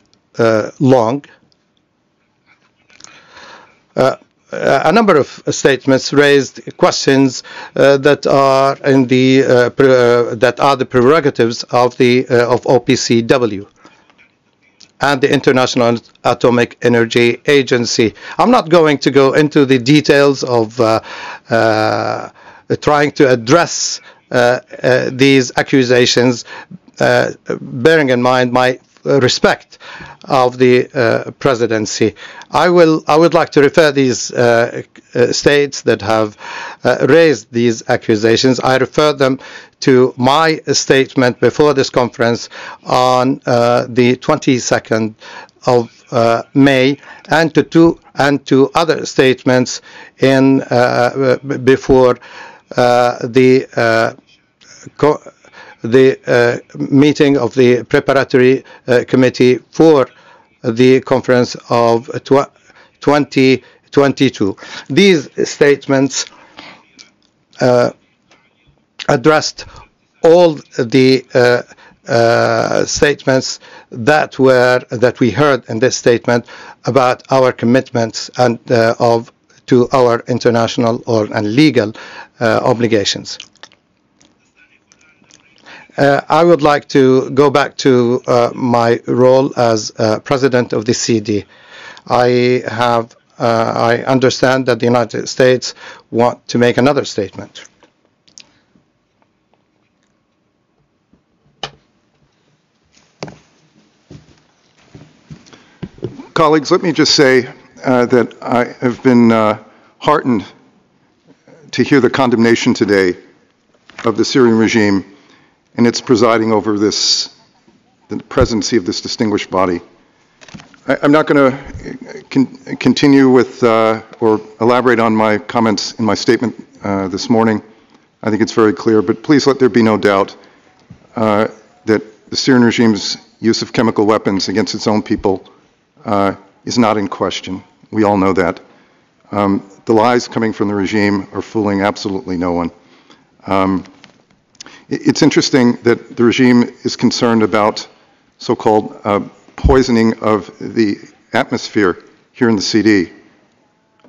Speaker 11: long, a number of statements raised questions that are in the prerogatives of OPCW and the International Atomic Energy Agency. I'm not going to go into the details of trying to address these accusations, bearing in mind my respect of the presidency. I would like to refer these states that have raised these accusations. I refer them to my statement before this conference on the 22nd of May, and to other statements in before the meeting of the preparatory committee for the conference of 2022. These statements addressed all the statements that we heard in this statement about our commitments and to our international and legal obligations. I would like to go back to my role as president of the CD. I understand that the United States want to make another statement.
Speaker 9: Colleagues, let me just say that I have been heartened to hear the condemnation today of the Syrian regime and its presiding over the presidency of this distinguished body. I'm not going to continue with or elaborate on my comments in my statement this morning. I think it's very clear, but please let there be no doubt that the Syrian regime's use of chemical weapons against its own people is not in question. We all know that. The lies coming from the regime are fooling absolutely no one. It's interesting that the regime is concerned about so-called poisoning of the atmosphere here in the CD.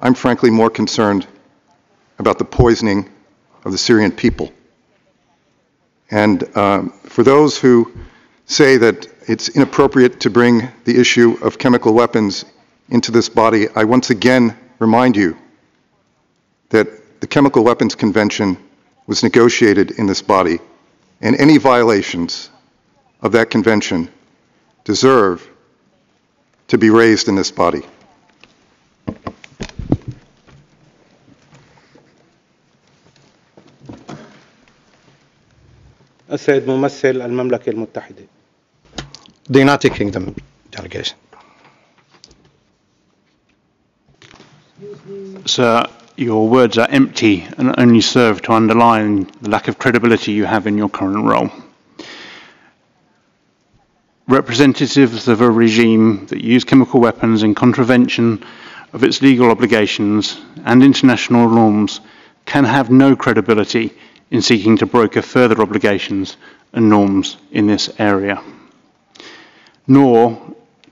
Speaker 9: I'm frankly more concerned about the poisoning of the Syrian people. And for those who say that it's inappropriate to bring the issue of chemical weapons into this body, I once again remind you that the Chemical Weapons Convention was negotiated in this body, and any violations of that convention deserve to be raised in this body.
Speaker 1: السيد ممثل المملكة المتحدة.
Speaker 11: The United Kingdom delegation.
Speaker 4: Sir, your words are empty and only serve to underline the lack of credibility you have in your current role. Representatives of a regime that use chemical weapons in contravention of its legal obligations and international norms can have no credibility in seeking to broker further obligations and norms in this area. Nor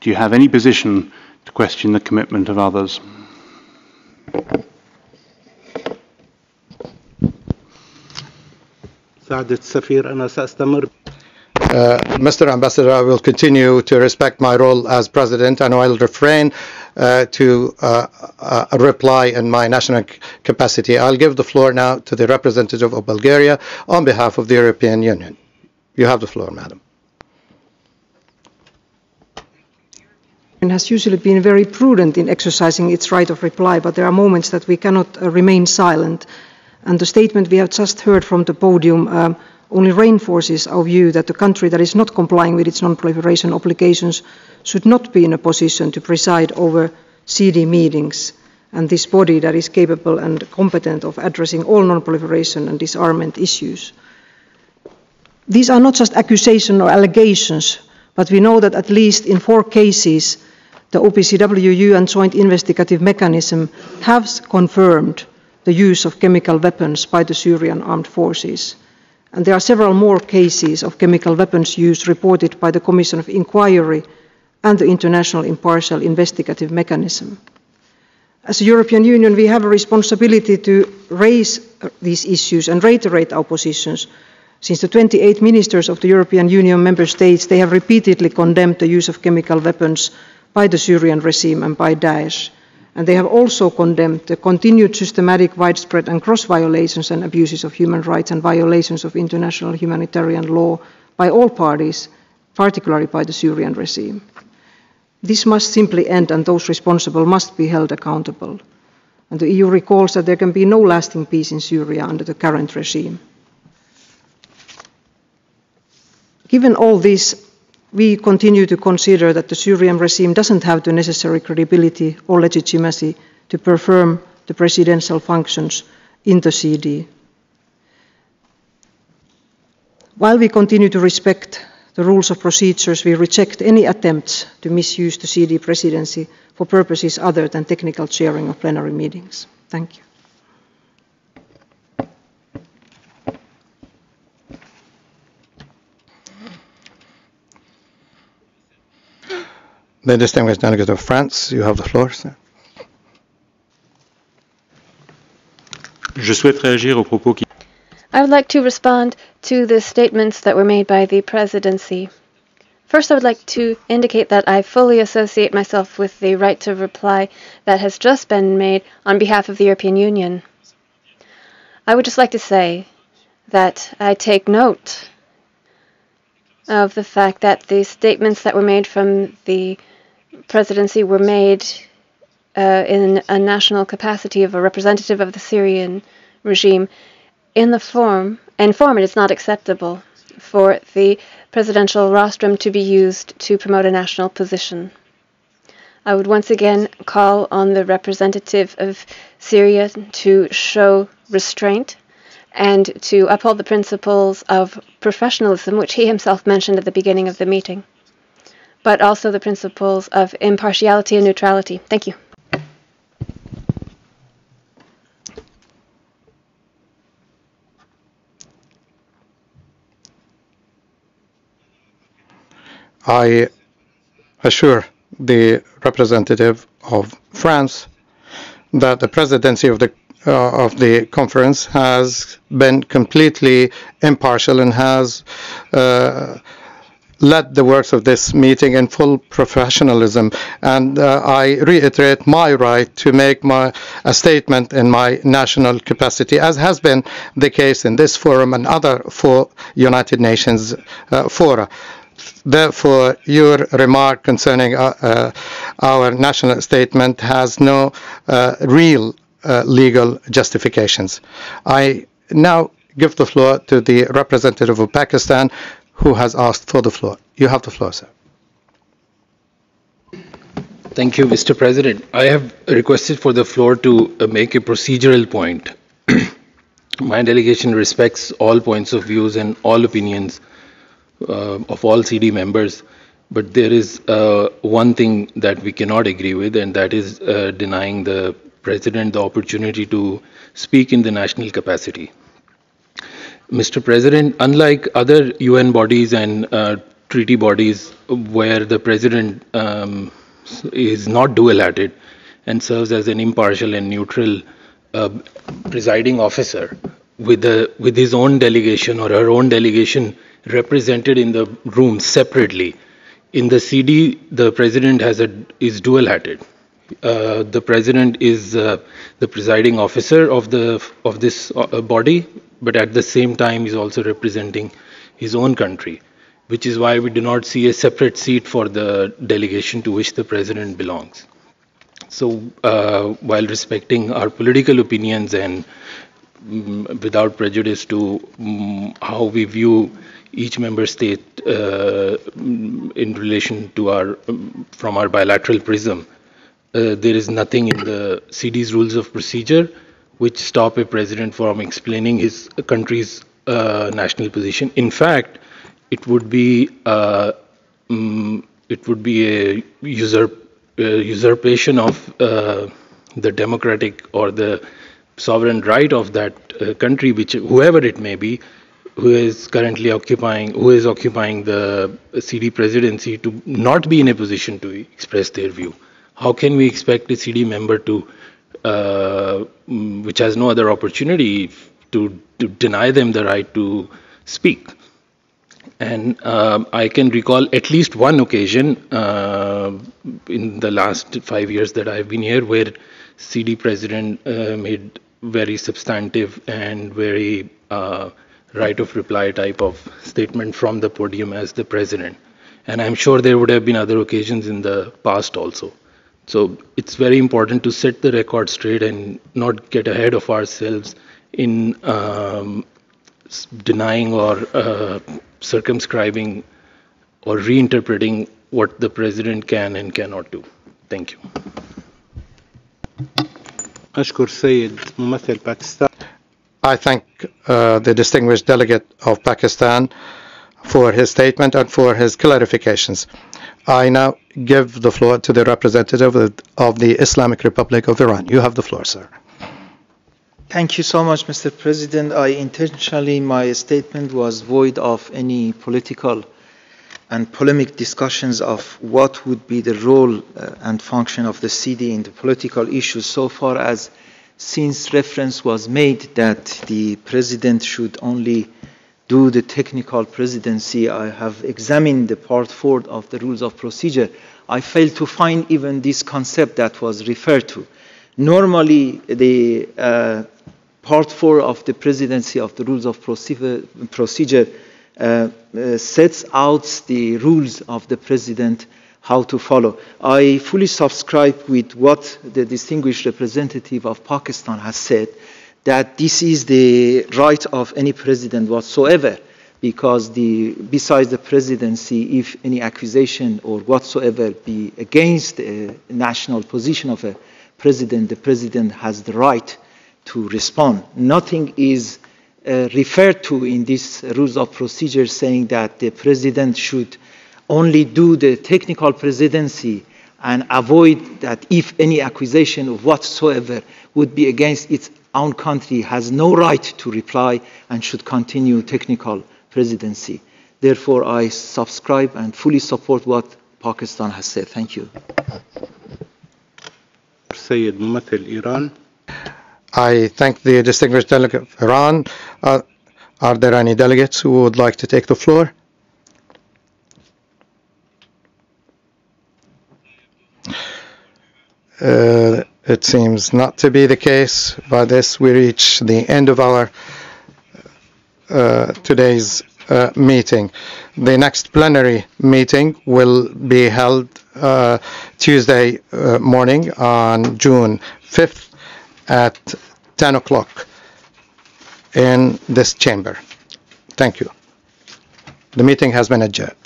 Speaker 4: do you have any position to question the commitment of others.
Speaker 1: سعادة السفير أنا سأستمر.
Speaker 11: Mr. Ambassador, I will continue to respect my role as President, and I will refrain to reply in my national capacity. I'll give the floor now to the representative of Bulgaria on behalf of the European Union. You have the floor, Madam.
Speaker 22: It has usually been very prudent in exercising its right of reply, but there are moments that we cannot remain silent. And the statement we have just heard from the podium only reinforces our view that the country that is not complying with its non-proliferation obligations should not be in a position to preside over CD meetings, and this body that is capable and competent of addressing all non-proliferation and disarmament issues. These are not just accusations or allegations, but we know that at least in 4 cases, the OPCW and Joint Investigative Mechanism has confirmed the use of chemical weapons by the Syrian armed forces. And there are several more cases of chemical weapons use reported by the Commission of Inquiry and the International Impartial Investigative Mechanism. As a European Union, we have a responsibility to raise these issues and reiterate our positions. Since the 28 ministers of the European Union member states, they have repeatedly condemned the use of chemical weapons by the Syrian regime and by Daesh. And they have also condemned the continued systematic, widespread and gross violations and abuses of human rights and violations of international humanitarian law by all parties, particularly by the Syrian regime. This must simply end, and those responsible must be held accountable. And the EU recalls that there can be no lasting peace in Syria under the current regime. Given all this, we continue to consider that the Syrian regime doesn't have the necessary credibility or legitimacy to perform the presidential functions in the CD. While we continue to respect the rules of procedures, we reject any attempts to misuse the CD presidency for purposes other than technical chairing of plenary meetings. Thank you.
Speaker 11: The distinguished delegate of France, you have the floor, sir.
Speaker 6: I would like to respond to the statements that were made by the presidency. First, I would like to indicate that I fully associate myself with the right to reply that has just been made on behalf of the European Union. I would just like to say that I take note of the fact that the statements that were made from the presidency were made in a national capacity of a representative of the Syrian regime. In format, it's not acceptable for the presidential rostrum to be used to promote a national position. I would once again call on the representative of Syria to show restraint and to uphold the principles of professionalism, which he himself mentioned at the beginning of the meeting, but also the principles of impartiality and neutrality. Thank you.
Speaker 11: I assure the representative of France that the presidency of the conference has been completely impartial and has led the works of this meeting in full professionalism, and I reiterate my right to make a statement in my national capacity, as has been the case in this forum and other 4 United Nations fora. Therefore, your remark concerning our national statement has no real legal justifications. I now give the floor to the representative of Pakistan, who has asked for the floor. You have the floor, sir.
Speaker 19: Thank you, Mr. President. I have requested for the floor to make a procedural point. My delegation respects all points of views and all opinions of all CD members, but there is one thing that we cannot agree with, and that is denying the President the opportunity to speak in the national capacity. Mr. President, unlike other UN bodies and treaty bodies where the President is not dual-hatted and serves as an impartial and neutral presiding officer with his own delegation or her own delegation represented in the room separately, in the CD, the President is dual-hatted. The President is the presiding officer of this body, but at the same time is also representing his own country, which is why we do not see a separate seat for the delegation to which the President belongs. So while respecting our political opinions and without prejudice to how we view each member state in relation to from our bilateral prism, there is nothing in the CD's rules of procedure which stop a president from explaining his country's national position. In fact, it would be a usurpation of the democratic or the sovereign right of that country, which whoever it may be, who is occupying the CD presidency, to not be in a position to express their view. How can we expect a CD member to, which has no other opportunity, to deny them the right to speak? And I can recall at least one occasion in the last 5 years that I've been here where CD president made very substantive and very right of reply type of statement from the podium as the president. And I'm sure there would have been other occasions in the past also. So it's very important to set the record straight and not get ahead of ourselves in denying or circumscribing or reinterpreting what the president can and cannot do. Thank you.
Speaker 11: I thank the distinguished delegate of Pakistan for his statement and for his clarifications. I now give the floor to the representative of the Islamic Republic of Iran. You have the floor, sir.
Speaker 15: Thank you so much, Mr. President. My statement was void of any political and polemic discussions of what would be the role and function of the CD in the political issues, so far as since reference was made that the President should only do the technical presidency. I have examined the part 4 of the rules of procedure. I failed to find even this concept that was referred to. Normally, the part 4 of the presidency of the rules of procedure sets out the rules of the president, how to follow. I fully subscribe with what the distinguished representative of Pakistan has said, that this is the right of any president whatsoever, because besides the presidency, if any accusation or whatsoever be against the national position of a president, the president has the right to respond. Nothing is referred to in this rules of procedure saying that the president should only do the technical presidency and avoid that if any accusation of whatsoever would be against its own country, has no right to reply and should continue technical presidency. Therefore, I subscribe and fully support what Pakistan has said. Thank you.
Speaker 11: I thank the distinguished delegate of Iran. Are there any delegates who would like to take the floor? It seems not to be the case. By this, we reach the end of our today's meeting. The next plenary meeting will be held Tuesday morning on June 5th at 10 o'clock in this chamber. Thank you. The meeting has been adjourned.